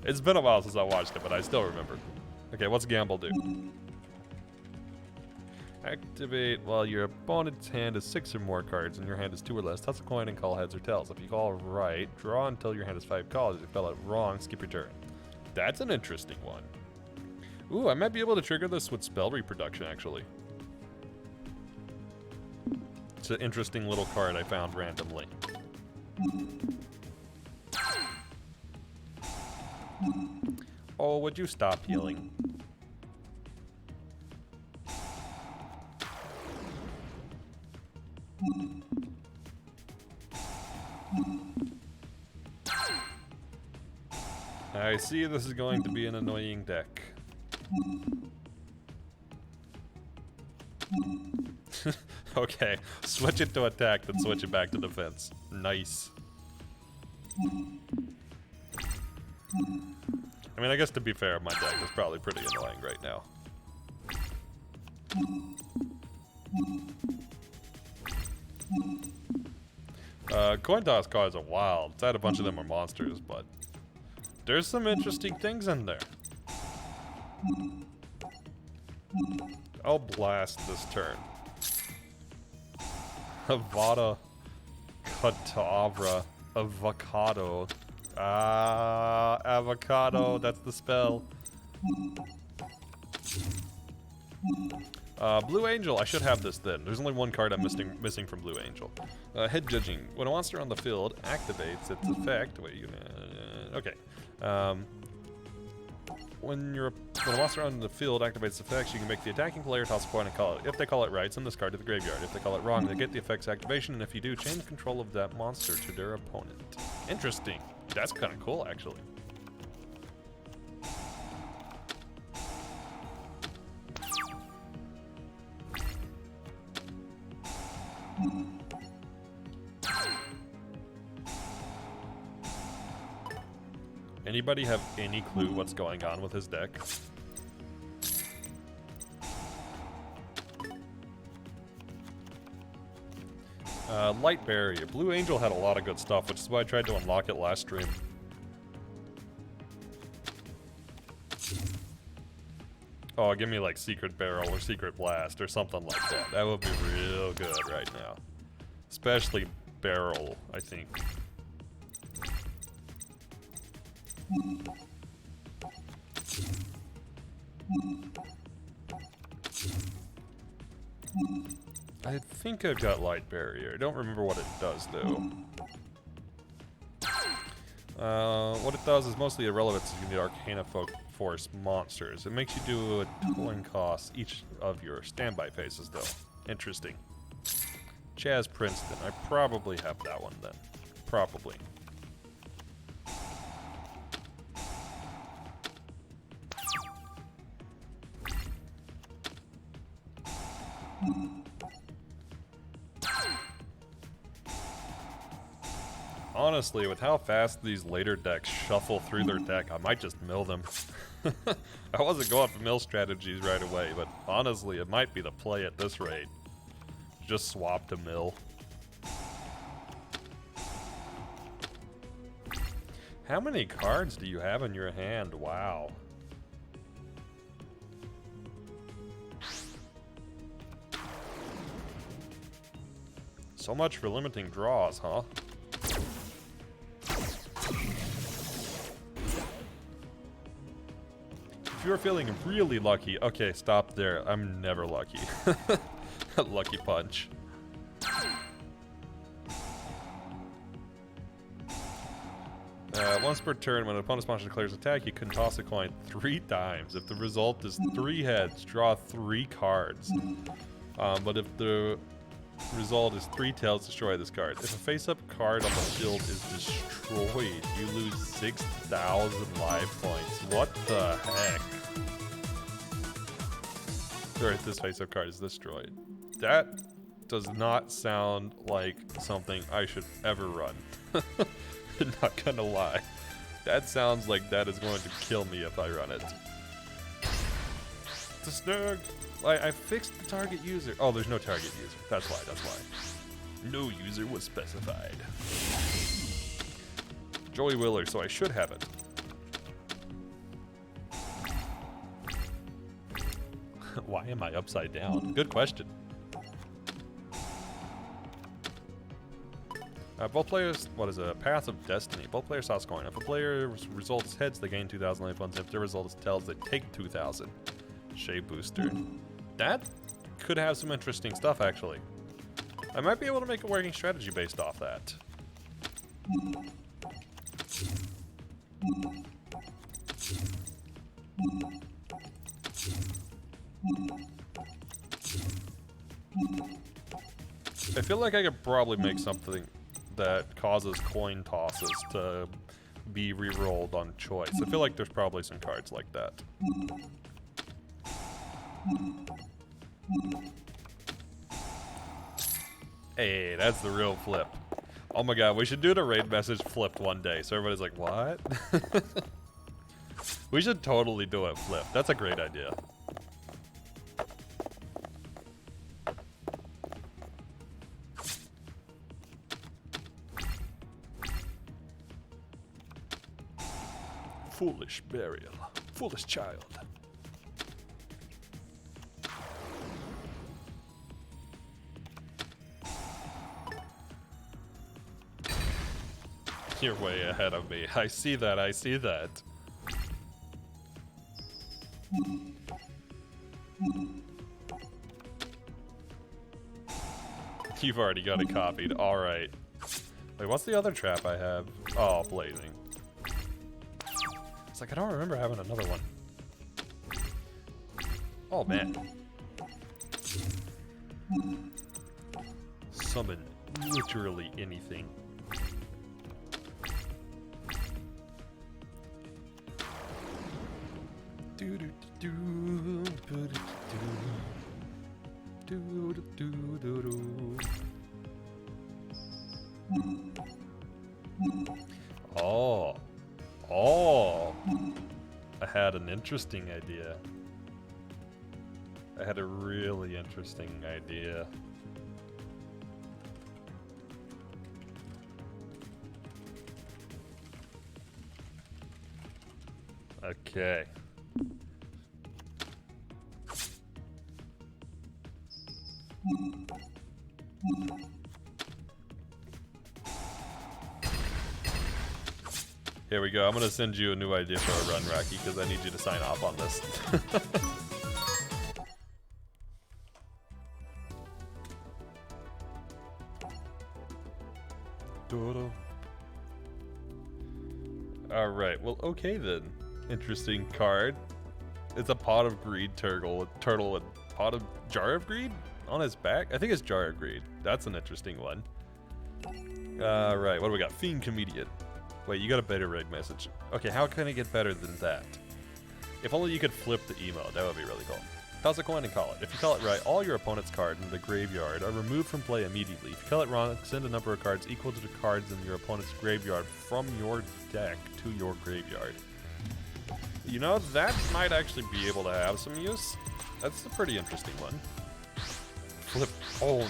It's been a while since I watched it, but I still remember. Okay, what's gamble do? Activate while your opponent's hand has 6 or more cards and your hand is 2 or less. Toss a coin and call heads or tails. If you call right, draw until your hand has 5 calls. If you spell it wrong, skip your turn. That's an interesting one. Ooh, I might be able to trigger this with spell reproduction, actually. It's an interesting little card I found randomly. Oh, would you stop healing? I see this is going to be an annoying deck. Okay, switch it to attack, then switch it back to defense. Nice. I mean, I guess to be fair, my deck is probably pretty annoying right now. Coin toss cards are wild. Sad a bunch of them are monsters, but there's some interesting things in there. I'll blast this turn. Avada Kedavra. Avocado. Avocado, that's the spell. Blue Angel, I should have this then. There's only one card I'm missing from Blue Angel. Head Judging. When a monster on the field activates its effect... Wait, okay. When a monster on the field activates effects, you can make the attacking player toss a coin and call it. If they call it right, send this card to the graveyard. If they call it wrong, they get the effect's activation, and if you do, change control of that monster to their opponent. Interesting. That's kind of cool, actually. Anybody have any clue what's going on with his deck? Light Barrier. Blue Angel had a lot of good stuff, which is why I tried to unlock it last stream. Oh, give me like Secret Barrel or Secret Blast or something like that. That would be real good right now. Especially Barrel, I think. I think I've got Light Barrier. I don't remember what it does, though. What it does is mostly irrelevant to the Arcana Force monsters. It makes you do a tolling cost each of your standby phases, though. Interesting. Chaz Princeton. I probably have that one, then. Probably. Honestly, with how fast these later decks shuffle through their deck, I might just mill them. I wasn't going for mill strategies right away, but honestly, it might be the play at this rate. Just swap to mill. How many cards do you have in your hand? Wow. So much for limiting draws, huh? If you're feeling really lucky, okay, stop there. I'm never lucky. Lucky punch. Once per turn, when an opponent's monster declares attack, you can toss a coin 3 times. If the result is 3 heads, draw 3 cards. But if the result is 3 tails, destroy this card. If a face-up card on the field is destroyed, you lose 6,000 life points. What the heck? Alright, this face-up card is destroyed. That does not sound like something I should ever run. Not gonna lie. That sounds like that is going to kill me if I run it. It's a snug. I fixed the target user. Oh, there's no target user. That's why, that's why. No user was specified. Joey Willer, so I should have it. Why am I upside down? Good question. Both players, what is it? A Path of Destiny. Both players toss coin. If a player's result is heads, they gain 2,000 life points. If their result is tails, they take 2,000. Shea Booster. That could have some interesting stuff, actually. I might be able to make a working strategy based off that. I feel like I could probably make something that causes coin tosses to be re-rolled on choice. I feel like there's probably some cards like that. Hey, that's the real flip. Oh my god, we should do the raid message flipped one day, so everybody's like, what? We should totally do it flipped. That's a great idea. Foolish burial. Foolish child. You're way ahead of me. I see that, I see that. You've already got it copied. Alright. Wait, what's the other trap I have? Oh, blazing. It's like, I don't remember having another one. Oh, man. Summon literally anything. Oh. Oh. I had an interesting idea. I had a really interesting idea. Okay. Here we go. I'm gonna send you a new idea for a run, Rocky, because I need you to sign off on this. Alright, well, okay then. Interesting card. It's a Pot of Greed turtle with Pot of Jar of Greed on his back. I think it's Jar of Greed. That's an interesting one. Alright, what do we got? Fiend Comedian. Wait, you got a better rig message. Okay, how can it get better than that? If only you could flip the emo, that would be really cool. Toss a coin and call it. If you call it right, all your opponent's cards in the graveyard are removed from play immediately. If you call it wrong, send a number of cards equal to the cards in your opponent's graveyard from your deck to your graveyard. You know, that might actually be able to have some use. That's a pretty interesting one. Flip. Oh,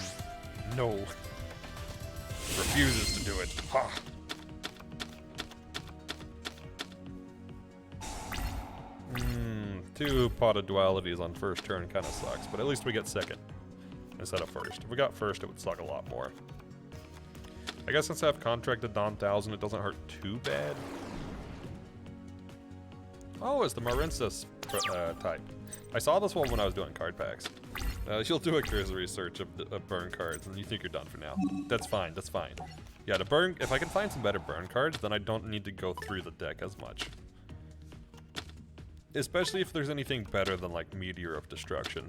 no. Refuses to do it. Ha! Two potted dualities on first turn kind of sucks, but at least we get second instead of first. If we got first, it would suck a lot more. I guess since I've contracted Don 1000, it doesn't hurt too bad. Oh, it's the Marinsa type. I saw this one when I was doing card packs. You'll do a cursory search of burn cards, and you think you're done for now. That's fine, that's fine. Yeah, to burn, if I can find some better burn cards, then I don't need to go through the deck as much. Especially if there's anything better than, like, Meteor of Destruction.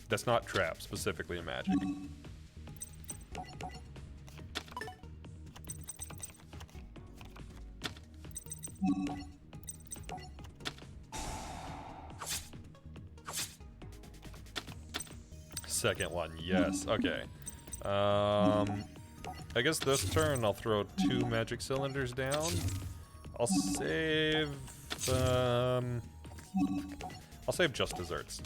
That's not trap, specifically in Magic. Second one, yes. Okay. I guess this turn I'll throw 2 magic cylinders down. I'll save just desserts.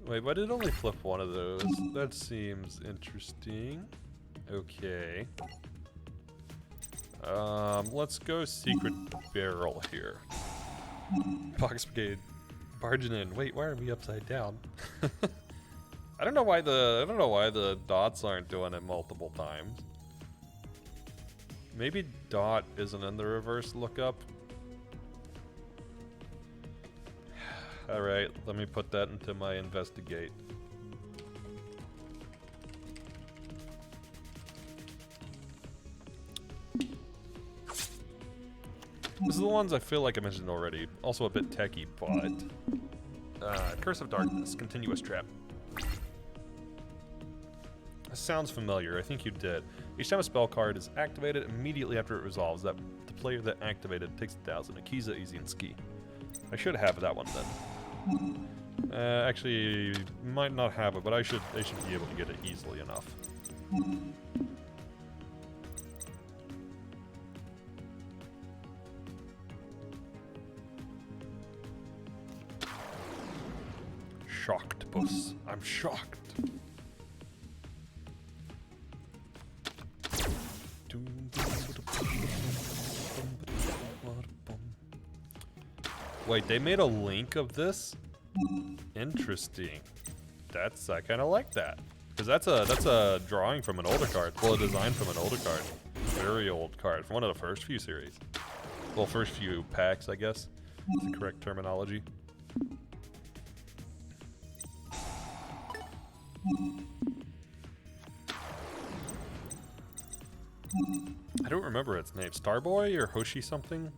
Wait, why did it only flip one of those? That seems interesting. Okay. Let's go Secret Barrel here. Pox Brigade barging in. Wait, why are we upside down? I don't know why the dots aren't doing it multiple times. Maybe dot isn't in the reverse lookup. All right, let me put that into my investigate. This is the ones I feel like I mentioned already. Also a bit techy, but... Curse of Darkness, Continuous Trap. This sounds familiar, I think you did. Each time a spell card is activated, immediately after it resolves, that the player that activated takes 1,000. Akiza, Easy, and Ski. I should have that one then. Actually, might not have it, but I should be able to get it easily enough. Shocked, boss. I'm shocked. Wait, they made a link of this? Interesting. I kind of like that. Because that's a drawing from an older card. Well, a design from an older card. Very old card. From one of the first few series. Well, first few packs, I guess. Is the correct terminology. I don't remember its name. Starboy or Hoshi something?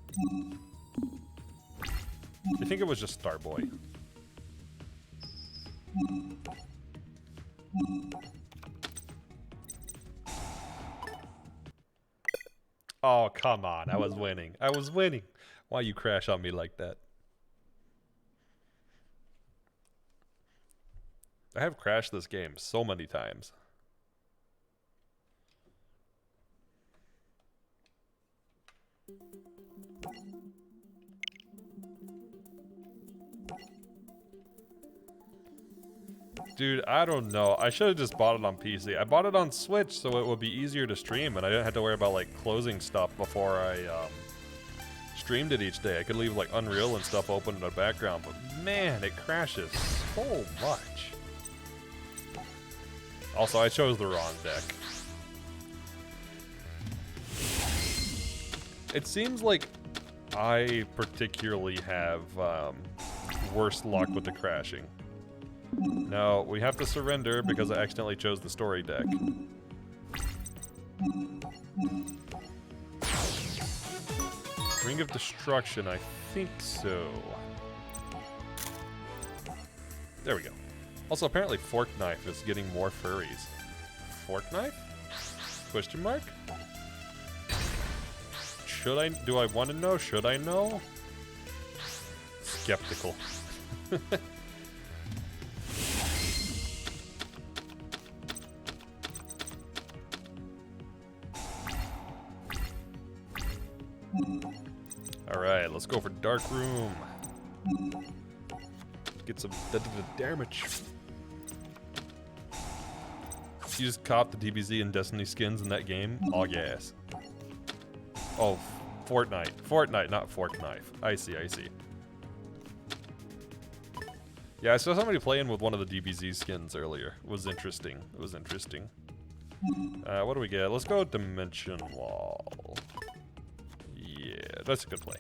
I think it was just Starboy. Oh, come on. I was winning. I was winning. Why you crash on me like that? I have crashed this game so many times. Dude, I don't know. I should have just bought it on PC. I bought it on Switch so it would be easier to stream and I didn't have to worry about like closing stuff before I streamed it each day. I could leave like Unreal and stuff open in the background, but man, it crashes so much. Also, I chose the wrong deck. It seems like I particularly have worse luck with the crashing. No, we have to surrender because I accidentally chose the story deck. Ring of Destruction, I think so. There we go. Also, apparently Fork Knife is getting more furries. Fork Knife? Question mark? Should I? Do I want to know? Should I know? Skeptical. Alright, let's go for Dark Room. Get some damage. You just caught the DBZ and Destiny skins in that game? Oh, yes. Oh, Fortnite. Fortnite, not Fork Knife. I see, I see. Yeah, I saw somebody playing with one of the DBZ skins earlier. It was interesting. It was interesting. What do we get? Let's go Dimension Wall. Yeah, that's a good play.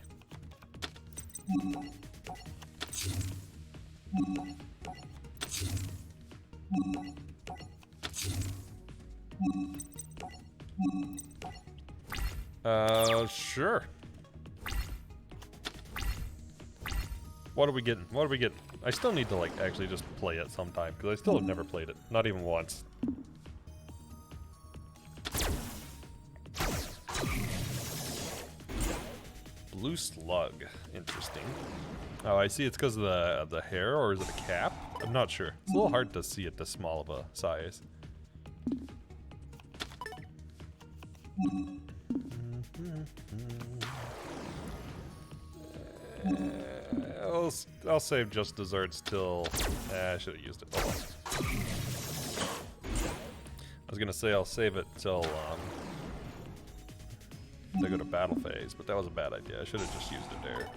Sure. What are we getting? What are we getting? I still need to, like, actually just play it sometime, because I still have never played it. Not even once. Blue Slug. Interesting. Oh, I see it's because of the hair, or is it a cap? I'm not sure. It's a little hard to see at this small of a size. I'll save just desserts till... I should have used it. Oh, well. I was gonna say I'll save it till they go to battle phase, but that was a bad idea. I should have just used it there.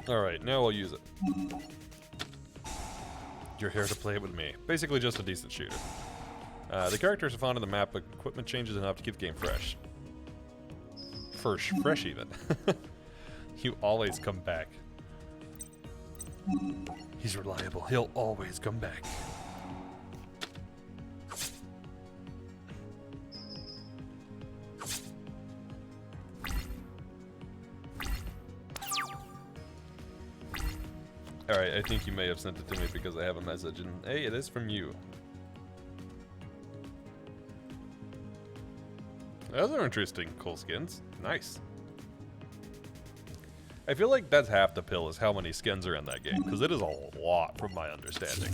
Alright, now I'll use it. You're here to play it with me. Basically just a decent shooter. The characters are fond of the map, but equipment changes enough to keep the game fresh. Fresh even. You always come back. He's reliable. He'll always come back. Alright, I think you may have sent it to me because I have a message, and hey, it is from you. Those are interesting, cool skins. Nice. I feel like that's half the pill, is how many skins are in that game, because it is a lot from my understanding.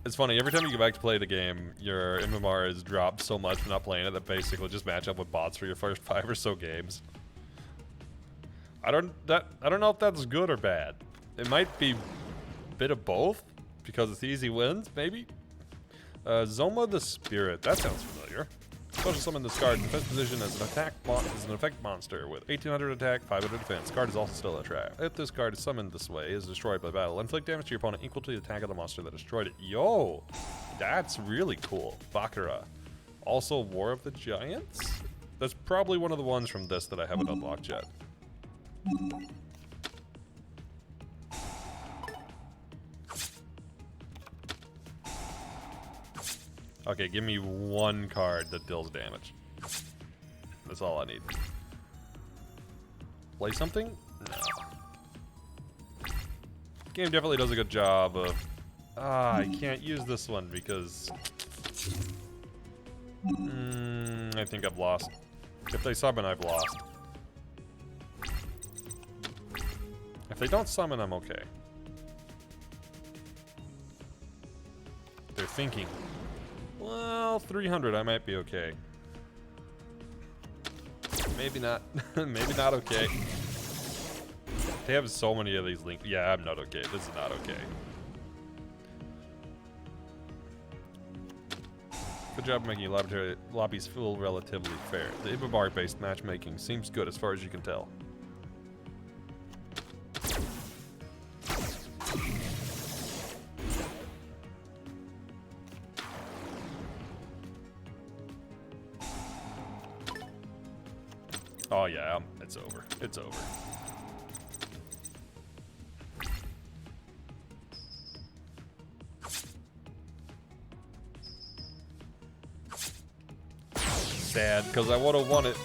It's funny, every time you go back to play the game, your MMR is dropped so much from not playing it that basically just match up with bots for your first 5 or so games. I don't know if that's good or bad. It might be a bit of both, because it's easy wins, maybe? Zoma the Spirit, that sounds familiar. Special summon this card in defense position as an effect monster with 1800 attack, 500 defense. Card is also still a trap. If this card is summoned this way, is destroyed by battle, inflict damage to your opponent equal to the attack of the monster that destroyed it. Yo, that's really cool. Bakura. Also War of the Giants? That's probably one of the ones from this that I haven't unlocked yet. Okay, give me one card that deals damage. That's all I need. Play something? No. Game definitely does a good job of... I can't use this one because... I think I've lost. If they summon, I've lost. If they don't summon, I'm okay. They're thinking. Well, 300, I might be okay. Maybe not. Maybe not okay. They have so many of these links. Yeah, I'm not okay. This is not okay. Good job making lobbies feel relatively fair. The Ibabar-based matchmaking seems good as far as you can tell. Oh yeah, it's over. It's over. Sad, because I would have won it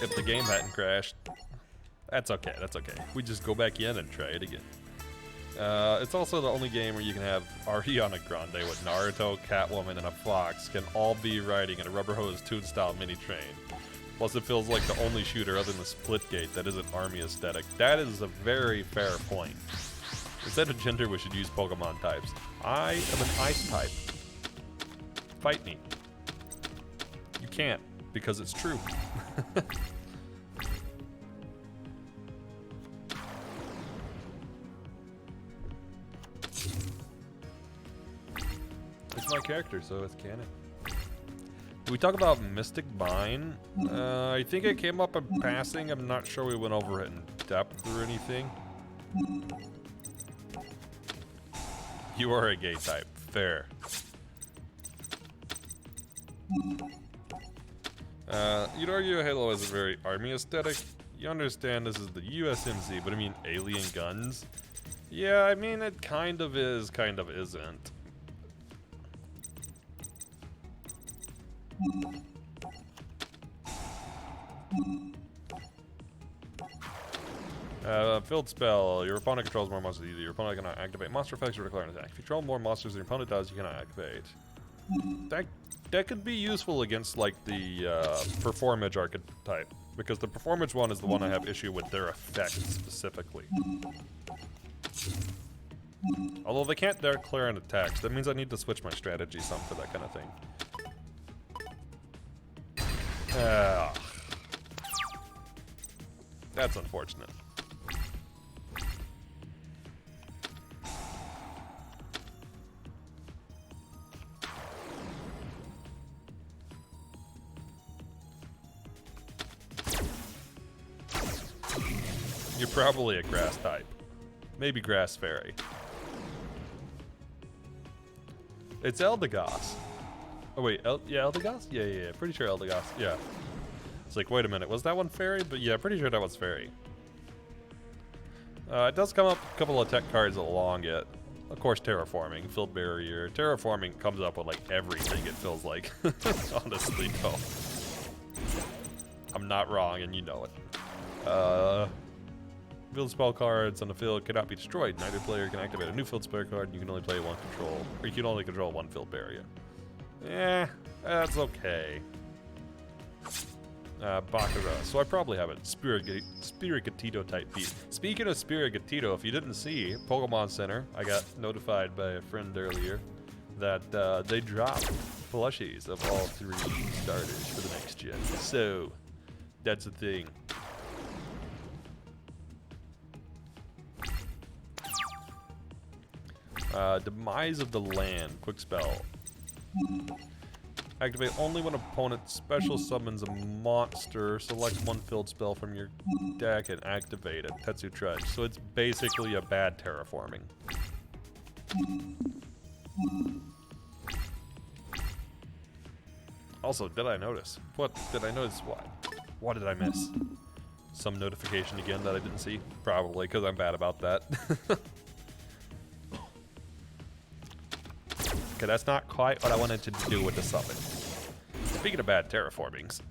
if the game hadn't crashed. That's okay, that's okay. We just go back in and try it again. It's also the only game where you can have Ariana Grande with Naruto, Catwoman, and a fox can all be riding in a rubber hose tune-style mini-train. Plus, it feels like the only shooter other than the Splitgate that isn't army aesthetic. That is a very fair point. Instead of gender, we should use Pokemon types. I am an ice type. Fight me. You can't, because it's true. It's my character, so it's canon. we talk about Mystic Mine? I think it came up in passing. I'm not sure we went over it in depth or anything. You are a gay type. Fair. You'd argue Halo is a very army aesthetic. You understand this is the USMC, but I mean alien guns? Yeah, I mean it kind of is, kind of isn't. Field spell. Your opponent controls more monsters than you do. Your opponent cannot activate monster effects or declare an attack. If you control more monsters than your opponent does, you cannot activate. That could be useful against like the performage archetype, because the performage one is the one I have issue with their effects specifically. Although they can't declare an attack, so that means I need to switch my strategy some for that kind of thing. That's unfortunate. You're probably a grass type. Maybe grass fairy. It's Eldegoss. Oh wait, yeah, Eldegoss? Yeah, pretty sure Eldegoss, yeah. It's like, wait a minute, was that one fairy? But yeah, pretty sure that was fairy. It does come up a couple of tech cards along it. Of course, terraforming, field barrier. Terraforming comes up with like everything, it feels like. Honestly, though. I'm not wrong, and you know it. Field spell cards on the field cannot be destroyed. Neither player can activate a new field spell card, and you can only play one control, or you can only control one field barrier. Eh, that's okay. Bakura. So I probably have a Spirigatito type piece. Speaking of Spirigatito, if you didn't see, Pokemon Center, I got notified by a friend earlier that they dropped plushies of all 3 starters for the next gen. So that's a thing. Demise of the Land. Quick spell. Activate only when opponent special summons a monster. Select one field spell from your deck and activate it. Tetsu Trudge. So it's basically a bad terraforming. Also, did I notice? What did I notice? What did I miss? Some notification again that I didn't see? Probably, because I'm bad about that. Okay, that's not quite what I wanted to do with the summon. Speaking of bad terraformings,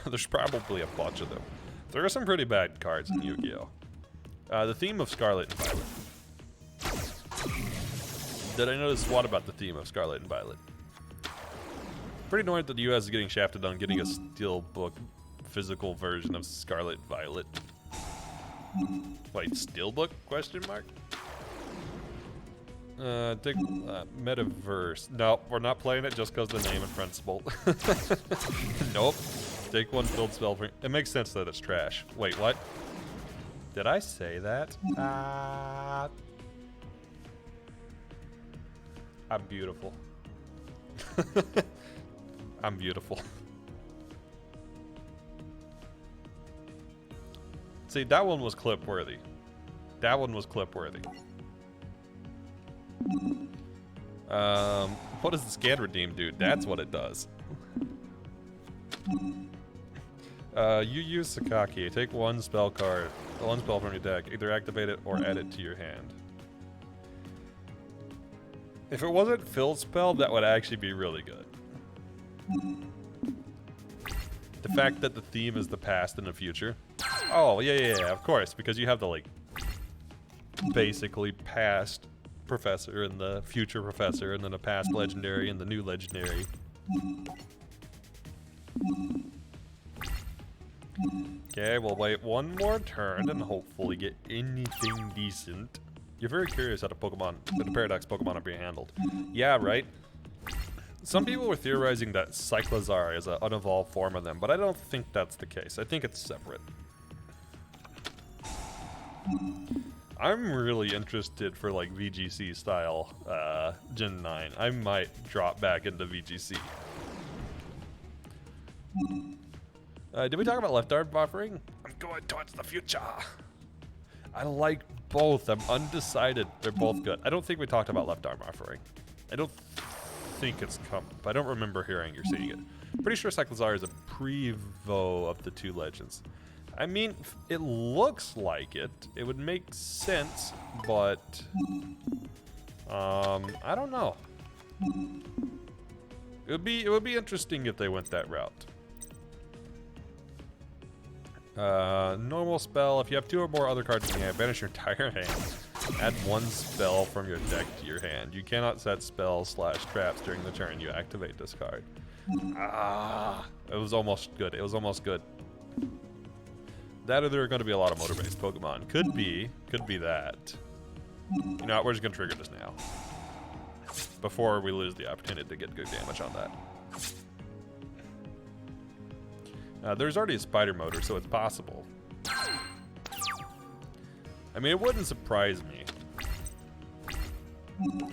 there's probably a bunch of them. There are some pretty bad cards in Yu-Gi-Oh! The theme of Scarlet and Violet. Did I notice what about the theme of Scarlet and Violet? Pretty annoyed that the US is getting shafted on getting a steelbook physical version of Scarlet and Violet. Wait, steelbook? Question mark? Take Metaverse. No, we're not playing it just because the name and principle. Nope. Take one field spell. It makes sense that it's trash. Wait, what? Did I say that? I'm beautiful. I'm beautiful. See, that one was clip worthy. That one was clip worthy. What does the scan redeem do? That's what it does. You use Sakaki. Take one spell card, one spell from your deck. Either activate it or add it to your hand. If it wasn't field spell, that would actually be really good. The fact that the theme is the past and the future. Oh, yeah, of course, because you have the, like, basically past professor and the future professor and then the past legendary and the new legendary. Okay, we'll wait one more turn and hopefully get anything decent. You're very curious how the Paradox Pokemon are being handled. Yeah, right? Some people were theorizing that Cyclizar is an unevolved form of them, but I don't think that's the case. I think it's separate. I'm really interested for like VGC style Gen 9. I might drop back into VGC. Did we talk about left arm buffering? I'm going towards the future. I like both. I'm undecided. They're both good. I don't think we talked about left arm buffering. I don't think it's come. I don't remember hearing or seeing it. Pretty sure Cyclozar is a prevo of the two legends. I mean, it looks like it. It would make sense, but I don't know. It would be interesting if they went that route. Normal spell. If you have 2 or more other cards in your hand, banish your entire hand. Add 1 spell from your deck to your hand. You cannot set spells/traps during the turn you activate this card. It was almost good. It was almost good. That or there are going to be a lot of motor-based Pokemon. Could be that. You know what? We're just going to trigger this now. Before we lose the opportunity to get good damage on that. There's already a spider motor, so it's possible. I mean, it wouldn't surprise me.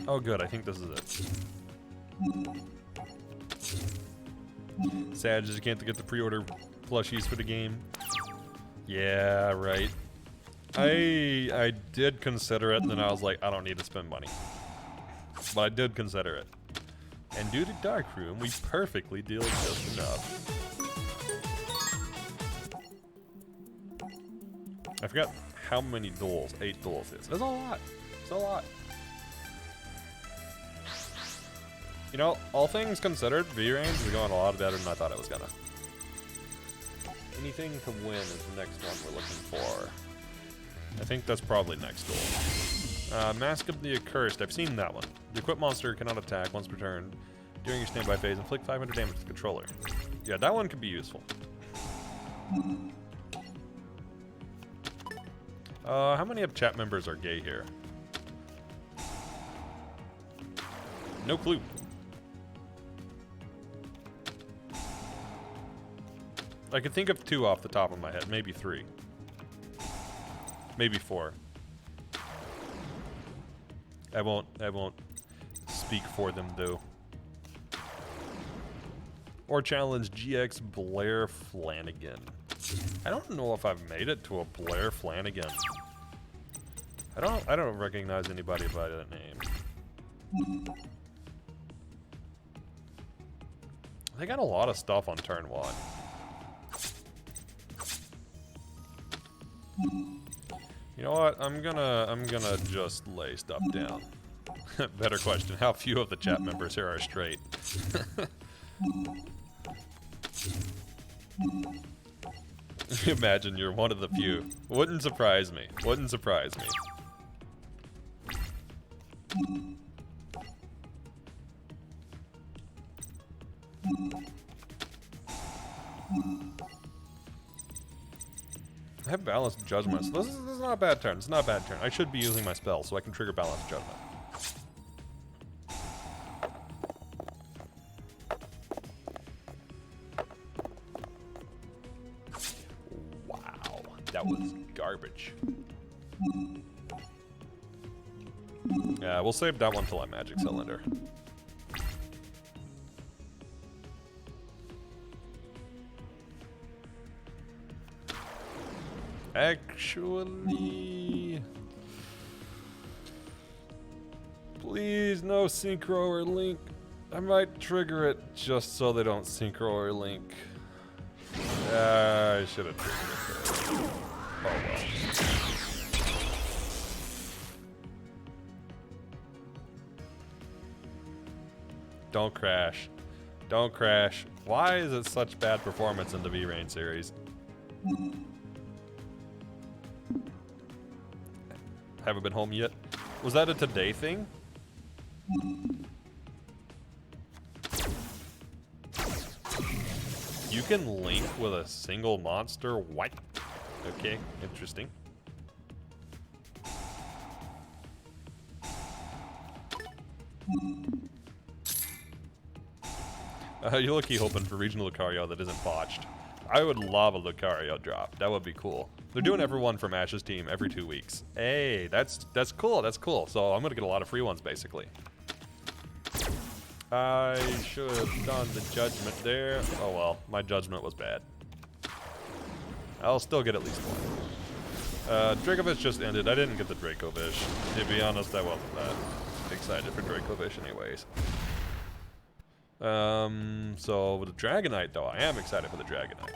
Oh, good. I think this is it. Sad, you can't get the pre-order plushies for the game. Yeah, right. I did consider it, and then I was like, I don't need to spend money. But I did consider it. And due to Darkroom, we perfectly deal just enough. I forgot how many duels, 8 duels is. That's a lot. It's a lot. You know, all things considered, V-Range is going a lot better than I thought it was gonna. Anything to win is the next one we're looking for. I think that's probably next duel. Mask of the Accursed. I've seen that one. The equipped monster cannot attack once per turn. During your standby phase, inflict 500 damage to the controller. Yeah, that one could be useful. How many of chat members are gay here? No clue. I can think of 2 off the top of my head, maybe 3. Maybe 4. I won't speak for them though. Or challenge GX Blair Flanagan. I don't know if I've made it to a Blair Flanagan. I don't recognize anybody by that name. They got a lot of stuff on turn 1. You know what? I'm gonna just lay stuff down. Better question. How few of the chat members here are straight? Imagine you're one of the few. Wouldn't surprise me. Wouldn't surprise me. I have Balanced Judgment, so this is not a bad turn. It's not a bad turn. I should be using my spell so I can trigger Balanced Judgment. Wow, that was garbage. Yeah, we'll save that one till I Magic Cylinder. Actually, please no synchro or link. I might trigger it just so they don't synchro or link. I should have triggered it there. Oh well. Don't crash. Don't crash. Why is it such bad performance in the V-Rain series? Haven't been home yet. Was that a today thing? You can link with a single monster? What? Okay, interesting. You're lucky hoping for regional Lucario that isn't botched. I would love a Lucario drop. That would be cool. They're doing everyone from Ash's team every 2 weeks. Hey, that's cool. That's cool. So I'm gonna get a lot of free ones basically. I should have done the judgment there. Oh well, my judgment was bad. I'll still get at least one. Dracovish just ended. I didn't get the Dracovish. To be honest, I wasn't that excited for Dracovish anyways. So with the Dragonite though, I am excited for the Dragonite.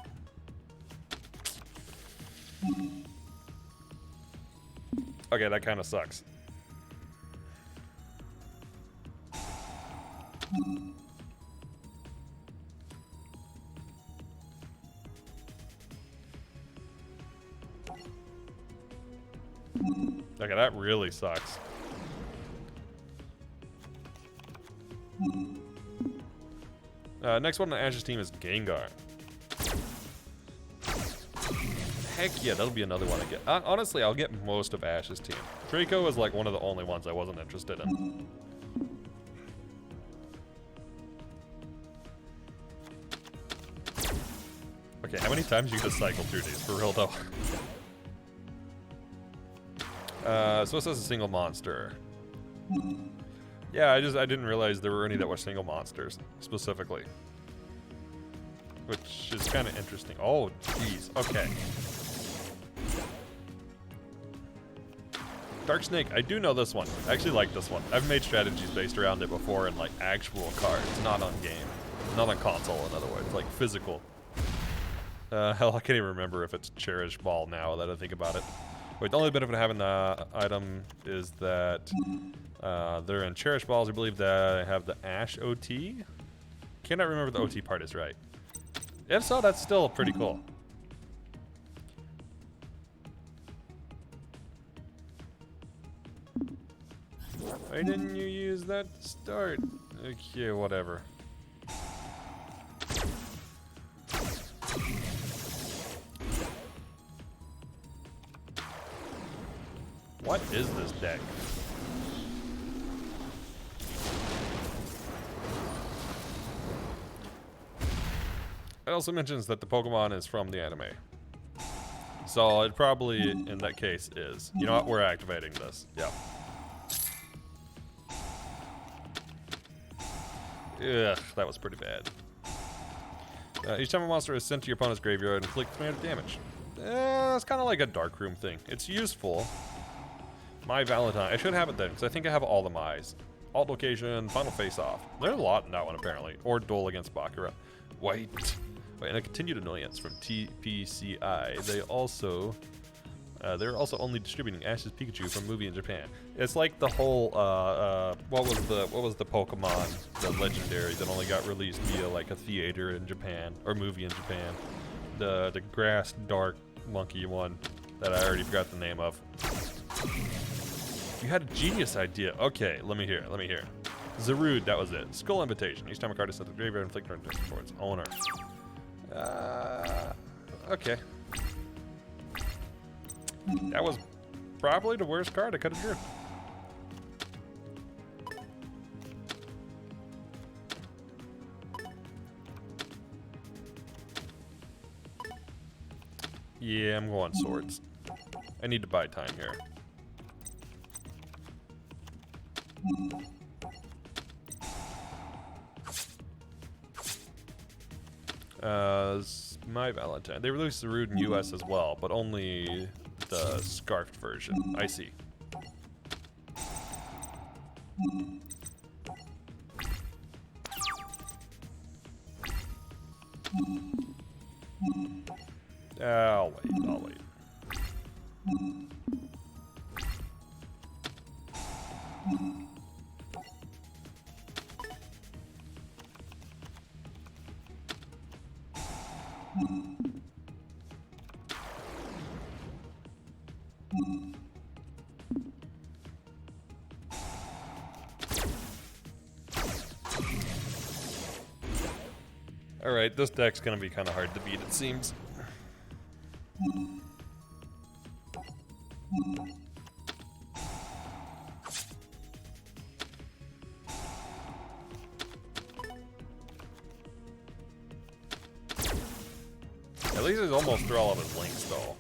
Okay, that kind of sucks. Okay, that really sucks. Next one on Ash's team is Gengar. Heck yeah, that'll be another one I get. Honestly, I'll get most of Ash's team. Draco is like one of the only ones I wasn't interested in. Okay, how many times you just cycle through these? For real though. So this is a single monster. Yeah, I didn't realize there were any that were single monsters, specifically. Which is kind of interesting. Oh, jeez. Okay. Dark Snake, I do know this one. I actually like this one. I've made strategies based around it before in like actual cards, not on game. Not on console, in other words, like physical. Hell, I can't even remember if it's Cherish Ball now that I think about it. Wait, the only benefit of having the item is that they're in Cherish Balls. I believe that I have the Ash OT. Cannot remember the OT part is right. If so, that's still pretty cool. Why didn't you use that to start? Okay, whatever. What is this deck? It also mentions that the Pokemon is from the anime. So it probably, in that case, is. You know what? We're activating this. Yep. Ugh, that was pretty bad. Each time a monster is sent to your opponent's graveyard, inflict 300 damage. It's kind of like a Dark Room thing. It's useful. My Valentine. I should have it then, because I think I have all the Mai's. Alt location, final face-off. There's a lot in that one, apparently. Or duel against Bakura. Wait, and a continued annoyance from TPCI. They're also only distributing Ash's Pikachu from movie in Japan. It's like the whole what was the Pokemon, the legendary that only got released via like a theater in Japan or movie in Japan. The grass dark monkey one that I already forgot the name of. You had a genius idea. Okay, let me hear. Zarude, that was it. Skull Invitation. Each time a card is sent to the graveyard, inflict turn for its owner. Okay. That was probably the worst card I could have drew. Yeah, I'm going swords. I need to buy time here. My Valentine. They released the Rude in US as well, but only the scarfed version. I see. I'll wait. Alright, this deck's gonna be kind of hard to beat, it seems. At least he's almost through all of his links, though.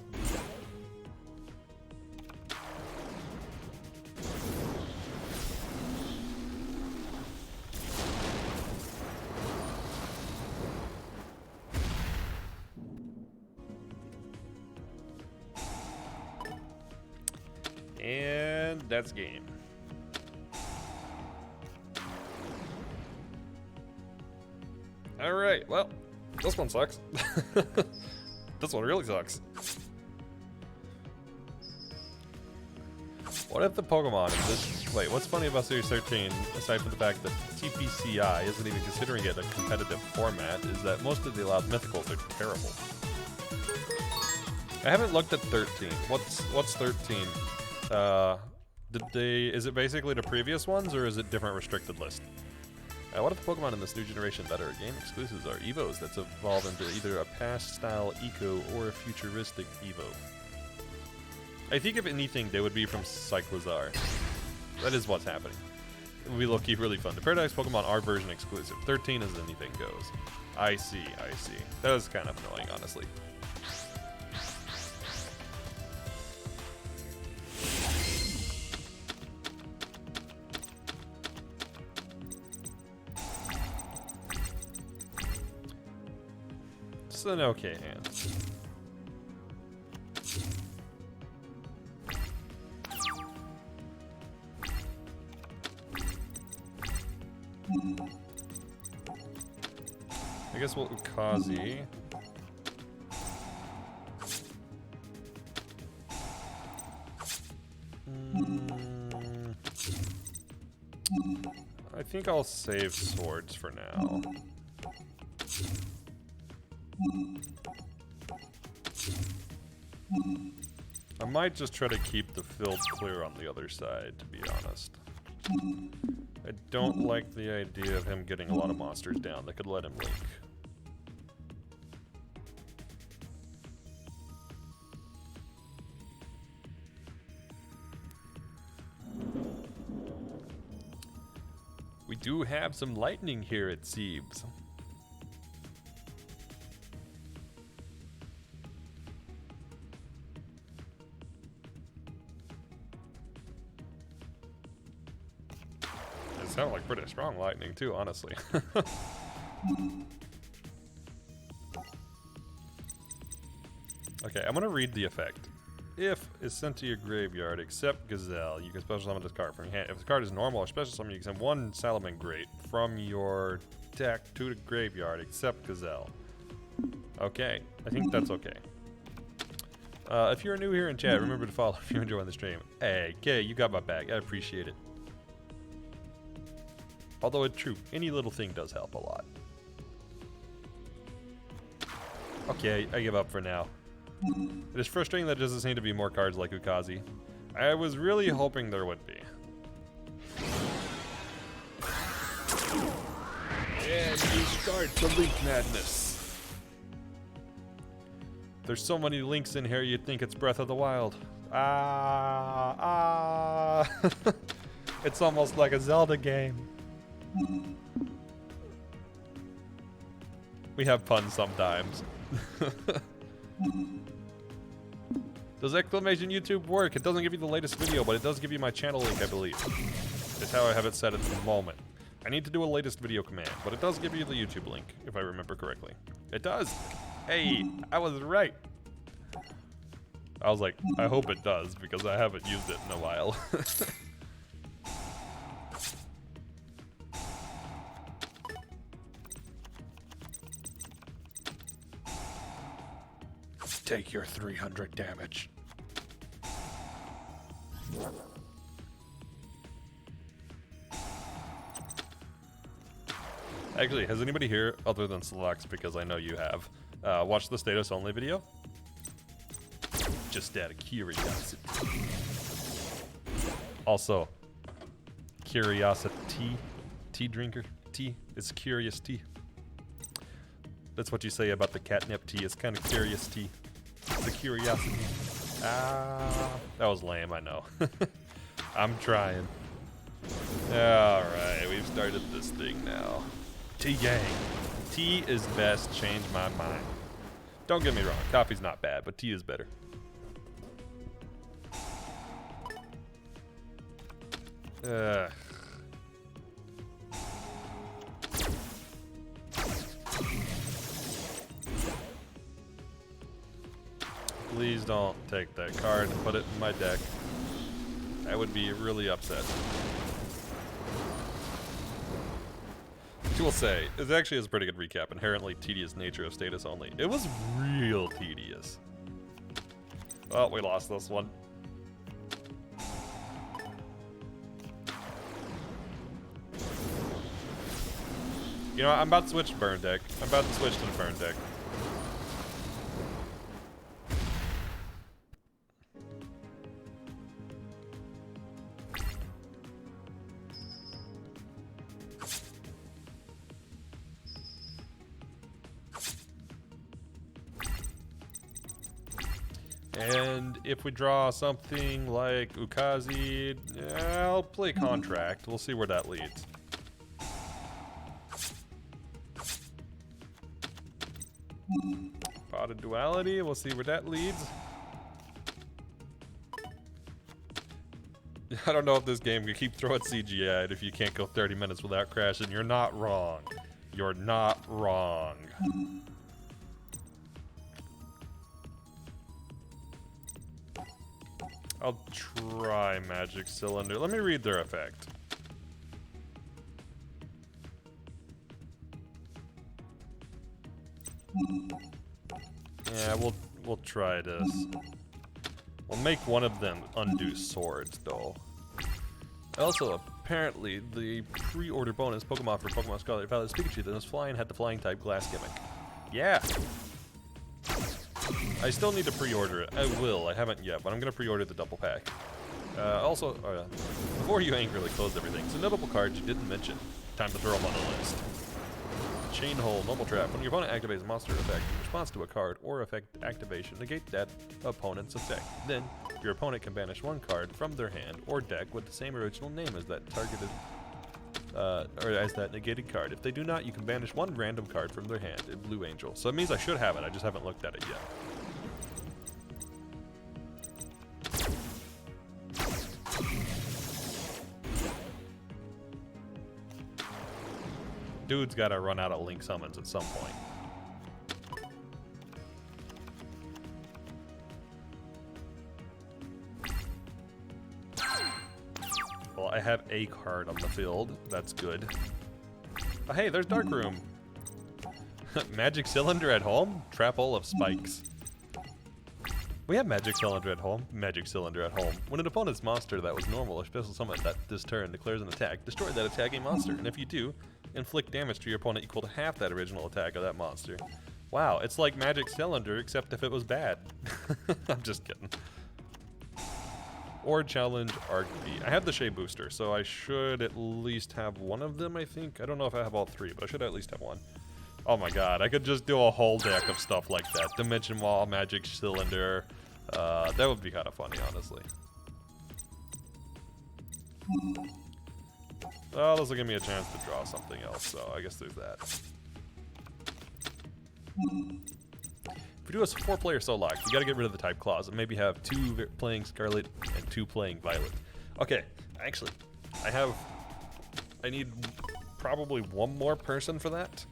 And that's game. Alright, well, this one sucks. This one really sucks. What if the Pokemon in this... Wait, what's funny about Series 13, aside from the fact that TPCI isn't even considering it a competitive format, is that most of the allowed mythicals are terrible. I haven't looked at 13. What's 13? Is it basically the previous ones, or is it different restricted list? What if the Pokemon in this new generation that are game exclusives are Evos that's evolved into either a past-style Eco or a futuristic Evo? I think if anything, they would be from Cyclizar. That is what's happening. It would be low-key really fun. The Paradox Pokemon are version exclusive. 13 is anything goes. I see. That was kind of annoying, honestly. It's an okay hand. I guess we'll Ukazi. I think I'll save swords for now. I might just try to keep the field clear on the other side, to be honest. I don't like the idea of him getting a lot of monsters down that could let him link. We do have some lightning here, it seems. It sounded like pretty strong lightning too, honestly. Okay, I'm gonna read the effect. If is sent to your graveyard, except Gazelle, you can special summon this card from your hand. If the card is normal or special summon, you can send one Salamangreat from your deck to the graveyard, except Gazelle. Okay, I think that's okay. If you're new here in chat, remember to follow if you're enjoying the stream. Hey, okay, you got my back. I appreciate it. Although it's true, any little thing does help a lot. Okay, I give up for now. It is frustrating that there doesn't seem to be more cards like Ukazi. I was really hoping there would be. And you start the link madness. There's so many links in here you'd think it's Breath of the Wild. It's almost like a Zelda game. We have puns sometimes. Does exclamation YouTube work? It doesn't give you the latest video, but it does give you my channel link, I believe. It's how I have it set at the moment. I need to do a latest video command, but it does give you the YouTube link, if I remember correctly. It does! Hey, I was right! I was like, I hope it does, because I haven't used it in a while. Take your 300 damage. Actually, has anybody here, other than Slux, because I know you have, watched the status only video? Just out of curiosity. Also, curiosity. Tea drinker. Tea. It's curious tea. That's what you say about the catnip tea. It's kind of curious tea. The curiosity. That was lame, I know. I'm trying. Alright, we've started this thing now. Tea gang. Tea is best, change my mind. Don't get me wrong, coffee's not bad, but tea is better. Please don't take that card and put it in my deck. I would be really upset. Which will say, it actually is a pretty good recap. Inherently tedious nature of status only. It was real tedious. Oh, we lost this one. You know, I'm about to switch to burn deck. I'm about to switch to the burn deck. And if we draw something like Ukazi, I'll play Contract. We'll see where that leads. Pot of Duality, we'll see where that leads. I don't know if this game can keep throwing CGI and if you can't go 30 minutes without crashing. You're not wrong. You're not wrong. I'll try Magic Cylinder. Let me read their effect. Yeah, we'll try this. We'll make one of them undo swords, though. Also, apparently, the pre-order bonus Pokemon for Pokemon Scarlet Violet is Pikachu that was flying had the flying type glass gimmick. Yeah! I still need to pre-order it. I will. I haven't yet, but I'm going to pre-order the double pack. Also, before you angrily close everything, some notable cards you didn't mention. Time to throw them on the list. Chain Hole, Normal Trap. When your opponent activates a monster effect in response to a card or effect activation, negate that opponent's effect. Then, your opponent can banish one card from their hand or deck with the same original name as that targeted, or as that negated card. If they do not, you can banish one random card from their hand in Blue Angel. So it means I should have it, I just haven't looked at it yet. Dude's gotta run out of Link summons at some point. Well, I have a card on the field. That's good. Oh, hey, there's Dark Room. Magic Cylinder at home? Trapple of Spikes. We have Magic Cylinder at home. Magic Cylinder at home. When an opponent's monster that was normal or special summon that this turn declares an attack, destroy that attacking monster. And if you do, inflict damage to your opponent equal to half that original attack of that monster. Wow, it's like Magic Cylinder, except if it was bad. I'm just kidding. Or challenge Arc V. I have the Shea Booster, so I should at least have one of them, I think. I don't know if I have all three, but I should at least have one. Oh my god, I could just do a whole deck of stuff like that. Dimension Wall, Magic Cylinder. That would be kind of funny, honestly. Well, this will give me a chance to draw something else, so I guess there's that. If we do a 4-player solo lock, you gotta get rid of the type clause and maybe have 2 playing Scarlet and 2 playing Violet. Okay, actually, I need probably one more person for that.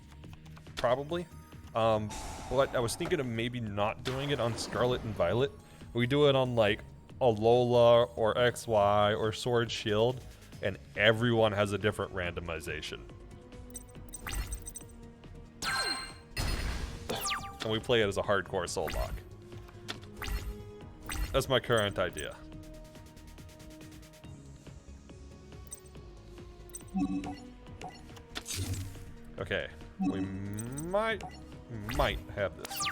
Probably. But I was thinking of maybe not doing it on Scarlet and Violet. We do it on like Alola or XY or Sword Shield, and everyone has a different randomization. And we play it as a hardcore soul lock. That's my current idea. Okay, we might have this.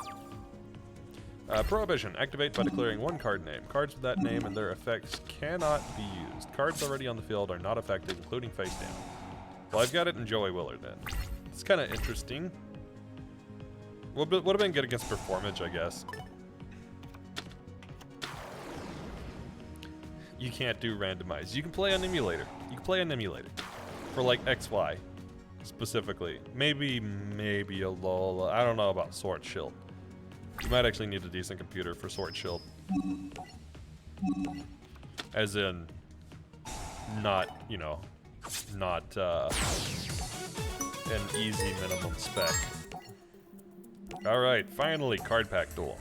Prohibition. Activate by declaring one card name. Cards with that name and their effects cannot be used. Cards already on the field are not affected, including face down. Well, I've got it in Joey Willard then. It's kind of interesting. Would have been good against Performage, I guess. You can't do randomize. You can play on emulator. You can play on emulator. For like XY, specifically. Maybe a Lola. I don't know about Sword Shield. You might actually need a decent computer for Sword Shield. As in, not, you know, not an easy minimum spec. Alright, finally, card pack duel.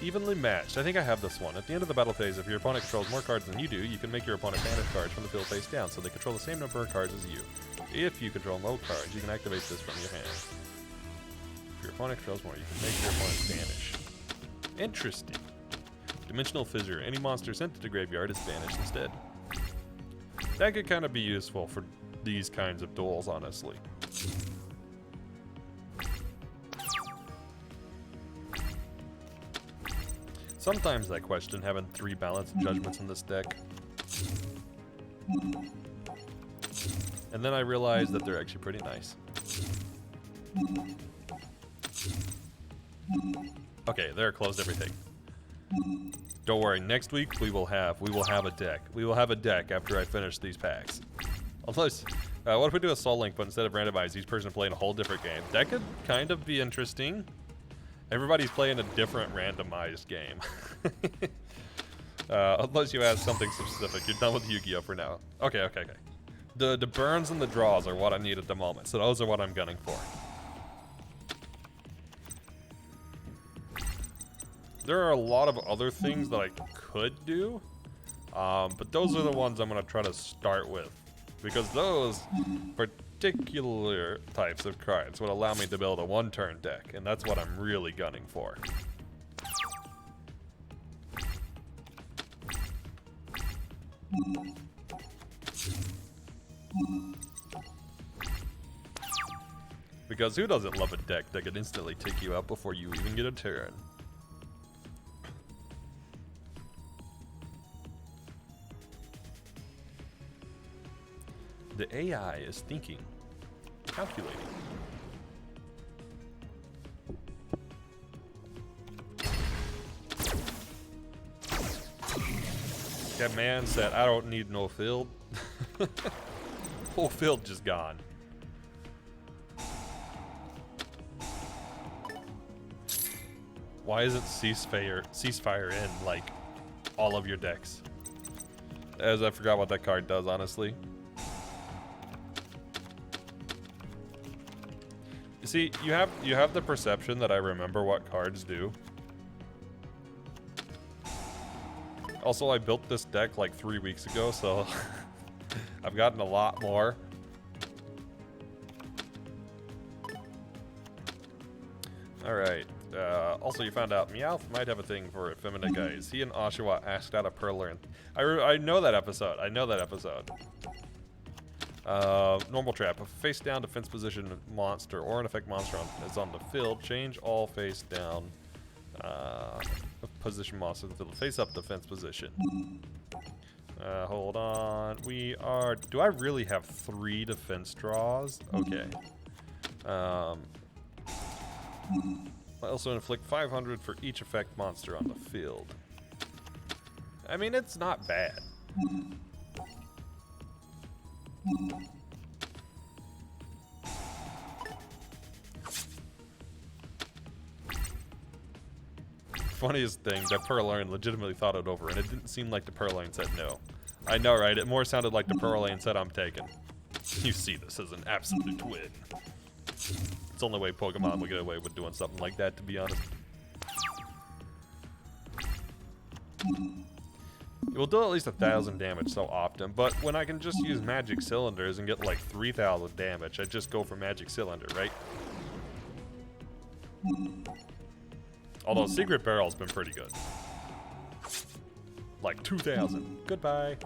Evenly matched. I think I have this one. At the end of the battle phase, if your opponent controls more cards than you do, you can make your opponent banish cards from the field face down, so they control the same number of cards as you. If you control no cards, you can activate this from your hand. If your opponent controls more, you can make your opponent banish. Interesting. Dimensional Fissure. Any monster sent to the graveyard is banished instead. That could kind of be useful for these kinds of duels, honestly. Sometimes I question having 3 balanced judgments in this deck. And then I realize that they're actually pretty nice. Okay, there, closed everything. Don't worry, next week we will have a deck. We will have a deck after I finish these packs. Unless, what if we do a Soul Link, but instead of randomize, each person playing a whole different game? That could kind of be interesting. Everybody's playing a different randomized game. Unless you ask something specific. You're done with Yu-Gi-Oh! For now. Okay. The burns and the draws are what I need at the moment, so those are what I'm gunning for. There are a lot of other things that I could do, but those are the ones I'm going to try to start with. Because those particular types of cards would allow me to build a 1-turn deck, and that's what I'm really gunning for. Because who doesn't love a deck that can instantly take you out before you even get a turn? The AI is thinking, calculating. That man said, I don't need no field. Whole field just gone. Why isn't ceasefire in, like, all of your decks? As I forgot what that card does, honestly. See, you have the perception that I remember what cards do. Also, I built this deck like 3 weeks ago, so I've gotten a lot more. Alright, also you found out Meowth might have a thing for effeminate guys. He and Oshawa asked out a Purloin. I know that episode. Normal trap. If a face down defense position monster or an effect monster is on the field, change all face down position monster to the field. Face up defense position. Hold on. Do I really have 3 defense draws? Okay. Also inflict 500 for each effect monster on the field. I mean, it's not bad. Funniest thing, that Purloin legitimately thought it over, and it didn't seem like the Purloin said no. I know, right? It more sounded like the Purloin said, I'm taken. You see this as an absolute win. It's the only way Pokemon will get away with doing something like that, to be honest. It will do at least 1,000 damage so often, but when I can just use Magic Cylinders and get like 3,000 damage, I just go for Magic Cylinder, right? Although Secret Barrel's been pretty good. Like 2,000. Goodbye.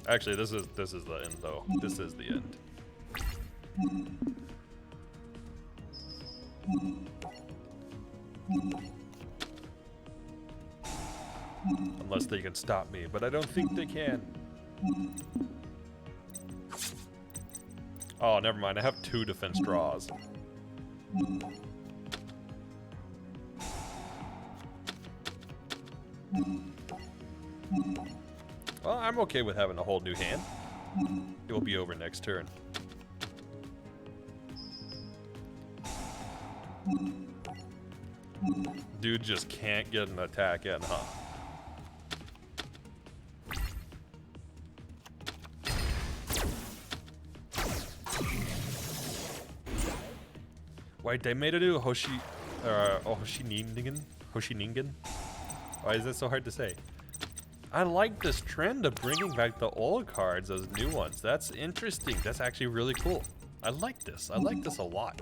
Actually, this is the end though. This is the end. Unless they can stop me, but I don't think they can. Oh, never mind. I have 2 defense draws. Well, I'm okay with having a whole new hand. It will be over next turn. Dude just can't get an attack in, huh? Wait, they made a new Hoshiningen? Hoshiningen? Why is that so hard to say? I like this trend of bringing back the old cards as new ones. That's interesting. That's actually really cool. I like this. I like this a lot.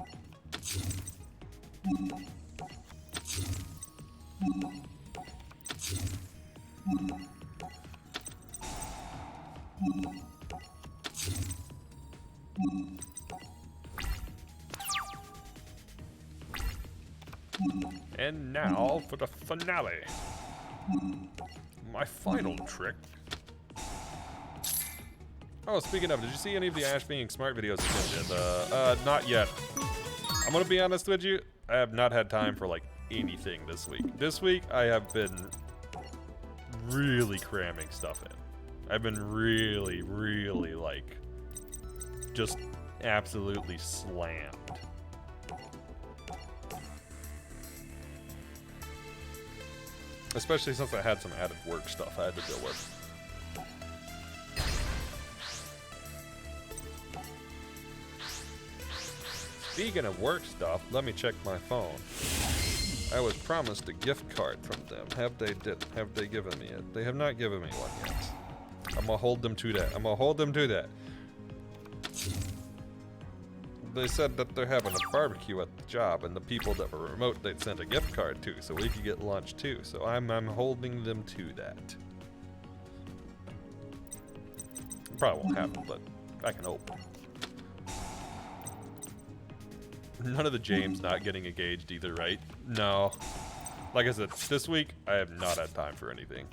And now for the finale. My final trick. Oh, speaking of, did you see any of the Ash being smart videos I did? Not yet. I'm gonna be honest with you, I have not had time for like anything this week. This week, I have been really cramming stuff in. I've been really, really like, just absolutely slammed. Especially since I had some added work stuff I had to deal with. Speaking of work stuff, let me check my phone. I was promised a gift card from them. Have they given me it? They have not given me one yet. I'm gonna hold them to that. I'm gonna hold them to that. They said that they're having a barbecue at the job, and the people that were remote they'd send a gift card to, so we could get lunch too. So I'm holding them to that. Probably won't happen, but I can hope. None of the James not getting engaged either, right? No. Like I said, this week I have not had time for anything.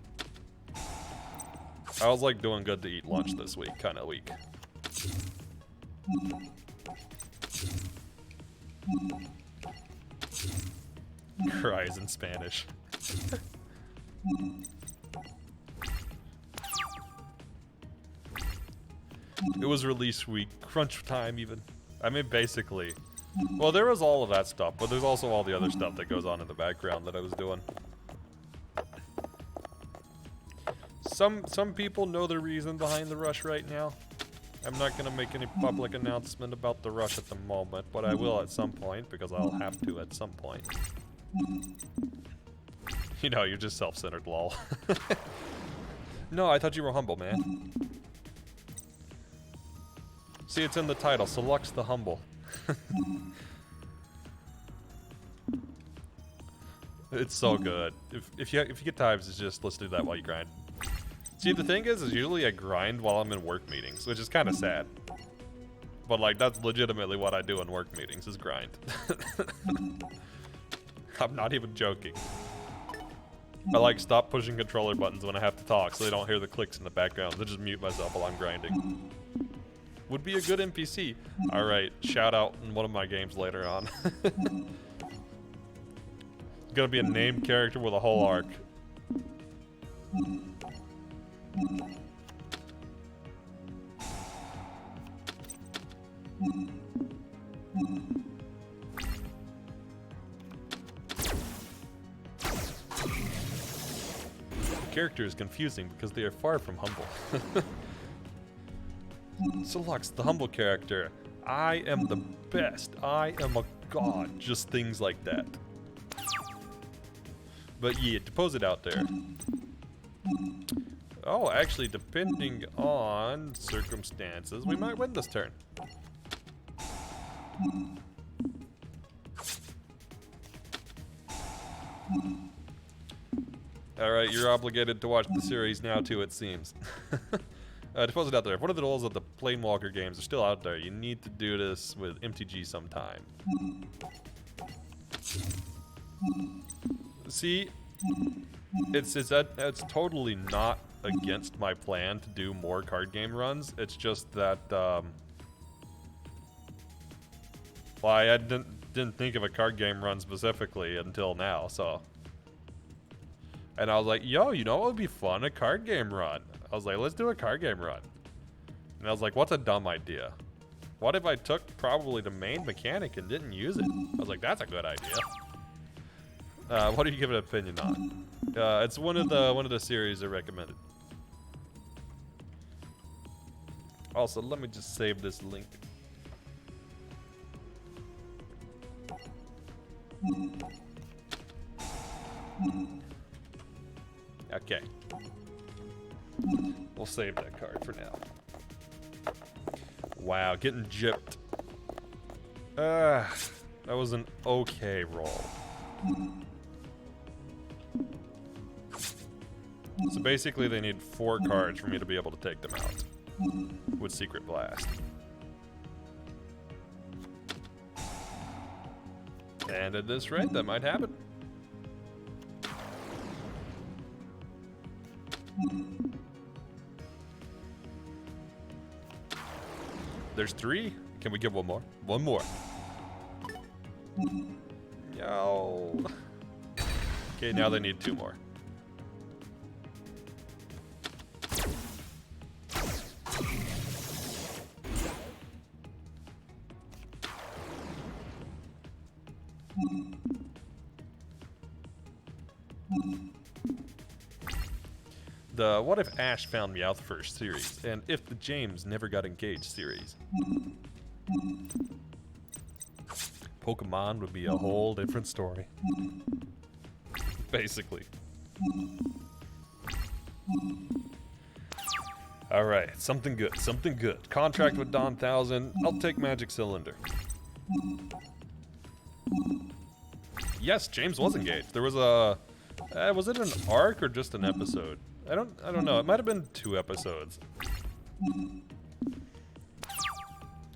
I was like doing good to eat lunch this week, kind of week. Cries in Spanish. It was release week, crunch time even. I mean, basically. Well, there was all of that stuff, but there's also all the other stuff that goes on in the background that I was doing. Some people know the reason behind the rush right now. I'm not going to make any public announcement about the rush at the moment, but I will at some point, because I'll have to at some point. You know, you're just self-centered, lol. No, I thought you were humble, man. See, it's in the title, Selux the Humble. It's so good. If you get times, it's just, let's do that while you grind. See, the thing is usually I grind while I'm in work meetings, which is kind of sad. But like, that's legitimately what I do in work meetings, is grind. I'm not even joking. I like stop pushing controller buttons when I have to talk so they don't hear the clicks in the background. I just mute myself while I'm grinding. Would be a good NPC. Alright, shout out in one of my games later on. Gonna be a named character with a whole arc. The character is confusing because they are far from humble. Selux, the humble character. I am the best. I am a god. Just things like that. But yeah, to pose it out there. Oh, actually, depending on circumstances, we might win this turn. Alright, you're obligated to watch the series now too, it seems. To pose it out there, if one of the rules of the Planewalker games are still out there, you need to do this with MTG sometime. See, it's totally not against my plan to do more card game runs. It's just that, well, I didn't think of a card game run specifically until now, so. And I was like, yo, you know what would be fun? A card game run. I was like, let's do a card game run. And I was like, what's a dumb idea? What if I took probably the main mechanic and didn't use it? I was like, that's a good idea. What do you give an opinion on? It's one of the series I recommended. Also, let me just save this link. Okay. We'll save that card for now. Wow, getting gypped. That was an okay roll. So basically they need 4 cards for me to be able to take them out with Secret Blast. And at this rate, that might happen. There's 3. Can we get one more? One more. No. Okay, now they need 2 more. The What If Ash Found Meowth First series, and If the James Never Got Engaged series. Pokemon would be a whole different story. Basically. Alright, something good, something good. Contract with Don 1000. I'll take Magic Cylinder. Yes, James was engaged. There was a... was it an arc or just an episode? I don't know. It might have been 2 episodes.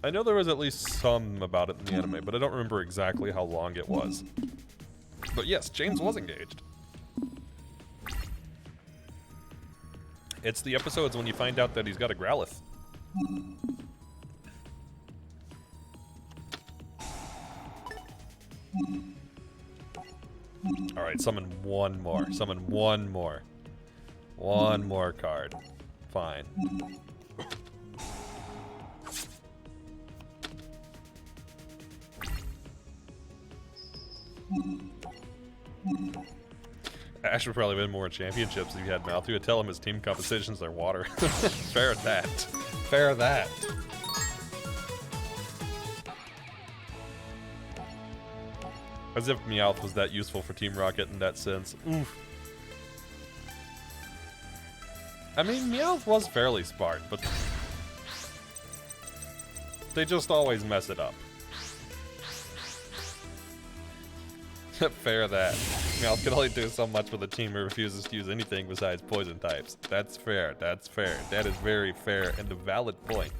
I know there was at least some about it in the anime, but I don't remember exactly how long it was. But yes, James was engaged. It's the episodes when you find out that he's got a Growlithe. Alright, summon one more. Summon one more. One more card. Fine. Ash would probably win more championships if he had Mouth. He would tell him his team compositions are water. Fair that. Fair that. As if Meowth was that useful for Team Rocket in that sense. Oof. I mean, Meowth was fairly smart, but they just always mess it up. Fair that. Meowth can only do so much with a team who refuses to use anything besides poison types. That's fair, that's fair. That is very fair and a valid point.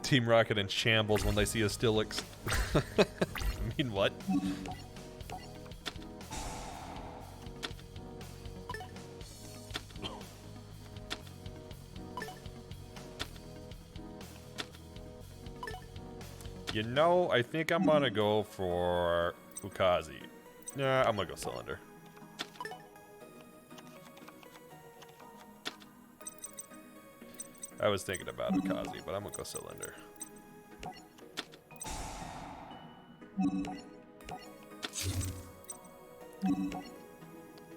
Team Rocket in shambles when they see a Steelix. I mean, what? You know, I think I'm gonna go for Ukazi. Nah, I'm gonna go Cylinder. I was thinking about Ukazi, but I'm gonna go Cylinder.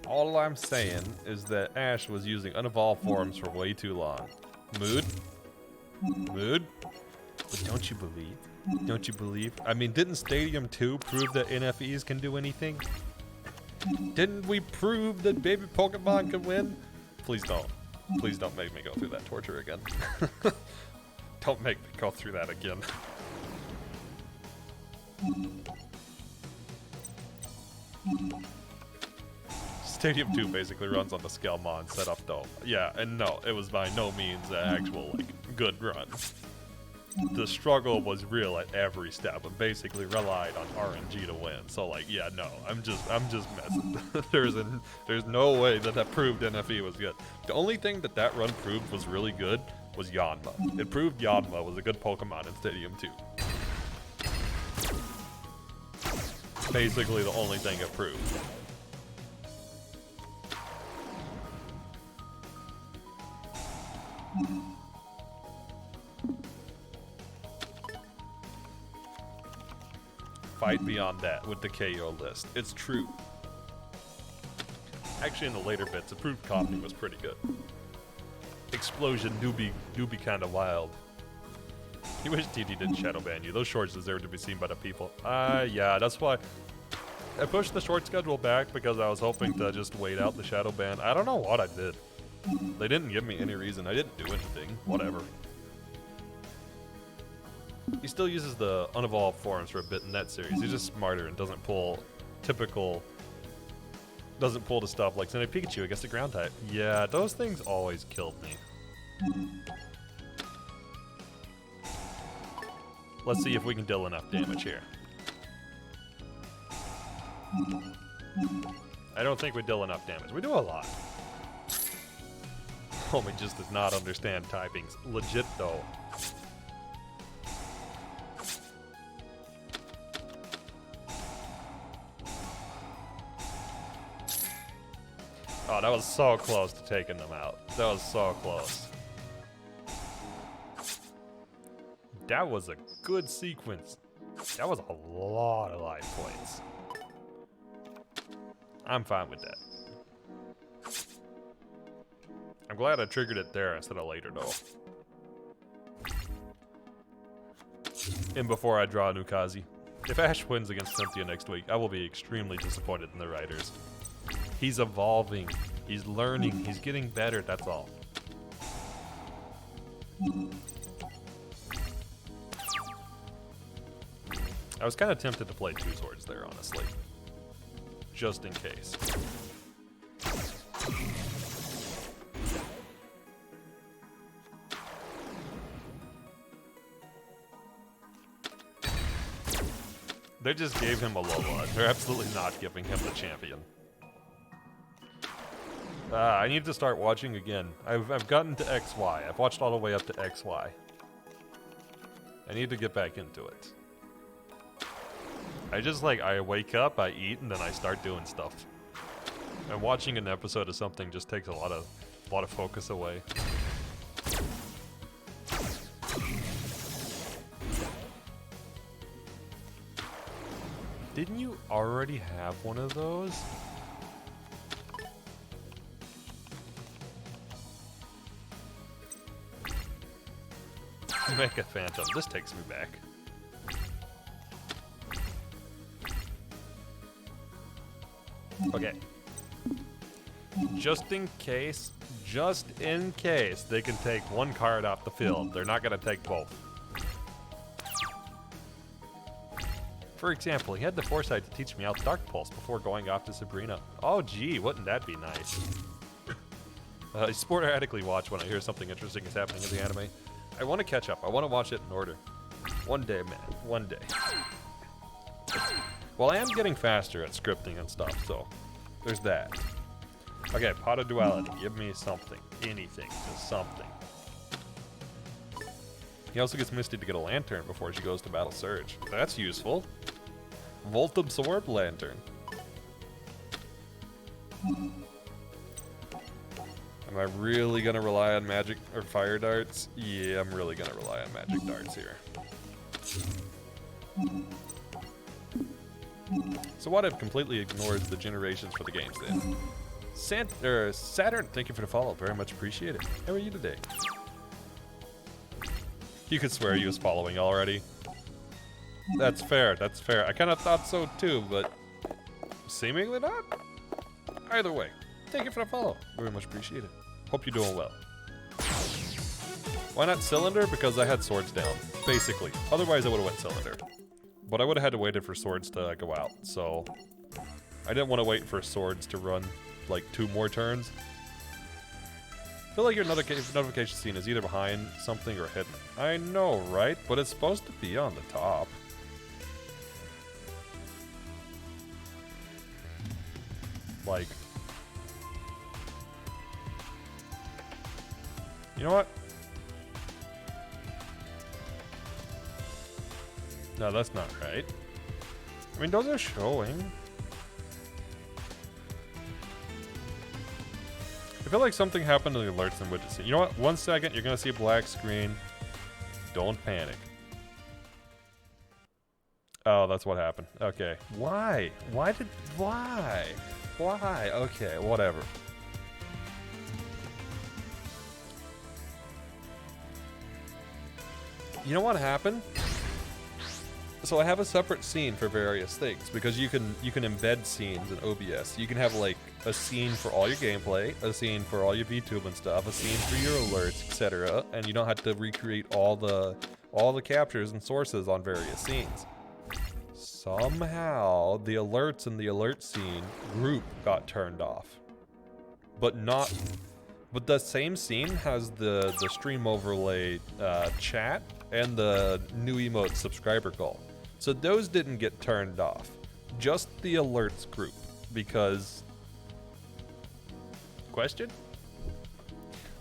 All I'm saying is that Ash was using unevolved forms for way too long. Mood? Mood? But don't you believe? Don't you believe? I mean, didn't Stadium 2 prove that NFEs can do anything? Didn't we prove that baby Pokemon can win? Please don't. Please don't make me go through that torture again. Don't make me go through that again. Stadium 2 basically runs on the Skelmon setup though. Yeah, and no, it was by no means an actual, like, good run. The struggle was real at every step and basically relied on RNG to win. So like, yeah, no, I'm just messing. There's no way that proved NFE was good. The only thing that run proved was really good was Yanma. It proved Yanma was a good Pokemon in Stadium 2. Basically the only thing it proved. Fight beyond that with the KO list. It's true. Actually, in the later bits, it proved Comedy was pretty good. explosion do be kind of wild. You wish TD didn't shadow ban you. Those shorts deserve to be seen by the people. Yeah, that's why I pushed the short schedule back, because I was hoping to just wait out the shadow ban. I don't know what I did. They didn't give me any reason. I didn't do anything. Whatever. He still uses the unevolved forms for a bit in that series. He's just smarter and doesn't pull typical... Doesn't pull the stuff like sending Pikachu against the ground type. Yeah, those things always killed me. Let's see if we can deal enough damage here. I don't think we deal enough damage. We do a lot. Homie just does not understand typings. Legit though. Oh, that was so close to taking them out. That was so close. That was a good sequence. That was a lot of life points. I'm fine with that. I'm glad I triggered it there instead of later, though. And before I draw a new Kazi. If Ash wins against Cynthia next week, I will be extremely disappointed in the writers. He's evolving. He's learning. He's getting better, that's all. I was kind of tempted to play two swords there, honestly. Just in case. They just gave him a Lola. They're absolutely not giving him the champion. I need to start watching again. I've gotten to XY. I've watched all the way up to XY. I need to get back into it. I wake up, I eat, and then I start doing stuff. And watching an episode of something just takes a lot of focus away. Didn't you already have one of those? Make a phantom. This takes me back. Okay. Just in case they can take one card off the field. They're not going to take both. For example, he had the foresight to teach me out Dark Pulse before going off to Sabrina. Oh gee, wouldn't that be nice? I sporadically watch when I hear something interesting is happening in the anime. I want to catch up. I want to watch it in order. One day, man. One day. Well, I am getting faster at scripting and stuff, so there's that. Okay, Pot of Duality. Give me something. Anything. Just something. He also gets Misty to get a lantern before she goes to Battle Surge. That's useful. Volt Absorb Lantern. Am I really gonna rely on magic or fire darts? Yeah, I'm really gonna rely on magic darts here. So what if completely ignores the generations for the games then? Saturn, thank you for the follow. Very much appreciate it. How are you today? You could swear you was following already. That's fair, that's fair. I kind of thought so too, but seemingly not. Either way, thank you for the follow. Very much appreciate it. Hope you're doing well. Why not Cylinder? Because I had swords down, basically. Otherwise I would have went Cylinder. But I would have had to wait for swords to go out, so I didn't want to wait for swords to run like 2 more turns. I feel like your notification scene is either behind something or hidden. I know, right? But it's supposed to be on the top. Like, you know what? No, that's not right. I mean, those are showing. I feel like something happened to the alerts and widgets. You know what? 1 second, you're gonna see a black screen. Don't panic. Oh, that's what happened. Okay. Why? Why? Why? Okay, whatever. You know what happened? So I have a separate scene for various things because you can embed scenes in OBS. You can have like a scene for all your gameplay, a scene for all your VTube and stuff, a scene for your alerts, etc. And you don't have to recreate all the captures and sources on various scenes. Somehow the alerts in the alert scene group got turned off, but the same scene has the stream overlay chat and the new emote subscriber call. So those didn't get turned off, just the alerts group, because... Question?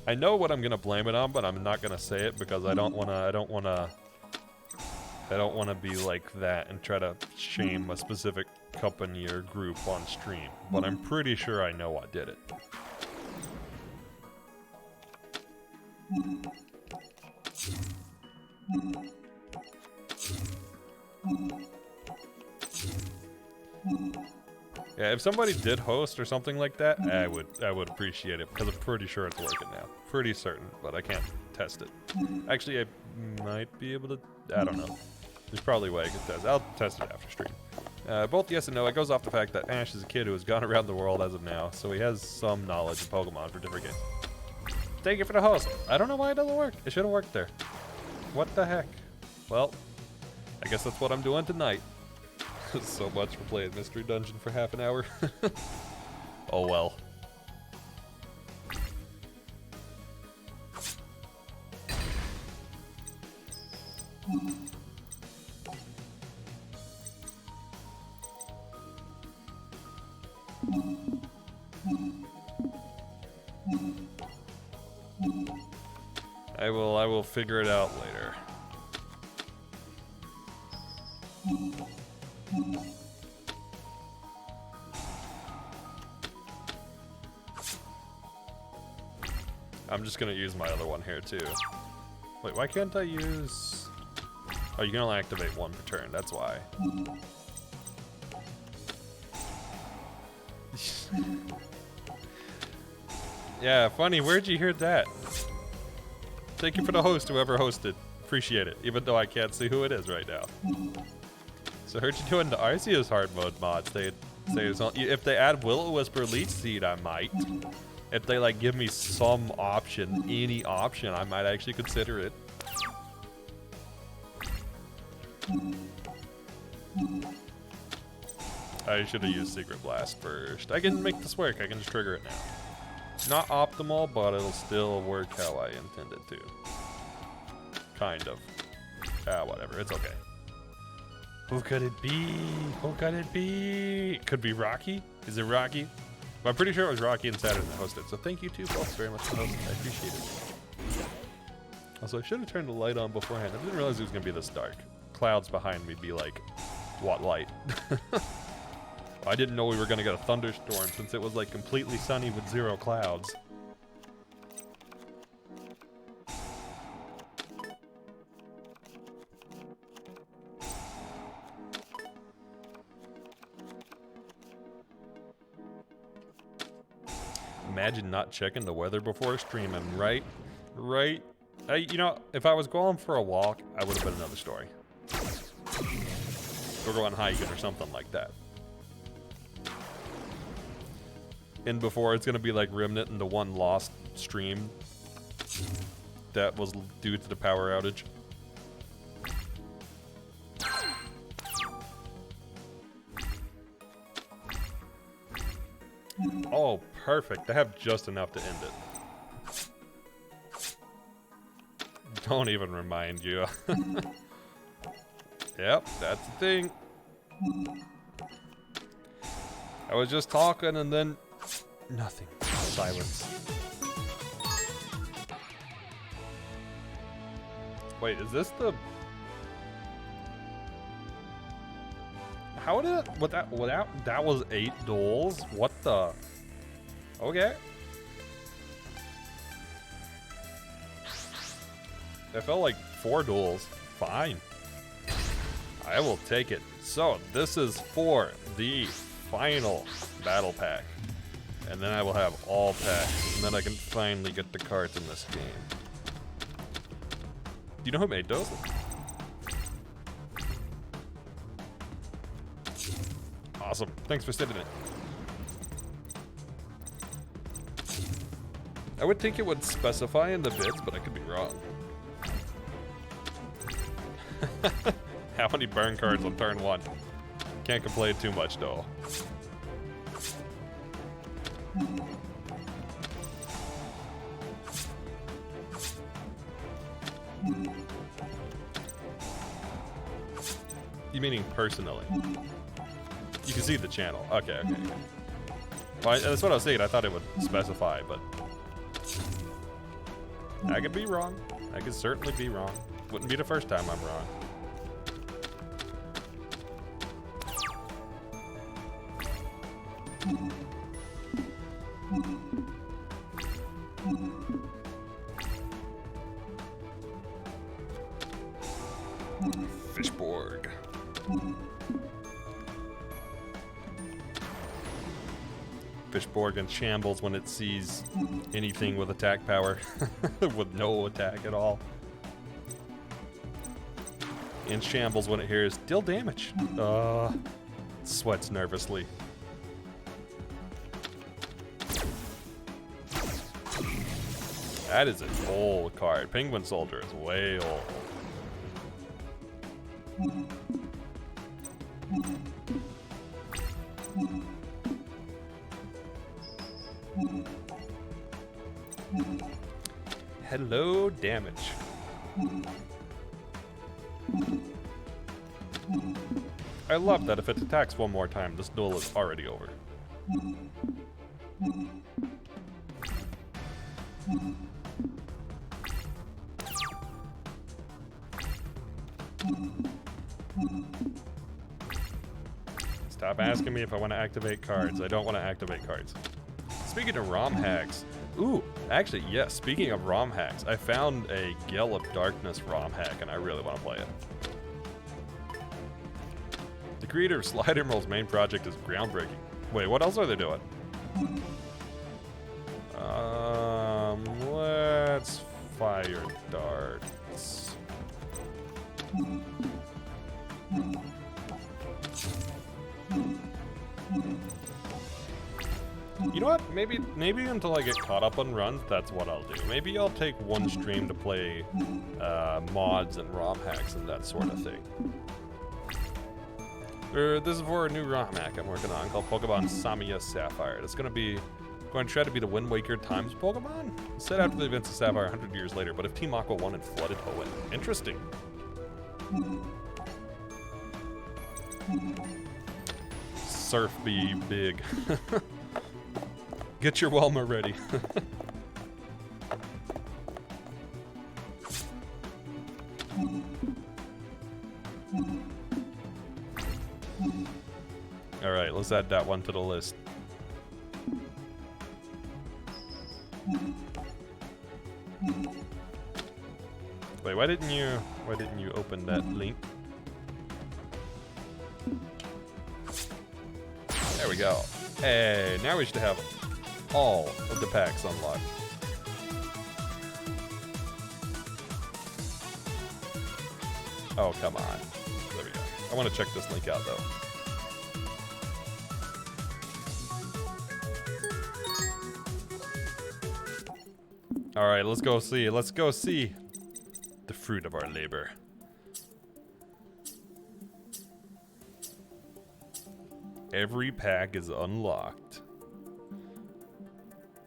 I know what I'm gonna blame it on, but I'm not gonna say it because I don't wanna be like that and try to shame a specific company or group on stream, but I'm pretty sure I know what did it. Yeah, if somebody did host or something like that, I would appreciate it because I'm pretty sure it's working now. Pretty certain, but I can't test it. Actually, I might be able to. I don't know. There's probably a way I can test. I'll test it after stream. Both yes and no. It goes off the fact that Ash is a kid who has gone around the world as of now, so he has some knowledge of Pokemon for different games. Thank you for the host. I don't know why it doesn't work. It should have worked there. What the heck? Well, I guess that's what I'm doing tonight. So much for playing Mystery Dungeon for half an hour. Oh well. I will figure it out later. I'm just gonna use my other one here too. Wait, why can't I use... Oh, you can only activate one per turn, that's why. Yeah, funny, where'd you hear that? Thank you for the host, whoever hosted. Appreciate it, even though I can't see who it is right now. So I heard you doing the Arceus hard mode mods. They say if they add Will-O-Wisper Leech Seed, I might. If they like give me some option, any option, I might actually consider it. I should have used Secret Blast first. I can make this work. I can just trigger it now. Not optimal, but it'll still work how I intended to. Kind of. Whatever. It's okay. Who could it be? Who could it be? Could be Rocky? Is it Rocky? Well, I'm pretty sure it was Rocky and Saturn that hosted. So thank you too both very much for hosting. I appreciate it. Also, I should have turned the light on beforehand. I didn't realize it was going to be this dark. Clouds behind me be like, what light? I didn't know we were going to get a thunderstorm since it was like completely sunny with 0 clouds. Imagine not checking the weather before streaming, right? Right? You know, if I was going for a walk, I would have been another story. Or going hiking or something like that. And before, it's going to be like Remnant and the one lost stream that was due to the power outage. Oh, perfect. I have just enough to end it. Don't even remind you. Yep, that's the thing. I was just talking and then nothing. Silence. Wait, is this the... How did it... That was 8 duels? What the... Okay. That felt like 4 duels. Fine. I will take it. So, this is for the final battle pack. And then I will have all packs. And then I can finally get the cards in this game. you know who made those? Awesome. Thanks for sending it. I would think it would specify in the bids, but I could be wrong. How many burn cards on turn 1? Can't complain too much, though. You meaning personally? You can see the channel. Okay. Well, that's what I was saying. I thought it would specify, but I could be wrong. I could certainly be wrong. Wouldn't be the first time I'm wrong. Fishborg. Fishborg in shambles when it sees anything with attack power, with no attack at all. In shambles when it hears deal damage. Sweats nervously. That is an old card. Penguin Soldier is way old. Hello, damage. I love that if it attacks one more time, this duel is already over. Stop asking me if I want to activate cards. I don't want to activate cards. Speaking of ROM hacks, ooh, actually, yes, speaking of ROM hacks, I found a Gale of Darkness ROM hack and I really want to play it. The creator of Slide Emerald's main project is groundbreaking. Wait, what else are they doing? Let's fire darts. You know what? Maybe until I get caught up on runs, that's what I'll do. Maybe I'll take one stream to play mods and ROM hacks and that sort of thing. This is for a new ROM hack I'm working on called Pokemon Samia Sapphire. It's going to try to be the Wind Waker times Pokemon. Set after the events of Sapphire 100 years later, but if Team Aqua won and flooded Hoenn. Interesting. Surf be big. Get your Welma ready. Alright, let's add that one to the list. Wait, why didn't you open that link? There we go. Hey, now we should have all of the packs unlocked. Oh, come on. There we go. I want to check this link out, though. All right, let's go see. Let's go see the fruit of our labor. Every pack is unlocked.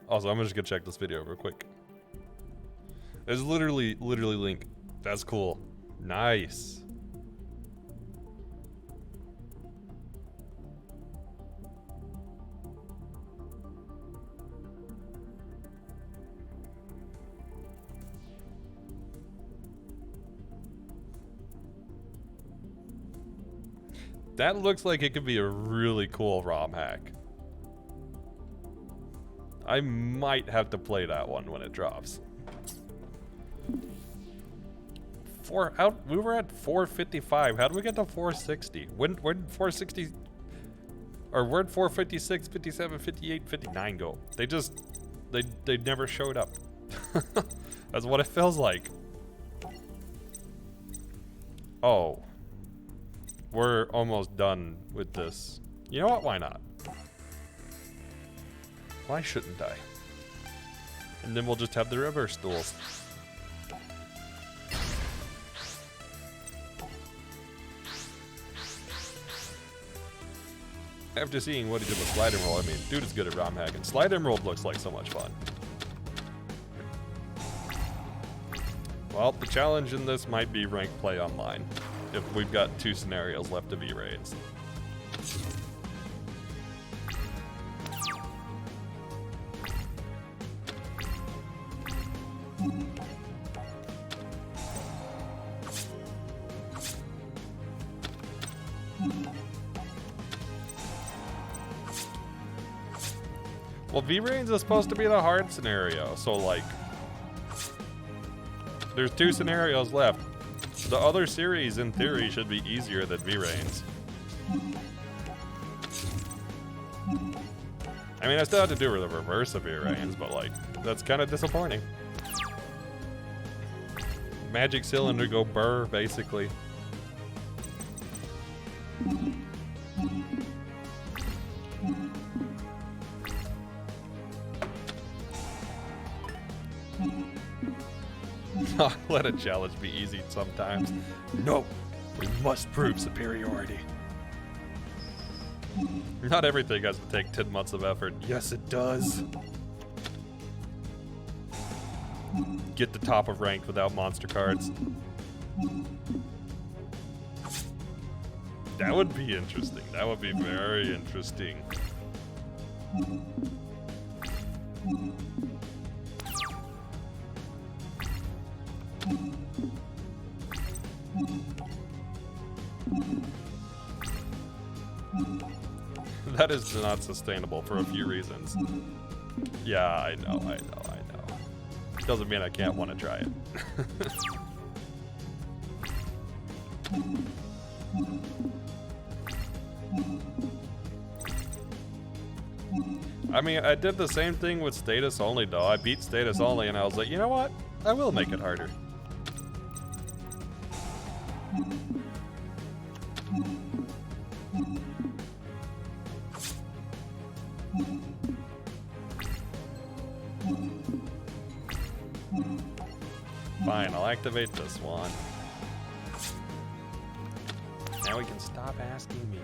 Also, I'm just gonna check this video real quick. There's literally link. That's cool. Nice. That looks like it could be a really cool ROM hack. I might have to play that one when it drops. We were at 455. How did we get to 460? When 460 or where'd 456, 57, 58, 59 go? They never showed up. That's what it feels like. Oh. We're almost done with this. You know what? Why not? Why shouldn't I? And then we'll just have the reverse duels. After seeing what he did with Slide Emerald, I mean, dude is good at ROM hacking. Slide Emerald looks like so much fun. Well, the challenge in this might be ranked play online, if we've got 2 scenarios left to be raids. Well, V-Reigns is supposed to be the hard scenario, so like, there's 2 scenarios left. The other series, in theory, should be easier than V-Reigns. I mean, I still have to do the reverse of V-Reigns, but like, that's kind of disappointing. Magic Cylinder go burr, basically. Let a challenge be easy sometimes. No, we must prove superiority. Not everything has to take 10 months of effort. Yes, it does. Get the top of ranked without monster cards. That would be interesting. That would be very interesting. That is not sustainable for a few reasons. Yeah, I know. Doesn't mean I can't want to try it. I mean, I did the same thing with status only, though. I beat status only, and I was like, you know what? I will make it harder. Fine, I'll activate this one. Now we can stop asking me.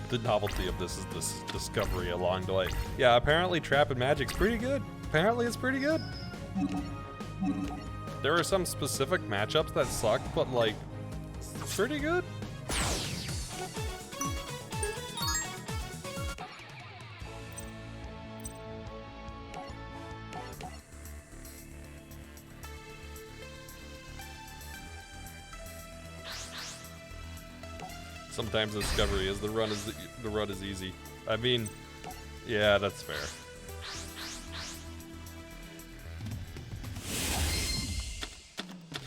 The novelty of this is this discovery along the way. Yeah, apparently Trap and Magic's pretty good. Apparently it's pretty good. There are some specific matchups that suck, but like, it's pretty good. Sometimes discovery is the run is easy. I mean, yeah, that's fair.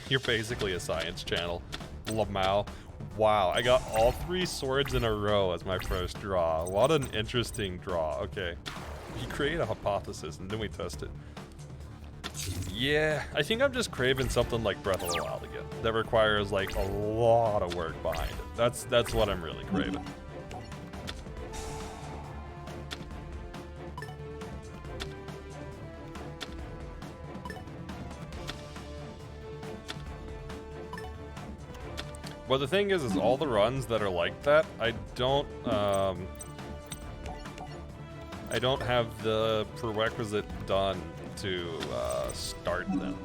You're basically a science channel. Lamau. Wow, I got all 3 swords in a row as my first draw. What an interesting draw. Okay. You create a hypothesis and then we test it. Yeah, I think I'm just craving something like Breath of the Wild again. That requires like a lot of work behind it. That's what I'm really craving. But the thing is all the runs that are like that, I don't have the prerequisite done to start them.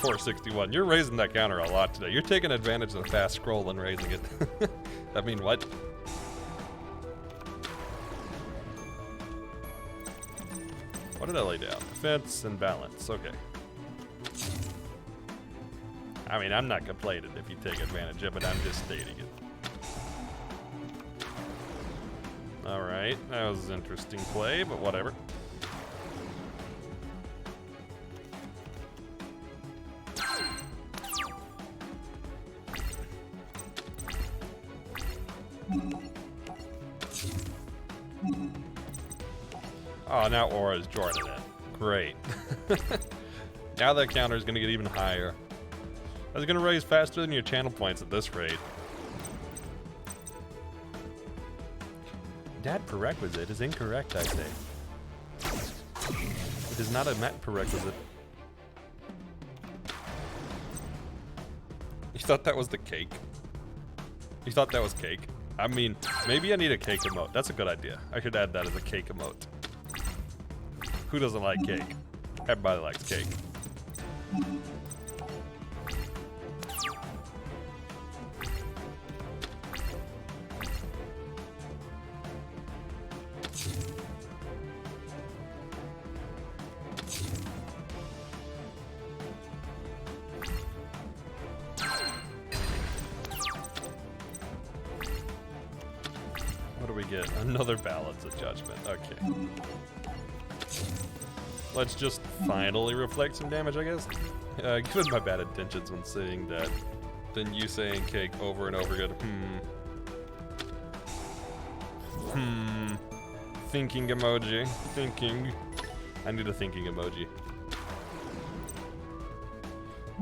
$461. You're raising that counter a lot today. You're taking advantage of the fast scroll and raising it. I mean, what? What did I lay down? Defense and balance. Okay. I mean, I'm not complaining if you take advantage of it. I'm just stating it. All right. Alright, that was an interesting play, but whatever. Oh, now Aura's joining it. Great. Now that counter is going to get even higher. I was going to raise faster than your channel points at this rate. That prerequisite is incorrect, I say. It is not a met prerequisite. You thought that was the cake? You thought that was cake? I mean, maybe I need a cake emote. That's a good idea. I should add that as a cake emote. Who doesn't like cake? Everybody likes cake. What do we get? Another Balance of Judgment. Okay. Let's just finally reflect some damage, I guess. Given my bad intentions when saying that, then you saying cake over and over again. Thinking emoji. Thinking. I need a thinking emoji.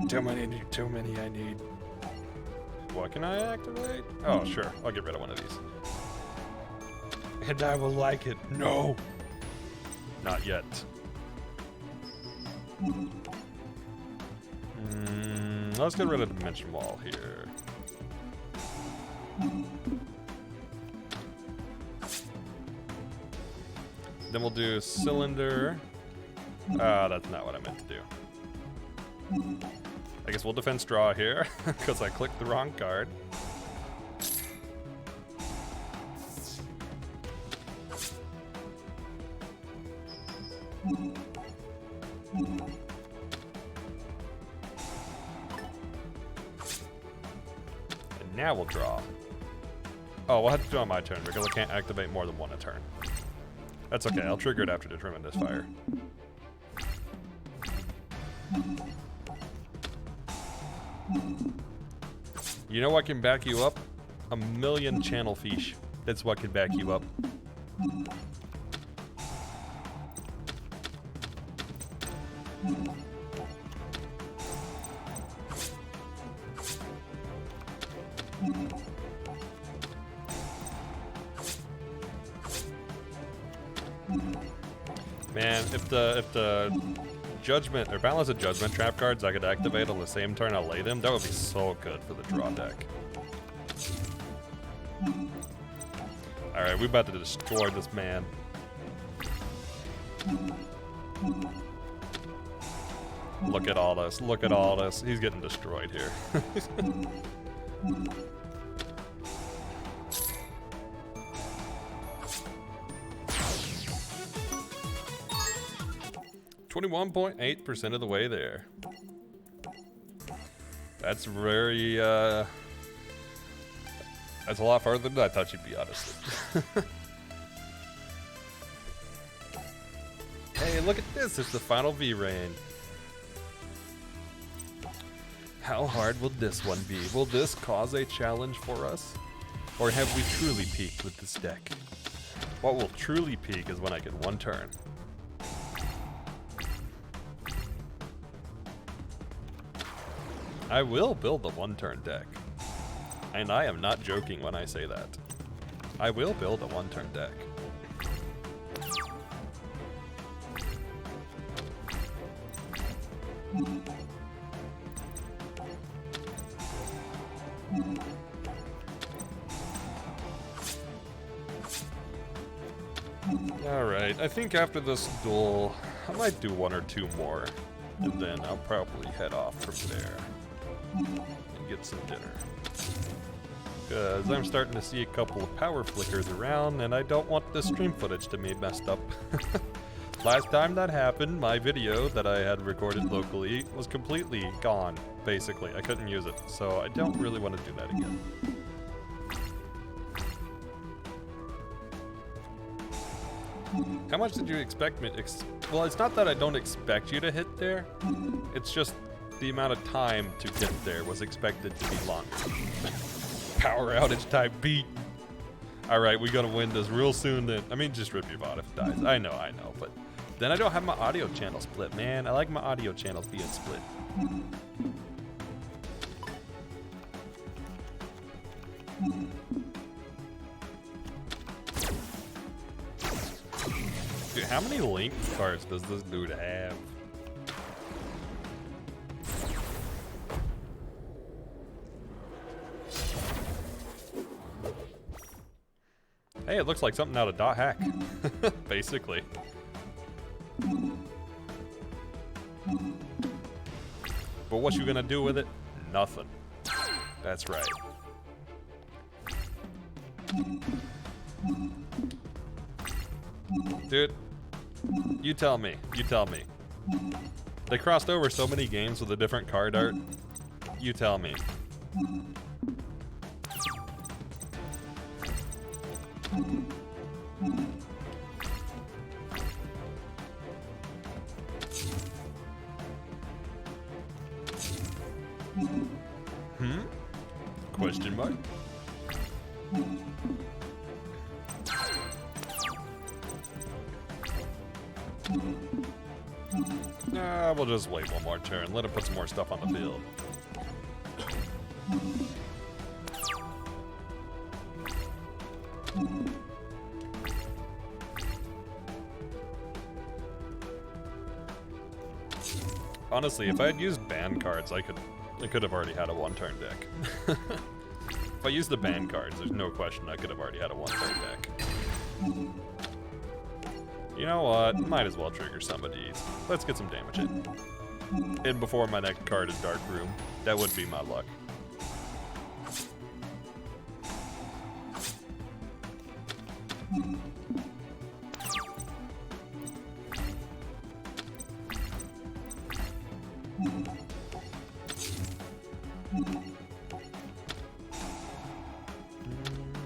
Too many I need. What can I activate? Oh, sure. I'll get rid of one of these. And I will like it. No! Not yet. Let's get rid of Dimension Wall here. Then we'll do Cylinder. That's not what I meant to do. I guess we'll defend Straw here, because I clicked the wrong card. Now we'll draw. Oh, we'll have to do it on my turn because I can't activate more than one a turn. That's okay, I'll trigger it after the Tremendous Fire. You know what can back you up? A million channel fish. That's what can back you up. Man, if the Judgment or Balance of Judgment trap cards I could activate on the same turn I lay them, that would be so good for the draw deck. Alright, we're about to destroy this man. Look at all this, look at all this. He's getting destroyed here. 21.8% of the way there. That's very, that's a lot farther than I thought you'd be, honestly. Hey, look at this, it's the final V-Rain. How hard will this one be? Will this cause a challenge for us? Or have we truly peaked with this deck? What will truly peak is when I get one turn. I will build a one-turn deck. And I am not joking when I say that. I will build a one-turn deck. Alright, I think after this duel, I might do one or two more. And then I'll probably head off from there. And get some dinner. Because I'm starting to see a couple of power flickers around, and I don't want the stream footage to be messed up. Last time that happened, my video that I had recorded locally was completely gone, basically. I couldn't use it, so I don't really want to do that again. How much did you expect me? Well, it's not that I don't expect you to hit there. It's just the amount of time to get there was expected to be longer. Power outage type beat. All right, we gotta win this real soon then. I mean, just rip your VOD if it dies. I know, but then I don't have my audio channel split, man. I like my audio channels being split. Dude, how many link cards does this dude have? Hey, it looks like something out of Dot Hack, basically. But what you gonna do with it? Nothing. That's right. Dude, you tell me. You tell me. They crossed over so many games with a different card art. You tell me. Question mark? Nah, we'll just wait one more turn. Let him put some more stuff on the field. Honestly, if I had used ban cards, I could have already had a one-turn deck. If I used the ban cards, there's no question I could have already had a one-turn deck. You know what? Might as well trigger some of these. Let's get some damage in. And before my next card is Dark Room, that would be my luck.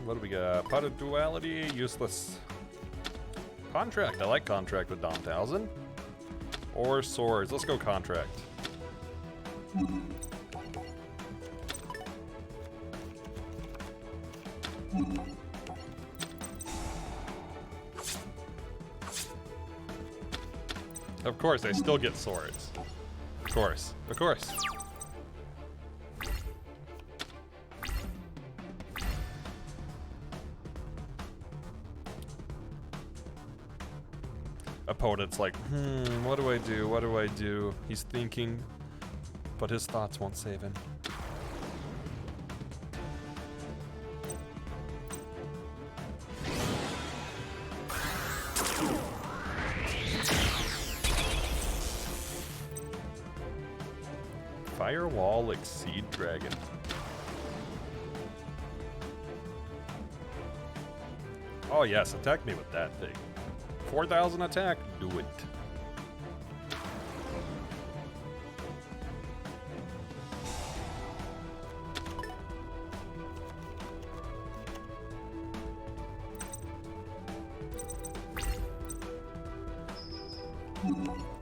What do we got? Pot of Duality, useless. Contract, I like Contract with Dom 1000. Or Swords, let's go Contract. Of course, I still get Swords. Of course, of course. Opponent's like, what do I do? What do I do? He's thinking, but his thoughts won't save him. Firewall Exceed Dragon. Oh yes, attack me with that thing. 4,000 attack, do it.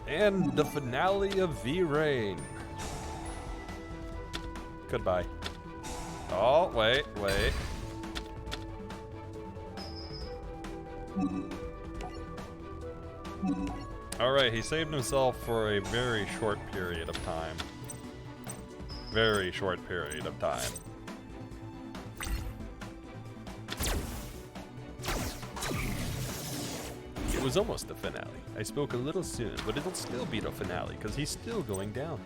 And the finale of V-Rain. Goodbye. Oh, wait. Alright, he saved himself for a very short period of time. Very short period of time. It was almost the finale. I spoke a little soon, but it'll still be the finale, because he's still going down.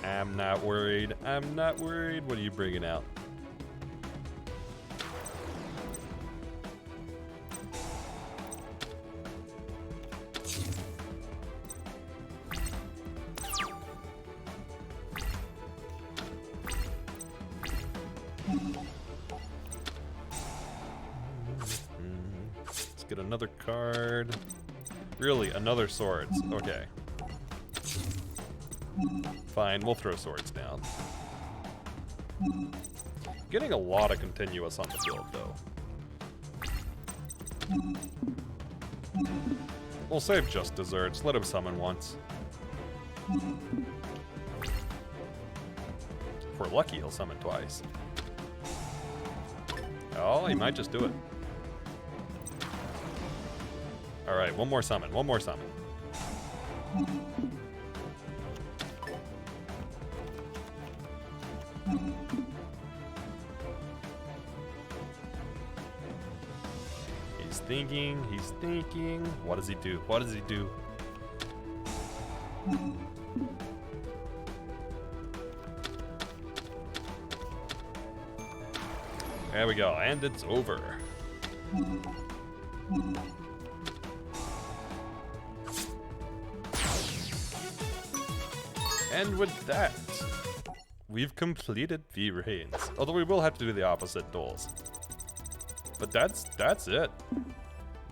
I'm not worried. I'm not worried. What are you bringing out? Let's get another card. Really, another Swords. Okay. Fine, we'll throw Swords down. Getting a lot of continuous on the field, though. We'll save just desserts. Let him summon once. If we're lucky, he'll summon twice. Oh, he might just do it. Alright, one more summon. One more summon. He's thinking, he's thinking. What does he do? What does he do? There we go, and it's over. And with that, we've completed V-Reigns. Although we will have to do the opposite duels. But that's it.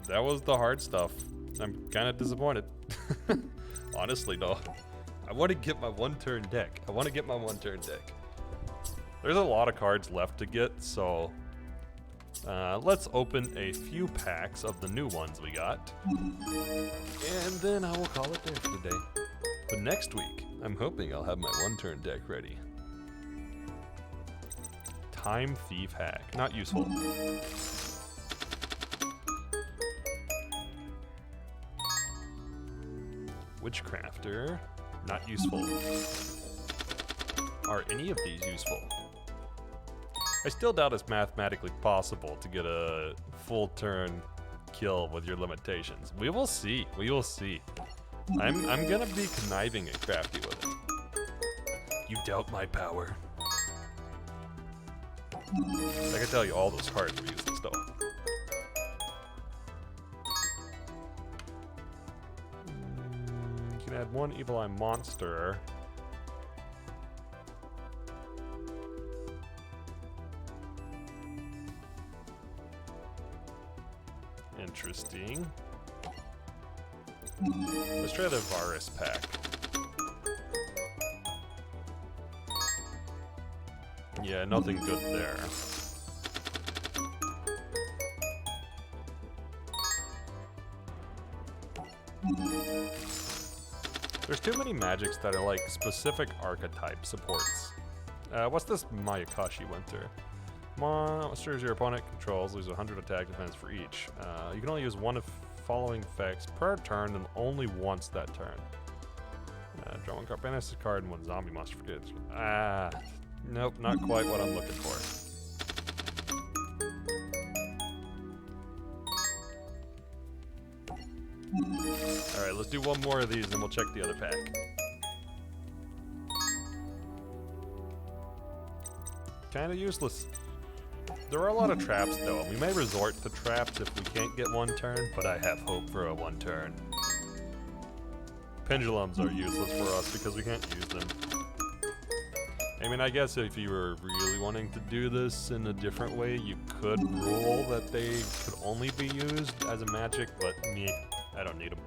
That was the hard stuff. I'm kind of disappointed. Honestly, though. I want to get my one-turn deck. I want to get my one-turn deck. There's a lot of cards left to get, so let's open a few packs of the new ones we got. And then I will call it there for the day. But next week, I'm hoping I'll have my one-turn deck ready. Time Thief Hack. Not useful. Witchcrafter. Not useful. Are any of these useful? I still doubt it's mathematically possible to get a full turn kill with your limitations. We will see. We will see. I'm gonna be conniving and crafty with it. You doubt my power. I can tell you all those cards are useless though. You can add one Evil Eye monster. Interesting. Let's try the Varus pack. Yeah, nothing good there. There's too many magics that are like specific archetype supports. What's this Mayakashi Winter? Monsters your opponent controls lose 100 attack defense for each. You can only use one of following effects per turn and only once that turn. Draw one card, banish this card, and one zombie monster forgets. Nope, not quite what I'm looking for. Alright, let's do one more of these and then we'll check the other pack. Kinda useless. There are a lot of traps though, and we may resort to traps if we can't get one turn, but I have hope for a one turn. Pendulums are useless for us because we can't use them. I mean, I guess if you were really wanting to do this in a different way, you could rule that they could only be used as a magic, but meh, I don't need them.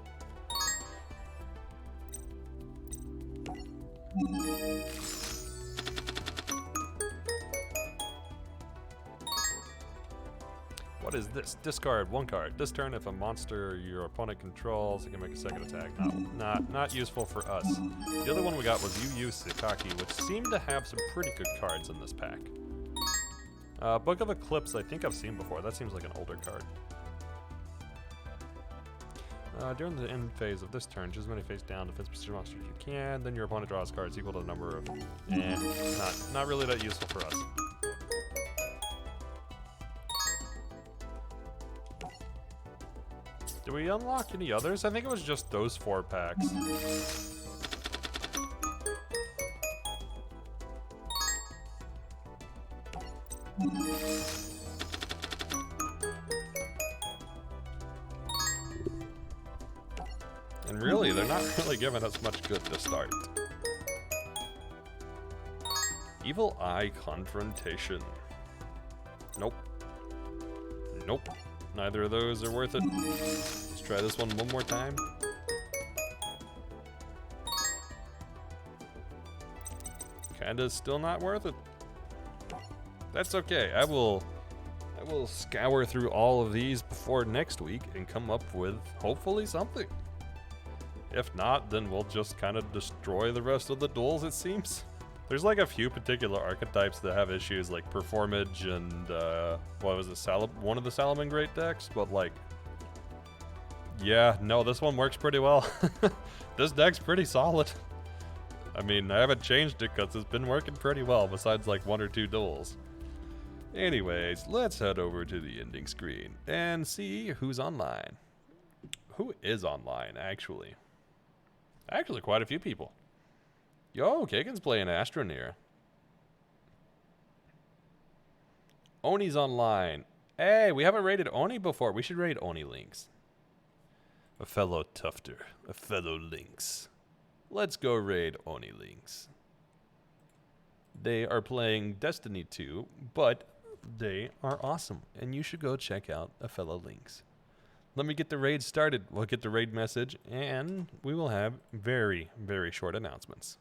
What is this? Discard one card. This turn, if a monster your opponent controls, it can make a second attack. Not useful for us. The other one we got was Yu Yu Sakaki, which seemed to have some pretty good cards in this pack. Book of Eclipse, I think I've seen before. That seems like an older card. During the end phase of this turn, choose as many face down defense position monsters as you can. Then your opponent draws cards equal to the number of. Not really that useful for us. Do we unlock any others? I think it was just those 4 packs. And really, they're not really giving us much good to start. Evil Eye Confrontation. Nope. Nope. Neither of those are worth it. Let's try this one more time. Kinda still not worth it. That's okay. I will scour through all of these before next week and come up with hopefully something. If not, then we'll just kind of destroy the rest of the duels, it seems. There's like a few particular archetypes that have issues like Performage and what was it, one of the Salamangreat decks, but like, yeah, no, this one works pretty well. This deck's pretty solid. I mean, I haven't changed it because it's been working pretty well besides like 1 or 2 duels. Anyways, let's head over to the ending screen and see who's online. Who is online, actually? Actually, quite a few people. Yo, Kagan's playing Astroneer. Oni's online. Hey, we haven't raided Oni before. We should raid Oni Lynx. A fellow Tufter. A fellow Lynx. Let's go raid Oni Lynx. They are playing Destiny 2, but they are awesome, and you should go check out a fellow Lynx. Let me get the raid started. We'll get the raid message, and we will have very, very short announcements.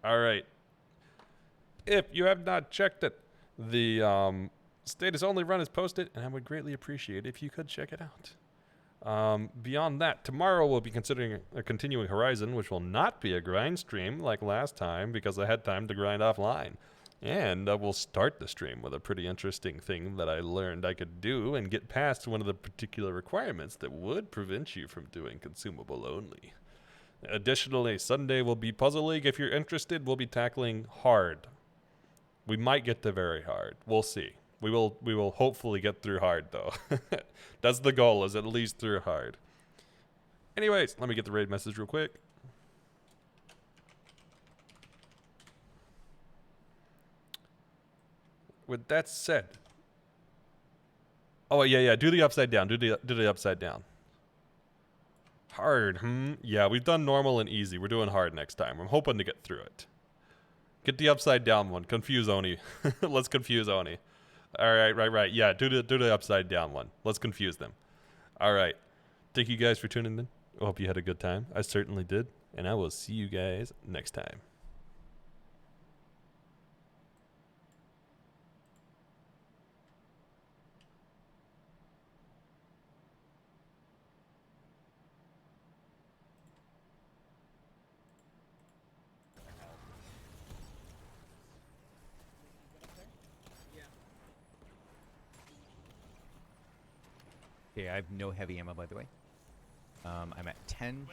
All right. If you have not checked it, the status only run is posted, and I would greatly appreciate it if you could check it out. Beyond that, tomorrow we'll be considering a continuing Horizon, which will not be a grind stream like last time because I had time to grind offline. And I will start the stream with a pretty interesting thing that I learned I could do and get past one of the particular requirements that would prevent you from doing consumable only. Additionally, Sunday will be Puzzle League. If you're interested, we'll be tackling hard. We might get to very hard. We'll see. We will hopefully get through hard, though. That's the goal, is at least through hard. Anyways, let me get the raid message real quick. With that said, oh yeah, do the upside down. Do the upside down. Hard, yeah, we've done normal and easy. We're doing hard next time. I'm hoping to get through it. Get the upside down one. Confuse Oni. Let's confuse Oni. All right, right. Yeah, do the upside down one. Let's confuse them. All right. Thank you guys for tuning in. I hope you had a good time. I certainly did, and I will see you guys next time. Okay, I have no heavy ammo, by the way. I'm at 10.